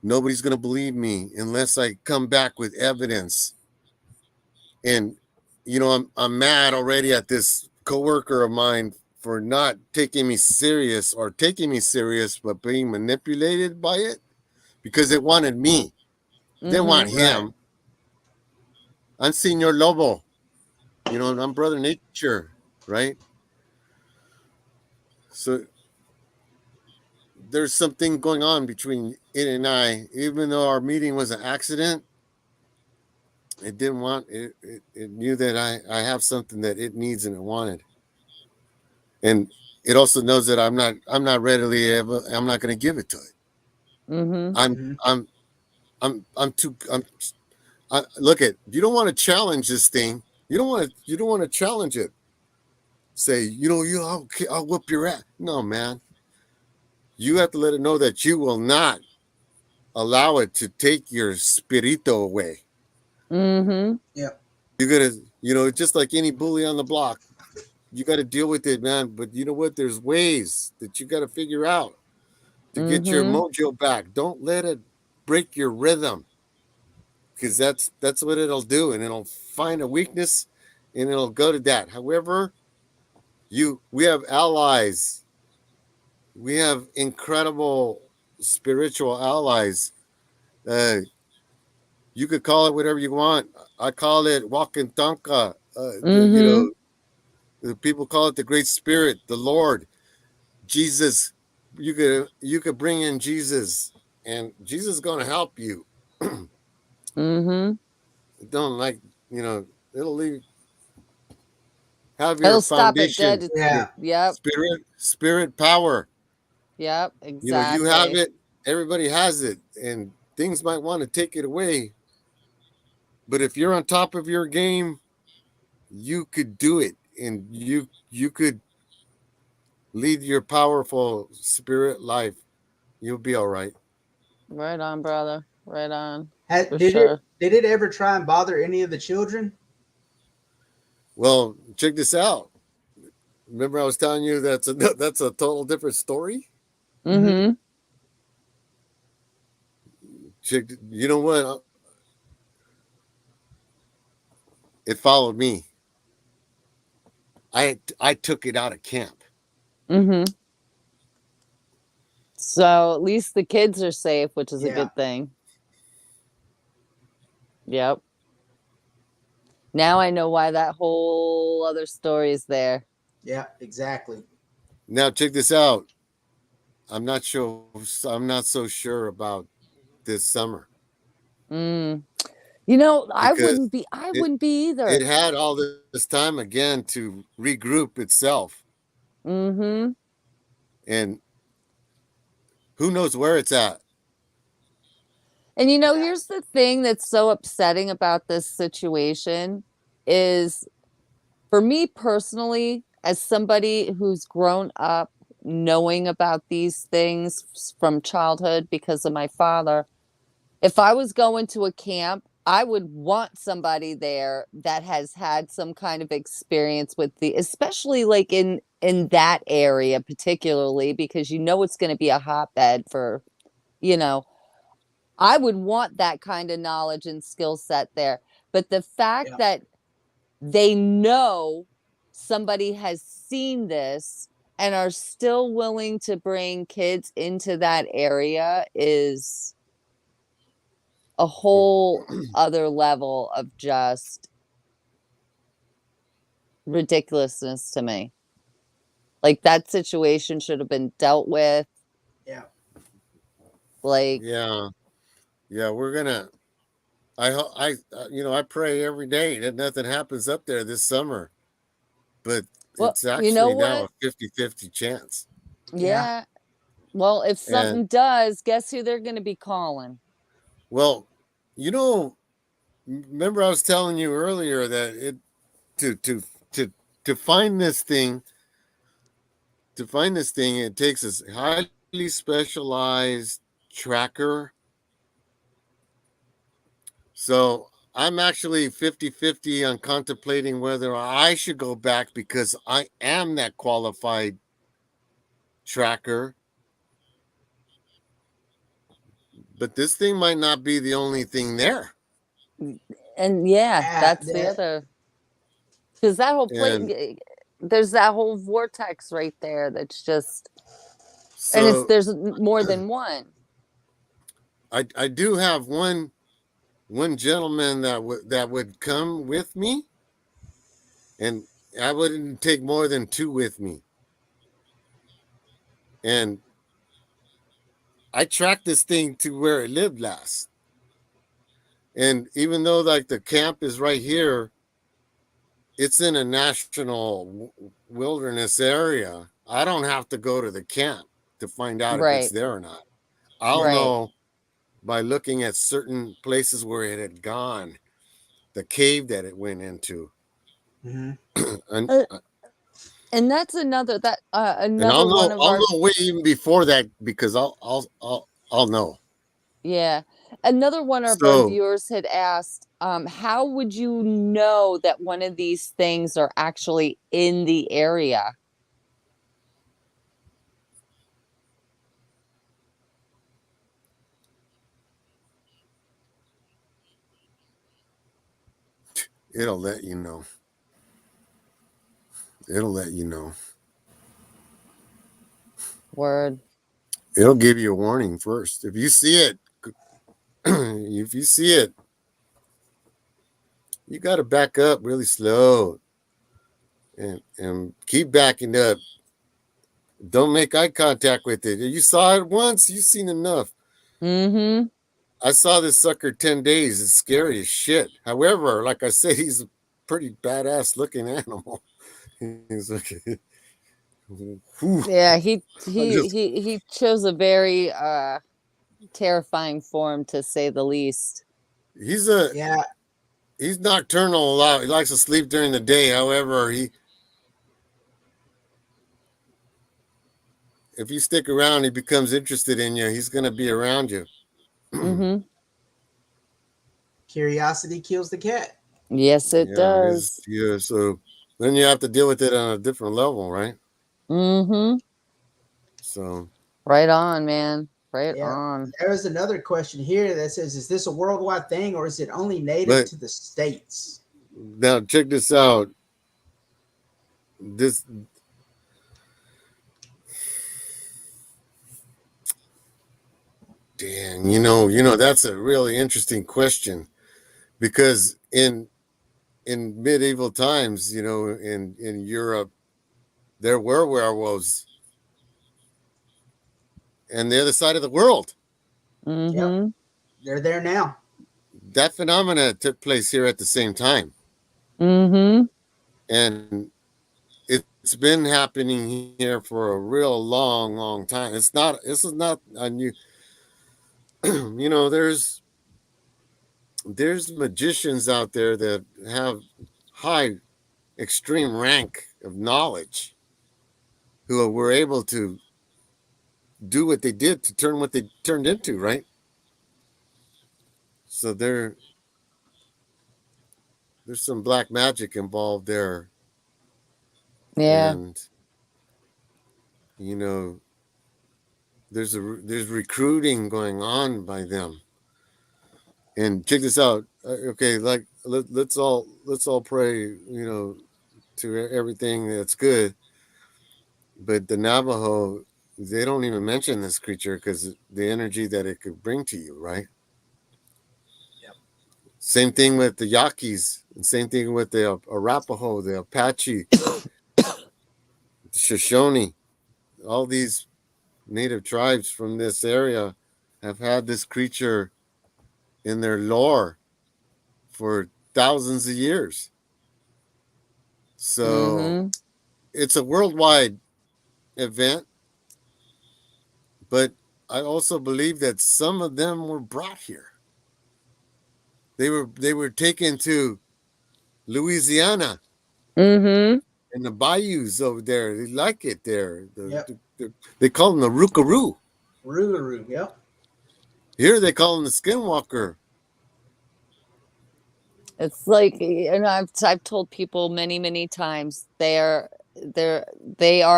[SPEAKER 3] Nobody's going to believe me unless I come back with evidence. And I'm mad already at this coworker of mine for not taking me serious, or taking me serious, but being manipulated by it because it wanted me. They want him. Right. I'm Senor Lobo. I'm Brother Nature, right? So there's something going on between it and I. Even though our meeting was an accident, it didn't want it. It knew that I have something that it needs and it wanted. And it also knows that I'm not readily able, I'm not going to give it to it.
[SPEAKER 2] Mm-hmm.
[SPEAKER 3] I'm too look at, you don't want to challenge this thing. You don't want to challenge it. Say, I'll whoop your ass. No, man. You have to let it know that you will not allow it to take your spirito away.
[SPEAKER 2] Mm-hmm.
[SPEAKER 1] Yeah.
[SPEAKER 3] You're gonna, just like any bully on the block, you got to deal with it, man. But you know what? There's ways that you got to figure out to get your
[SPEAKER 2] Mm-hmm.
[SPEAKER 3] mojo back. Don't let it break your rhythm, because that's what it'll do, and it'll find a weakness, and it'll go to that. However, we have allies. We have incredible spiritual allies. Uh, you could call it whatever you want. I call it walking tonka.
[SPEAKER 2] Mm-hmm.
[SPEAKER 3] The people call it the Great Spirit, the Lord, Jesus. You could bring in Jesus, and Jesus is going to help you.
[SPEAKER 2] Mm-hmm.
[SPEAKER 3] Don't it'll leave. Have your
[SPEAKER 2] It'll stop it
[SPEAKER 3] foundation,
[SPEAKER 2] dead.
[SPEAKER 3] your
[SPEAKER 1] Yeah.
[SPEAKER 2] Yep.
[SPEAKER 3] spirit power.
[SPEAKER 2] Yep.
[SPEAKER 3] You have
[SPEAKER 2] Exactly.
[SPEAKER 3] it. Everybody has it, and things might want to take it away. But if you're on top of your game, you could do it, and you could lead your powerful spirit life. You'll be all right.
[SPEAKER 2] Right on, brother. Right on.
[SPEAKER 1] Had,
[SPEAKER 2] For
[SPEAKER 1] did it
[SPEAKER 2] sure.
[SPEAKER 1] did it ever try and bother any of the children?
[SPEAKER 3] Well, check this out. Remember, I was telling you that's a total different story.
[SPEAKER 1] Mm-hmm.
[SPEAKER 2] Mm-hmm.
[SPEAKER 3] Check. You know what? It followed me. I took it out of camp.
[SPEAKER 2] Mm-hmm. So at least the kids are safe, which is a
[SPEAKER 1] Yeah.
[SPEAKER 2] good thing. Yep. Now I know why that whole other story is there.
[SPEAKER 1] Yeah. Exactly.
[SPEAKER 3] Now check this out. I'm not sure. I'm not so sure about this summer,
[SPEAKER 2] Mm. You know, I
[SPEAKER 3] because
[SPEAKER 2] wouldn't be. I
[SPEAKER 3] it
[SPEAKER 2] wouldn't be
[SPEAKER 3] it
[SPEAKER 2] either.
[SPEAKER 3] had all this time again to regroup itself,
[SPEAKER 2] Mm-hmm.
[SPEAKER 3] and who knows where it's at.
[SPEAKER 2] And you know, here's the thing that's so upsetting about this situation is for me personally, as somebody who's grown up knowing about these things from childhood because of my father, if I was going to a camp, I would want somebody there that has had some kind of experience with the, especially like in that area particularly, because you know it's going to be a hotbed for, you know, I would want that kind of knowledge and skill set there. But the fact
[SPEAKER 1] Yeah.
[SPEAKER 2] that they know somebody has seen this and are still willing to bring kids into that area is a whole other level of just ridiculousness to me. Like that situation should have been dealt with.
[SPEAKER 1] Yeah.
[SPEAKER 2] Like,
[SPEAKER 3] Yeah, yeah. We're gonna. I pray every day that nothing happens up there this summer, but
[SPEAKER 2] well,
[SPEAKER 3] it's
[SPEAKER 2] you know
[SPEAKER 3] actually now
[SPEAKER 2] what?
[SPEAKER 3] a 50-50 chance.
[SPEAKER 1] Yeah.
[SPEAKER 2] Yeah. Well, if
[SPEAKER 3] And
[SPEAKER 2] something does, guess who they're going to be calling?
[SPEAKER 3] well, you know, remember I was telling you earlier that to to to to find this thing it takes a highly specialized tracker. So I'm actually 50-50 on contemplating whether I should go back, because I am that qualified tracker. But this thing might not be the only thing there.
[SPEAKER 2] And yeah,
[SPEAKER 1] Yeah.
[SPEAKER 2] that's the other, because that whole plate,
[SPEAKER 3] And
[SPEAKER 2] there's that whole vortex right there that's just, and it's
[SPEAKER 3] so
[SPEAKER 2] there's more than one.
[SPEAKER 3] I do have one gentleman that would come with me, and I wouldn't take more than two with me. And I tracked this thing to where it lived last. And even though like the camp is right here, it's in a national wilderness area. I don't have to go to the camp to find out if it's
[SPEAKER 2] Right.
[SPEAKER 3] there or not. I'll
[SPEAKER 2] Right.
[SPEAKER 3] know by looking at certain places where it had gone, the cave that it went into.
[SPEAKER 1] Mm-hmm.
[SPEAKER 3] and,
[SPEAKER 2] And that's another
[SPEAKER 3] and
[SPEAKER 2] another one of
[SPEAKER 3] I'll
[SPEAKER 2] our
[SPEAKER 3] know way even before that, because I'll know.
[SPEAKER 2] yeah. Another one of our
[SPEAKER 3] So
[SPEAKER 2] viewers had asked, how would you know that one of these things are actually in the area?
[SPEAKER 3] it'll let you know. It'll let you know.
[SPEAKER 2] Word.
[SPEAKER 3] It'll give you a warning first. If you see it, you got to back up really slow and keep backing up. Don't make eye contact with it. You saw it once, you've seen enough.
[SPEAKER 2] Mm-hmm.
[SPEAKER 3] I saw this sucker 10 days. It's scary as shit. However, like I said, he's a pretty badass looking animal. He's like, whew,
[SPEAKER 2] Yeah,
[SPEAKER 3] I just,
[SPEAKER 2] he chose a very terrifying form, to say the least.
[SPEAKER 3] he's
[SPEAKER 1] Yeah.
[SPEAKER 3] nocturnal a lot. He likes to sleep during the day. However, if you stick around, he becomes interested in you. He's gonna be around you.
[SPEAKER 2] Mm-hmm.
[SPEAKER 1] Curiosity kills the cat.
[SPEAKER 2] Yes, it does.
[SPEAKER 3] Yeah. So then you have to deal with it on a different level, right?
[SPEAKER 2] Mm-hmm.
[SPEAKER 3] So
[SPEAKER 2] Right on, man. Right
[SPEAKER 1] Yeah.
[SPEAKER 2] on.
[SPEAKER 1] There is another question here that says, is this a worldwide thing or is it only native
[SPEAKER 3] but
[SPEAKER 1] to the States?
[SPEAKER 3] now check this out. This damn, that's a really interesting question, because in medieval times, in Europe, there were werewolves and the other side of the world.
[SPEAKER 1] Yep.
[SPEAKER 2] Mm-hmm.
[SPEAKER 1] They're there now.
[SPEAKER 3] That phenomena took place here at the same time.
[SPEAKER 2] Mm-hmm.
[SPEAKER 3] And it's been happening here for a real long time. This is not a new, there's magicians out there that have high extreme rank of knowledge, who were able to do what they did to turn what they turned into, right? So there's some black magic involved there.
[SPEAKER 2] Yeah.
[SPEAKER 3] And there's recruiting going on by them. And check this out. Okay, like let's all pray, to everything that's good. But the Navajo, they don't even mention this creature because the energy that it could bring to you, right?
[SPEAKER 1] Yep.
[SPEAKER 3] Same thing with the Yaquis, and same thing with the Arapaho, the Apache, the Shoshone. All these native tribes from this area have had this creature in their lore for thousands of years. So
[SPEAKER 2] Mm-hmm.
[SPEAKER 3] it's a worldwide event, but I also believe that some of them were brought here. They were taken to Louisiana
[SPEAKER 2] Mm-hmm.
[SPEAKER 3] and the bayous over there. They like it there.
[SPEAKER 1] Yep.
[SPEAKER 3] They call them the Rookaroo.
[SPEAKER 1] Rougarou. Yep.
[SPEAKER 3] Here they call them the Skinwalker.
[SPEAKER 2] It's like, and I've told people many times, they are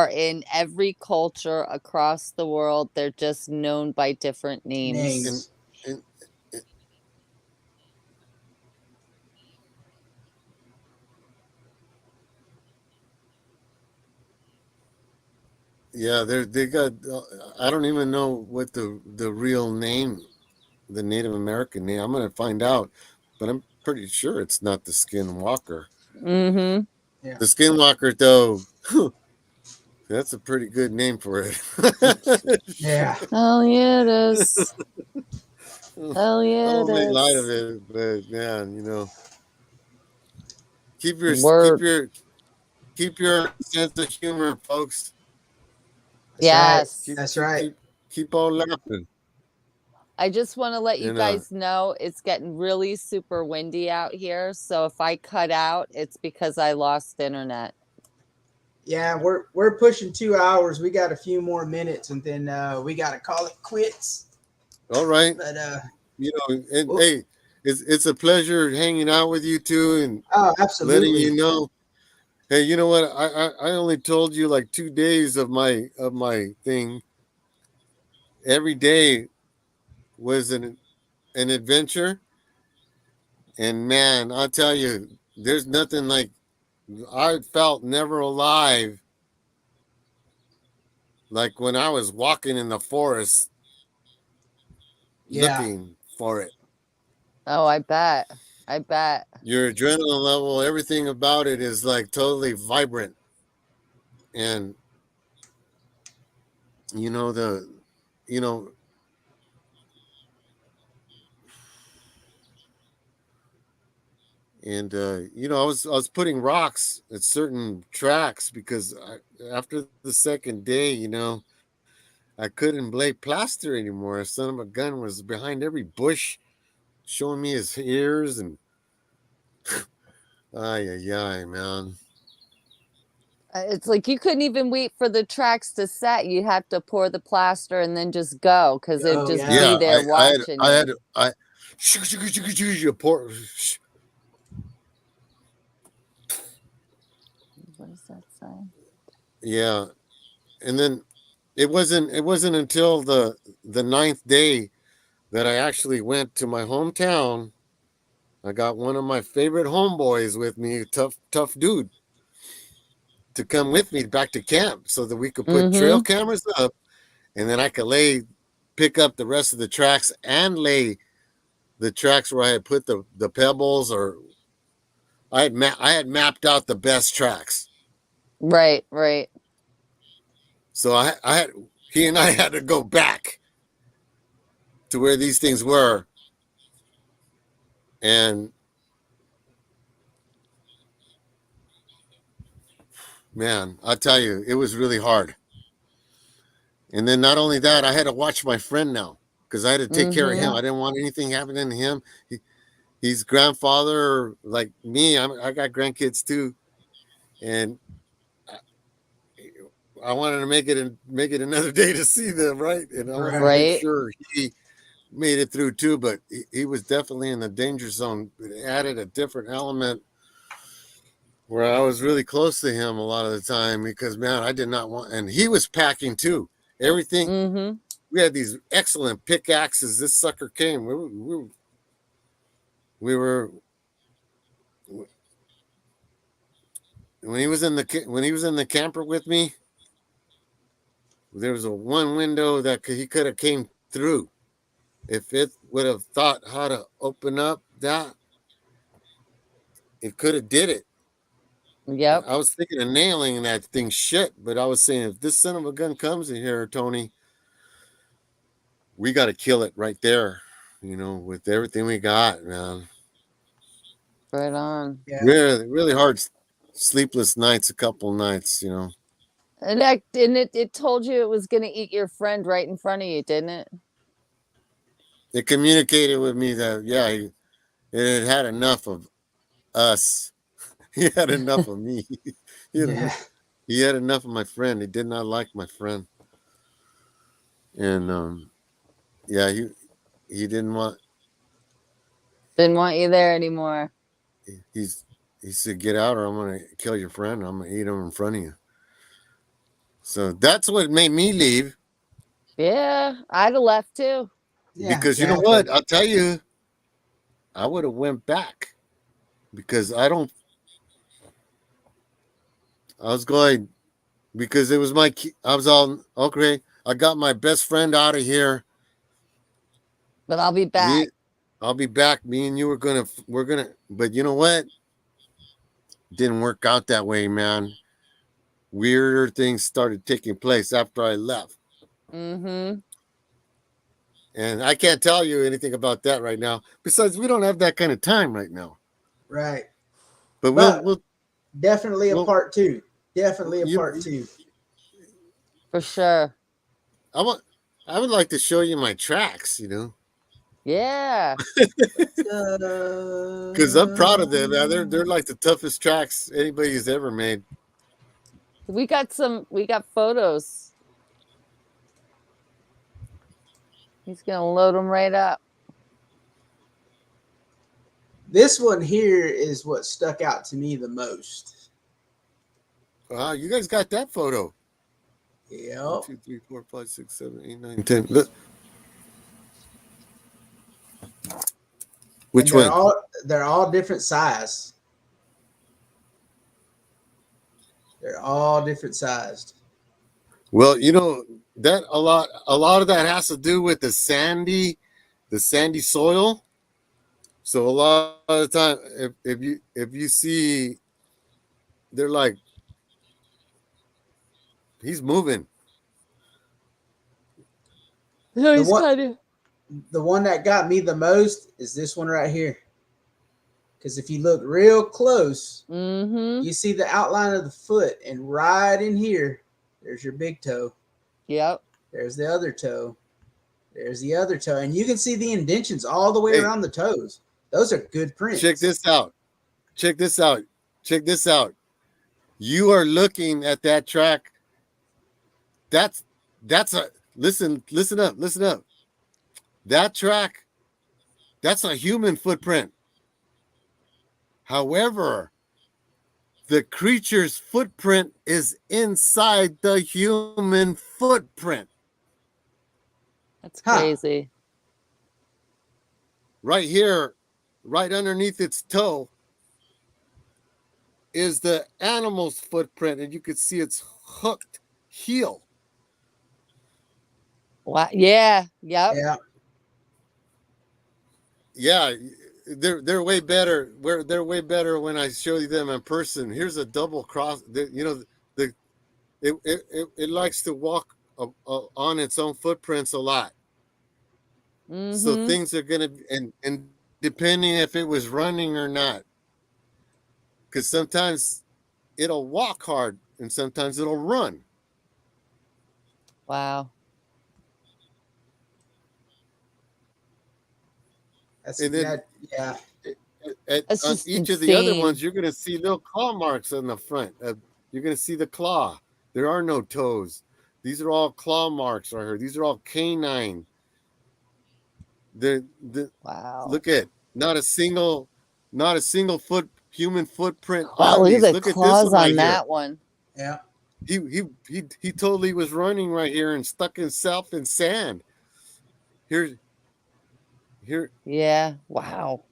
[SPEAKER 2] in every culture across the world. They're just known by different names.
[SPEAKER 3] And,
[SPEAKER 1] Names.
[SPEAKER 3] and yeah, they got. I don't even know what the real name, the Native American name. I'm gonna find out, but I'm pretty sure it's not the Skinwalker.
[SPEAKER 2] Mm-hmm.
[SPEAKER 1] Yeah.
[SPEAKER 3] The Skinwalker, though, that's a pretty good name for it.
[SPEAKER 1] Yeah.
[SPEAKER 2] Hell yeah, it is. Hell
[SPEAKER 3] I
[SPEAKER 2] yeah, it
[SPEAKER 3] don't make light of
[SPEAKER 2] is.
[SPEAKER 3] it, but man, keep your keep
[SPEAKER 2] Word.
[SPEAKER 3] your keep your sense of humor, folks.
[SPEAKER 1] That's right.
[SPEAKER 2] Yes.
[SPEAKER 1] That's right.
[SPEAKER 3] Keep on laughing.
[SPEAKER 2] I just want to let you
[SPEAKER 3] And
[SPEAKER 2] guys know it's getting really super windy out here. So if I cut out, it's because I lost internet.
[SPEAKER 1] Yeah, we're pushing 2 hours. We got a few more minutes, and then we got to call it quits.
[SPEAKER 3] all right,
[SPEAKER 1] But
[SPEAKER 3] you know, and
[SPEAKER 1] well,
[SPEAKER 3] hey, it's a pleasure hanging out with you too, and
[SPEAKER 1] oh,
[SPEAKER 3] letting
[SPEAKER 1] absolutely.
[SPEAKER 3] you know. Hey, you know what? I only told you like 2 days of my thing. Every day was an adventure, and man, I'll tell you, there's nothing like I felt never alive like when I was walking in the forest
[SPEAKER 1] Yeah.
[SPEAKER 3] looking for it.
[SPEAKER 2] Oh, I bet. I bet.
[SPEAKER 3] Your adrenaline level, everything about it is like totally vibrant, and you know you know and I was putting rocks at certain tracks because after the second day, I couldn't lay plaster anymore. Son of a gun was behind every bush, showing me his ears, and ay ay ay, man.
[SPEAKER 2] It's like you couldn't even wait for the tracks to set. You have to pour the plaster and then just go because it'd
[SPEAKER 1] Oh,
[SPEAKER 2] just
[SPEAKER 1] yeah.
[SPEAKER 2] be
[SPEAKER 3] Yeah,
[SPEAKER 2] there watching
[SPEAKER 3] I
[SPEAKER 2] you.
[SPEAKER 3] had you pour.
[SPEAKER 2] What does that say?
[SPEAKER 3] Yeah, and then it wasn't until the ninth day that I actually went to my hometown. I got one of my favorite homeboys with me, tough dude, to come with me back to camp so that we could put trail
[SPEAKER 2] Mm-hmm.
[SPEAKER 3] cameras up, and then I could pick up the rest of the tracks and lay the tracks where I had put the pebbles, or I had mapped out the best tracks.
[SPEAKER 2] Right, right.
[SPEAKER 3] So I had he and I had to go back to where these things were, and man, I'll tell you, it was really hard. And then not only that, I had to watch my friend now because I had to take care of him.
[SPEAKER 2] Mm-hmm.
[SPEAKER 1] Yeah.
[SPEAKER 3] I didn't want anything happening to him. He's grandfather like me. I got grandkids too, and I wanted to make it another day to see them, right? And I wanted to
[SPEAKER 1] Right.
[SPEAKER 3] make
[SPEAKER 2] Right.
[SPEAKER 3] sure he made it through too. But he was definitely in the danger zone. It added a different element where I was really close to him a lot of the time because man, I did not want. And he was packing too. Everything.
[SPEAKER 2] Mm-hmm.
[SPEAKER 3] We had these excellent pickaxes. This sucker came. We were when he was in the camper with me. There was a one window that he could have came through. If it would have thought how to open up that, it could have did it.
[SPEAKER 2] Yep.
[SPEAKER 3] I was thinking of nailing that thing shut, but I was saying if this son of a gun comes in here, Tony, we got to kill it right there. With everything we got, man.
[SPEAKER 2] Right on.
[SPEAKER 1] Yeah.
[SPEAKER 3] Really, really hard, sleepless nights. A couple nights.
[SPEAKER 2] And it told you it was gonna eat your friend right in front of you, didn't it?
[SPEAKER 3] It communicated with me that it had enough of us. He had enough of me.
[SPEAKER 1] Yeah.
[SPEAKER 3] He had enough of my friend. He did not like my friend, and yeah, he didn't want.
[SPEAKER 2] Didn't want you there anymore.
[SPEAKER 3] He said, "Get out, or I'm gonna kill your friend. I'm gonna eat him in front of you." So that's what made me leave.
[SPEAKER 2] Yeah, I'd have left too.
[SPEAKER 1] Yeah.
[SPEAKER 3] Because you know
[SPEAKER 1] Exactly.
[SPEAKER 3] what? I'll tell you, I would have went back because I was going because it was I was all okay. I got my best friend out of here.
[SPEAKER 2] But I'll be back.
[SPEAKER 3] I'll be back. Me and you we're gonna. But you know what? Didn't work out that way, man. Weirder things started taking place after I left.
[SPEAKER 2] Mm-hmm.
[SPEAKER 3] And I can't tell you anything about that right now. Besides, we don't have that kind of time right now.
[SPEAKER 1] Right.
[SPEAKER 3] But
[SPEAKER 1] But definitely a
[SPEAKER 3] we'll
[SPEAKER 1] part two. Definitely a
[SPEAKER 3] you,
[SPEAKER 1] part two.
[SPEAKER 2] For sure.
[SPEAKER 3] I would like to show you my tracks,
[SPEAKER 2] Yeah.
[SPEAKER 3] because I'm proud of them. They're like the toughest tracks anybody's ever made.
[SPEAKER 2] We got photos. He's going to load them right up.
[SPEAKER 1] This one here is what stuck out to me the most.
[SPEAKER 3] Wow, you guys got that photo.
[SPEAKER 1] Yep.
[SPEAKER 3] 1, 2, 3, 4, 5, 6, 7, 8, 9, 10. Look. Which one?
[SPEAKER 1] They're all different size. They're all different sized.
[SPEAKER 3] Well, that a lot of that has to do with the sandy soil. So a lot of the time, if you see, they're like, he's moving.
[SPEAKER 2] No, he's
[SPEAKER 1] the one that got me the most is this one right here. Because if you look real close, you see the outline of the foot, and right in here, there's your big toe.
[SPEAKER 2] Yep.
[SPEAKER 1] There's the other toe. There's the other toe, and you can see the indentions all the way around the toes. Those are good prints.
[SPEAKER 3] Check this out. Check this out. Check this out. You are looking at that track. That's a listen up. That track, that's a human footprint. However, the creature's footprint is inside the human footprint.
[SPEAKER 2] That's crazy.
[SPEAKER 3] Right here, right underneath its toe, is the animal's footprint, and you can see its hooked heel.
[SPEAKER 2] Wow. Yeah. Yep.
[SPEAKER 1] Yeah.
[SPEAKER 3] Yeah, they're way better. They're way better when I show you them in person. Here's a double cross. It likes to walk on its own footprints a lot. So things are gonna and depending if it was running or not, because sometimes it'll walk hard and sometimes it'll run.
[SPEAKER 2] Wow.
[SPEAKER 3] And then,
[SPEAKER 1] yeah.
[SPEAKER 3] On each of the other ones, you're going to see little claw marks on the front. You're going to see the claw. There are no toes. These are all claw marks right here. These are all canine.
[SPEAKER 2] Wow.
[SPEAKER 3] Look at not a single human footprint
[SPEAKER 2] wow,
[SPEAKER 3] on these.
[SPEAKER 2] Look
[SPEAKER 3] Look
[SPEAKER 2] at
[SPEAKER 3] at
[SPEAKER 2] the claws
[SPEAKER 3] this one right
[SPEAKER 2] on that
[SPEAKER 3] here.
[SPEAKER 2] one.
[SPEAKER 1] Yeah.
[SPEAKER 3] He totally was running right here and stuck himself in sand. Here.
[SPEAKER 2] Yeah. Wow.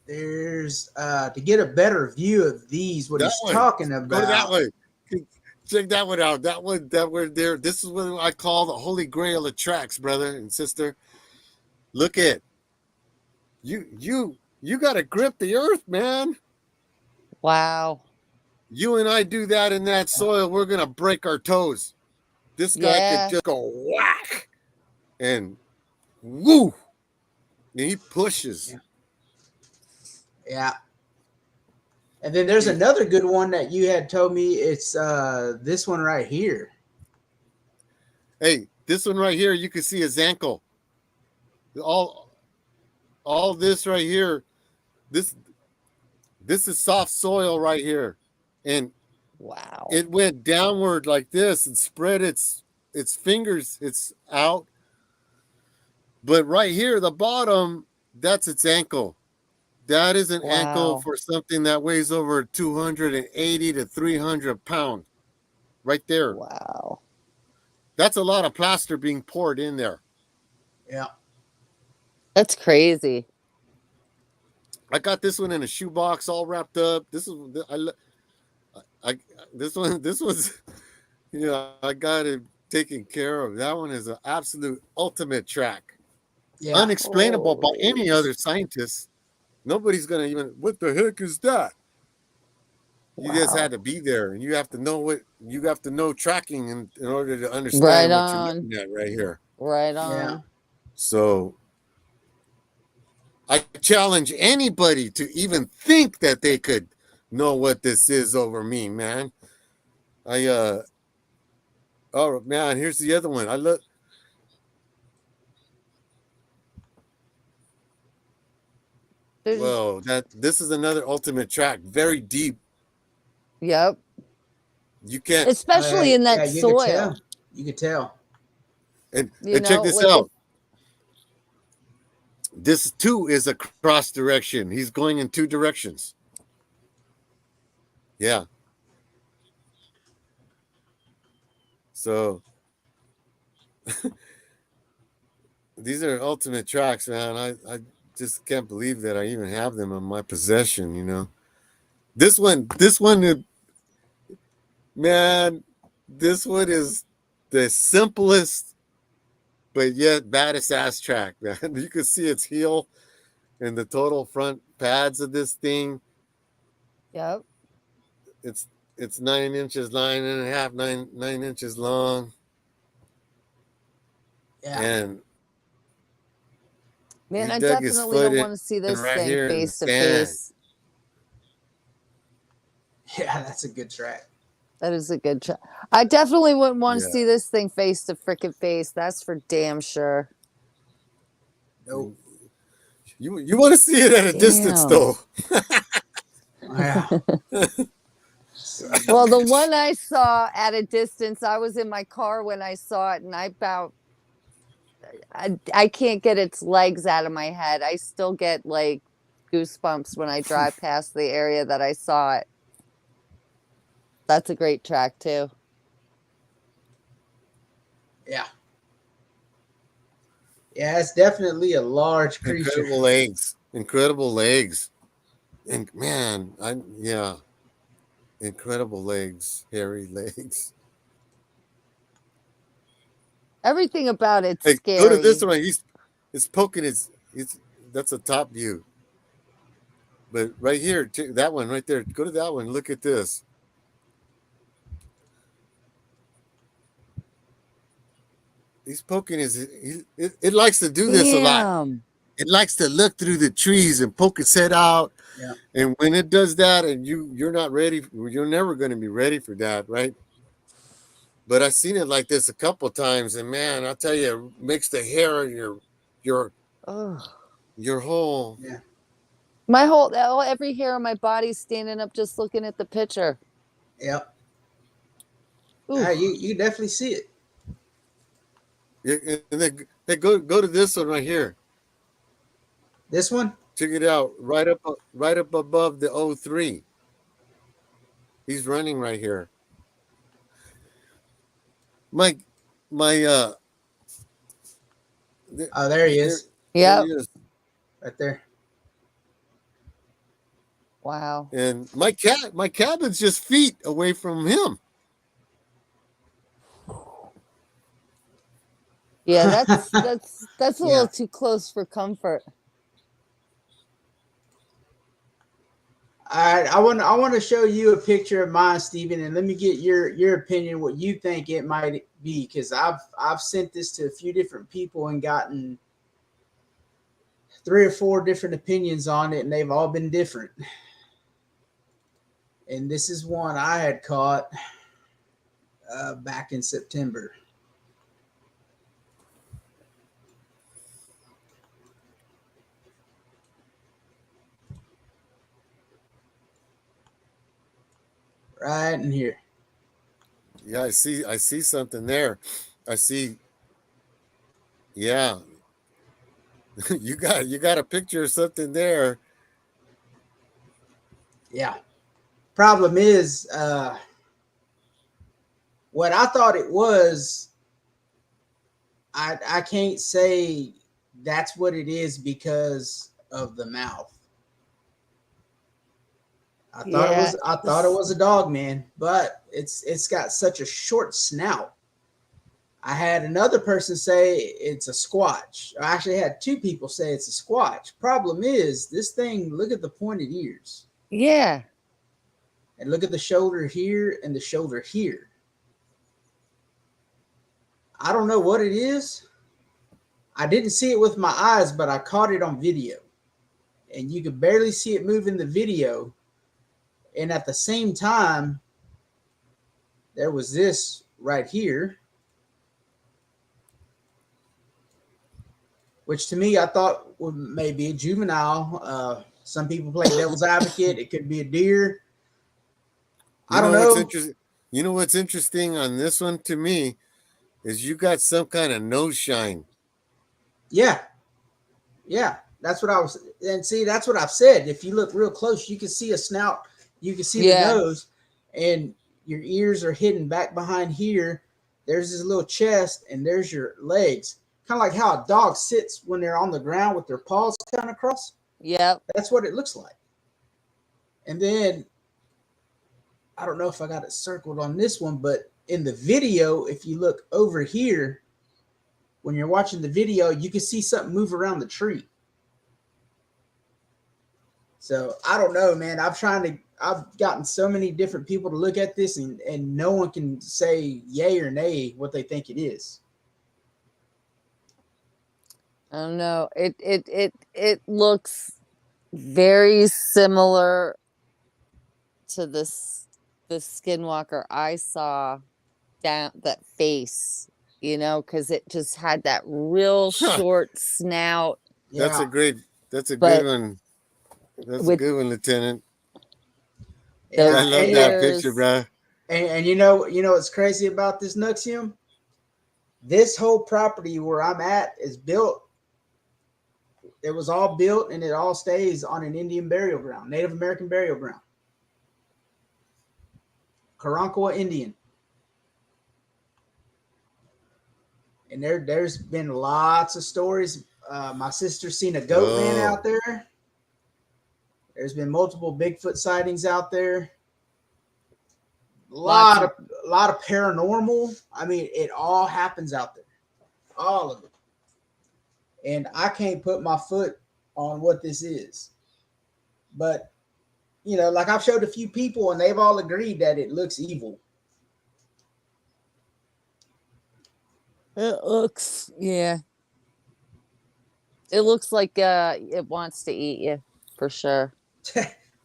[SPEAKER 1] There's to get a better view of these, what he's talking about.
[SPEAKER 3] Go that way. Check that one out. That one there. This is what I call the holy grail of tracks, brother and sister. Look at you got to grip the earth, man.
[SPEAKER 2] Wow.
[SPEAKER 3] You and I do that in that soil, we're gonna break our toes. This guy could just go whack and woo. And he pushes.
[SPEAKER 1] Yeah. And then there's another good one that you had told me. It's this one right here.
[SPEAKER 3] Hey, this one right here, you can see his ankle. All this right here, this is soft soil right here. And
[SPEAKER 2] wow,
[SPEAKER 3] it went downward like this and spread its fingers. It's out. But right here, the bottom, that's its ankle. That is an ankle for something that weighs over 280 to 300 pounds. Right there.
[SPEAKER 2] Wow.
[SPEAKER 3] That's a lot of plaster being poured in there.
[SPEAKER 1] Yeah.
[SPEAKER 3] That's crazy. I got this one in a shoebox all wrapped up. This was, I got it taken care of. That one is an absolute ultimate track. Yeah. Unexplainable by any other scientist. Nobody's going to even, what the heck is that? You just had to be there, and you have to know tracking in order to understand what you're looking at right here.
[SPEAKER 2] Right on.
[SPEAKER 1] Yeah.
[SPEAKER 3] So I challenge anybody to even think that they could know what this is over me, man. Oh man, here's the other one. I look. Whoa, this is another ultimate track, very deep.
[SPEAKER 2] Yep.
[SPEAKER 3] You can't,
[SPEAKER 2] especially in that
[SPEAKER 1] you
[SPEAKER 2] soil.
[SPEAKER 1] Could tell. You could tell.
[SPEAKER 3] And check this
[SPEAKER 2] like
[SPEAKER 3] out. This too is a cross direction. He's going in two directions. Yeah. So these are ultimate tracks, man. I just can't believe that I even have them in my possession, you know. This one, man, this one is the simplest, but yet baddest ass track, man. You can see its heel and the total front pads of this thing.
[SPEAKER 2] Yep.
[SPEAKER 3] It's 9 inches, 9 inches long.
[SPEAKER 1] Yeah.
[SPEAKER 3] And
[SPEAKER 2] man, I definitely don't want to see this
[SPEAKER 3] right
[SPEAKER 2] thing face to face.
[SPEAKER 1] Yeah, that's a good track.
[SPEAKER 2] That is a good track. I definitely wouldn't want to see this thing face to frickin' face. That's for damn sure.
[SPEAKER 1] Nope.
[SPEAKER 3] You want to see it at a distance, though.
[SPEAKER 1] Yeah.
[SPEAKER 2] Well, the one I saw at a distance, I was in my car when I saw it, and I can't get its legs out of my head. I still get like goosebumps when I drive past the area that I saw it. That's a great track too.
[SPEAKER 1] Yeah. Yeah, it's definitely a large creature.
[SPEAKER 3] Incredible legs. And man, incredible legs, hairy legs.
[SPEAKER 2] Everything about it's scary.
[SPEAKER 3] Go to this one. It's poking that's a top view. But right here, that one right there. Go to that one. Look at this. He's poking it likes to do this a lot. It likes to look through the trees and poke its head out.
[SPEAKER 1] Yeah.
[SPEAKER 3] And when it does that, and you're not ready, you're never going to be ready for that, right? But I've seen it like this a couple times, and man, I'll tell you, it makes the hair in your whole
[SPEAKER 2] every hair on my body's standing up just looking at the picture.
[SPEAKER 1] Yep. You definitely see it.
[SPEAKER 3] Yeah, and then go to this one right here.
[SPEAKER 1] This one?
[SPEAKER 3] Check it out. Right up above the 03. He's running right here. There
[SPEAKER 1] he is.
[SPEAKER 2] Yeah.
[SPEAKER 1] Right there.
[SPEAKER 2] Wow.
[SPEAKER 3] And my cabin's just feet away from him.
[SPEAKER 2] Yeah, that's a little too close for comfort.
[SPEAKER 1] All right, I want to show you a picture of mine, Stephen, and let me get your opinion, what you think it might be, because I've sent this to a few different people and gotten 3 or 4 different opinions on it, and they've all been different. And this is one I had caught back in September. Right in here.
[SPEAKER 3] Yeah, I see something there. I see. Yeah. you got a picture of something there.
[SPEAKER 1] Yeah. Problem is, what I thought it was, I can't say that's what it is because of the mouth. I thought it was a dog, man, but it's got such a short snout. I had another person say it's a squatch. I actually had 2 people say it's a squatch. Problem is, this thing, look at the pointed ears.
[SPEAKER 2] Yeah.
[SPEAKER 1] And look at the shoulder here and the shoulder here. I don't know what it is. I didn't see it with my eyes, but I caught it on video. And you could barely see it move in the video. And at the same time, there was this right here, which to me I thought would maybe a juvenile. Some people play devil's advocate. It could be a deer. I don't know.
[SPEAKER 3] You know what's interesting on this one to me is you got some kind of nose shine.
[SPEAKER 1] Yeah. That's what I was. And see, that's what I've said. If you look real close, you can see a snout. You can see the nose, and your ears are hidden back behind here. There's this little chest, and there's your legs. Kind of like how a dog sits when they're on the ground with their paws kind of crossed.
[SPEAKER 2] Yep.
[SPEAKER 1] That's what it looks like. And then, I don't know if I got it circled on this one, but in the video, if you look over here, when you're watching the video, you can see something move around the tree. So I don't know, man. I've gotten so many different people to look at this, and no one can say yay or nay what they think it is.
[SPEAKER 2] I don't know. It looks very similar to the skinwalker I saw down that face, because it just had that real short snout.
[SPEAKER 1] Yeah.
[SPEAKER 3] That's a good one. That's a good one, Lieutenant.
[SPEAKER 1] Yeah,
[SPEAKER 3] I love that picture, bro.
[SPEAKER 1] And you know what's crazy about this Noixium? This whole property where I'm at is built. It was all built, and it all stays on an Indian burial ground, Native American burial ground. Karankawa Indian. And there's been lots of stories. My sister's seen a goat man out there. There's been multiple Bigfoot sightings out there. A lot of paranormal. I mean, it all happens out there. All of it. And I can't put my foot on what this is. But, like I've showed a few people, and they've all agreed that it looks evil.
[SPEAKER 2] It looks, yeah. It looks like it wants to eat you, for sure.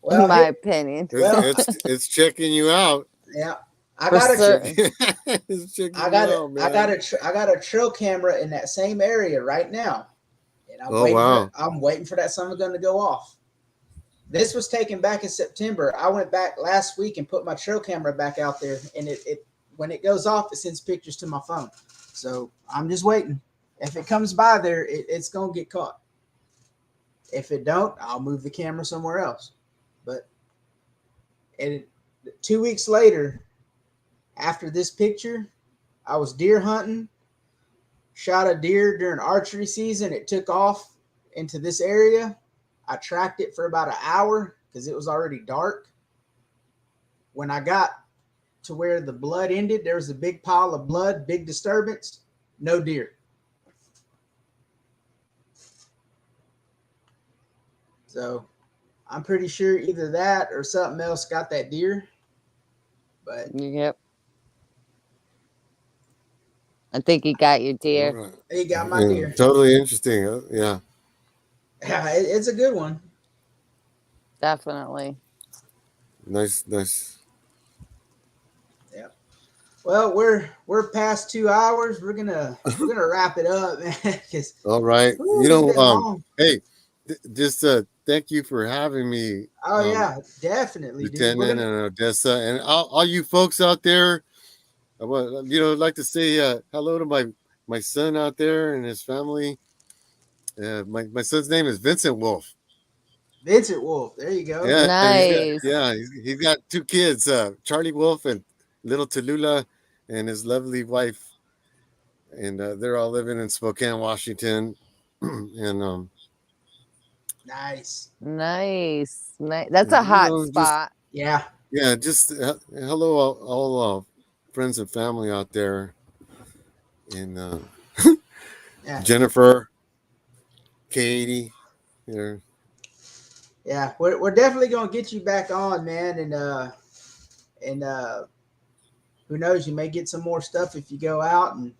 [SPEAKER 1] Well,
[SPEAKER 2] in my opinion.
[SPEAKER 3] It's checking you out.
[SPEAKER 1] Yeah. I got a trail camera in that same area right now. And I'm waiting for that son gun to go off. This was taken back in September. I went back last week and put my trail camera back out there, and it when it goes off, it sends pictures to my phone. So I'm just waiting. If it comes by there, it's gonna get caught. If it don't, I'll move the camera somewhere else. But 2 weeks later, after this picture, I was deer hunting, shot a deer during archery season. It took off into this area. I tracked it for about an hour because it was already dark. When I got to where the blood ended, there was a big pile of blood, big disturbance, no deer. So I'm pretty sure either that or something else got that deer. But
[SPEAKER 2] yep. I think he got your deer.
[SPEAKER 3] Right.
[SPEAKER 1] He got my deer.
[SPEAKER 3] Totally interesting. Yeah.
[SPEAKER 1] Yeah, it's a good one.
[SPEAKER 2] Definitely.
[SPEAKER 3] Nice.
[SPEAKER 1] Yeah. Well, we're past 2 hours. We're gonna wrap it up, man.
[SPEAKER 3] All right. Hey, just thank you for having me.
[SPEAKER 1] Oh yeah, definitely,
[SPEAKER 3] Lieutenant and Odessa, and all you folks out there. I would, like to say hello to my son out there and his family. My son's name is Vincent Wolf.
[SPEAKER 1] Vincent Wolf. There you go.
[SPEAKER 2] Yeah, nice.
[SPEAKER 3] He's got 2 kids, Charlie Wolf and little Tallulah, and his lovely wife. And they're all living in Spokane, Washington. And
[SPEAKER 1] nice.
[SPEAKER 2] That's a hot spot.
[SPEAKER 1] Yeah.
[SPEAKER 3] Yeah, just hello all friends and family out there. And Jennifer, Katie,
[SPEAKER 1] Yeah, we're definitely gonna get you back on, man, and who knows, you may get some more stuff if you go out and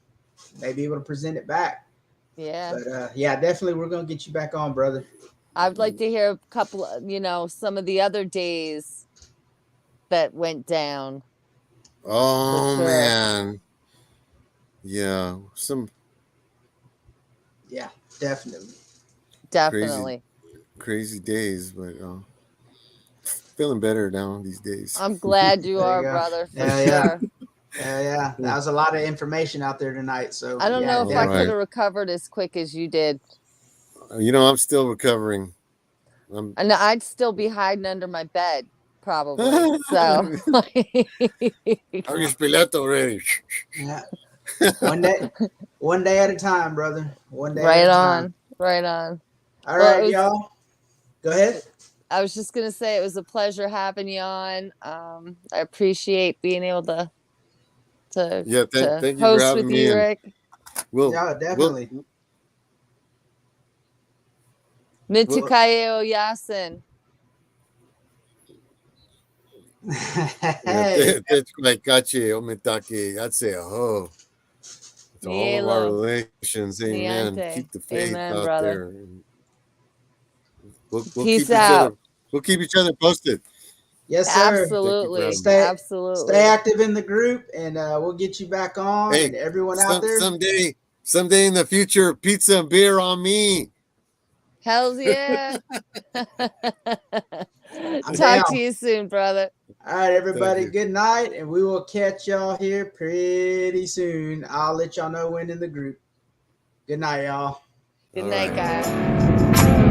[SPEAKER 1] may be able to present it back.
[SPEAKER 2] Yeah.
[SPEAKER 1] But definitely we're gonna get you back on, brother.
[SPEAKER 2] I'd like to hear a couple, some of the other days that went down.
[SPEAKER 3] Oh
[SPEAKER 2] sure.
[SPEAKER 3] man. Yeah.
[SPEAKER 1] Yeah, definitely.
[SPEAKER 2] Definitely.
[SPEAKER 3] Crazy days, but feeling better now these days.
[SPEAKER 2] I'm glad you
[SPEAKER 1] There you
[SPEAKER 2] are,
[SPEAKER 1] go.
[SPEAKER 2] brother, for
[SPEAKER 1] Yeah,
[SPEAKER 2] sure.
[SPEAKER 1] Yeah. That was a lot of information out there tonight. So
[SPEAKER 2] I don't know if
[SPEAKER 3] All
[SPEAKER 2] I
[SPEAKER 3] right.
[SPEAKER 2] could have recovered as quick as you did.
[SPEAKER 3] You know, I'm still recovering.
[SPEAKER 2] And I'd still be hiding under my bed, probably. So
[SPEAKER 3] I'm just pilato already.
[SPEAKER 1] Yeah. One day at a time, brother. One day
[SPEAKER 2] right
[SPEAKER 1] at a
[SPEAKER 2] on.
[SPEAKER 1] time.
[SPEAKER 2] Right on.
[SPEAKER 1] All
[SPEAKER 2] Well,
[SPEAKER 1] right, y'all. Go ahead.
[SPEAKER 2] I was just gonna say it was a pleasure having you on. I appreciate being able to
[SPEAKER 3] Yeah, thank you for
[SPEAKER 2] host
[SPEAKER 3] having
[SPEAKER 2] with
[SPEAKER 3] me.
[SPEAKER 2] you,
[SPEAKER 3] And
[SPEAKER 2] Rick.
[SPEAKER 1] Yeah, definitely.
[SPEAKER 2] Michikayo Yasin.
[SPEAKER 1] Hey.
[SPEAKER 3] That's like Kache, Omitake, I'd say ho. To all of our
[SPEAKER 2] Nielo.
[SPEAKER 3] relations, amen.
[SPEAKER 2] Niente.
[SPEAKER 3] Keep the faith
[SPEAKER 2] Amen,
[SPEAKER 3] out
[SPEAKER 2] brother.
[SPEAKER 3] there. We'll
[SPEAKER 2] Peace
[SPEAKER 3] keep each
[SPEAKER 2] out.
[SPEAKER 3] other. We'll keep each other posted.
[SPEAKER 1] Yes, sir.
[SPEAKER 2] Absolutely.
[SPEAKER 1] Stay
[SPEAKER 2] Absolutely.
[SPEAKER 1] active in the group, and we'll get you back on.
[SPEAKER 3] Hey,
[SPEAKER 1] and everyone out there.
[SPEAKER 3] Someday in the future, pizza and beer on me.
[SPEAKER 2] Hells yeah.
[SPEAKER 1] I'm
[SPEAKER 2] Talk
[SPEAKER 1] down.
[SPEAKER 2] to you soon, brother.
[SPEAKER 1] All right, everybody.
[SPEAKER 3] you.
[SPEAKER 1] Good night, and we will catch y'all here pretty soon. I'll let y'all know when in the group. Good night, y'all.
[SPEAKER 2] Good
[SPEAKER 3] All
[SPEAKER 2] night,
[SPEAKER 3] right.
[SPEAKER 2] guys.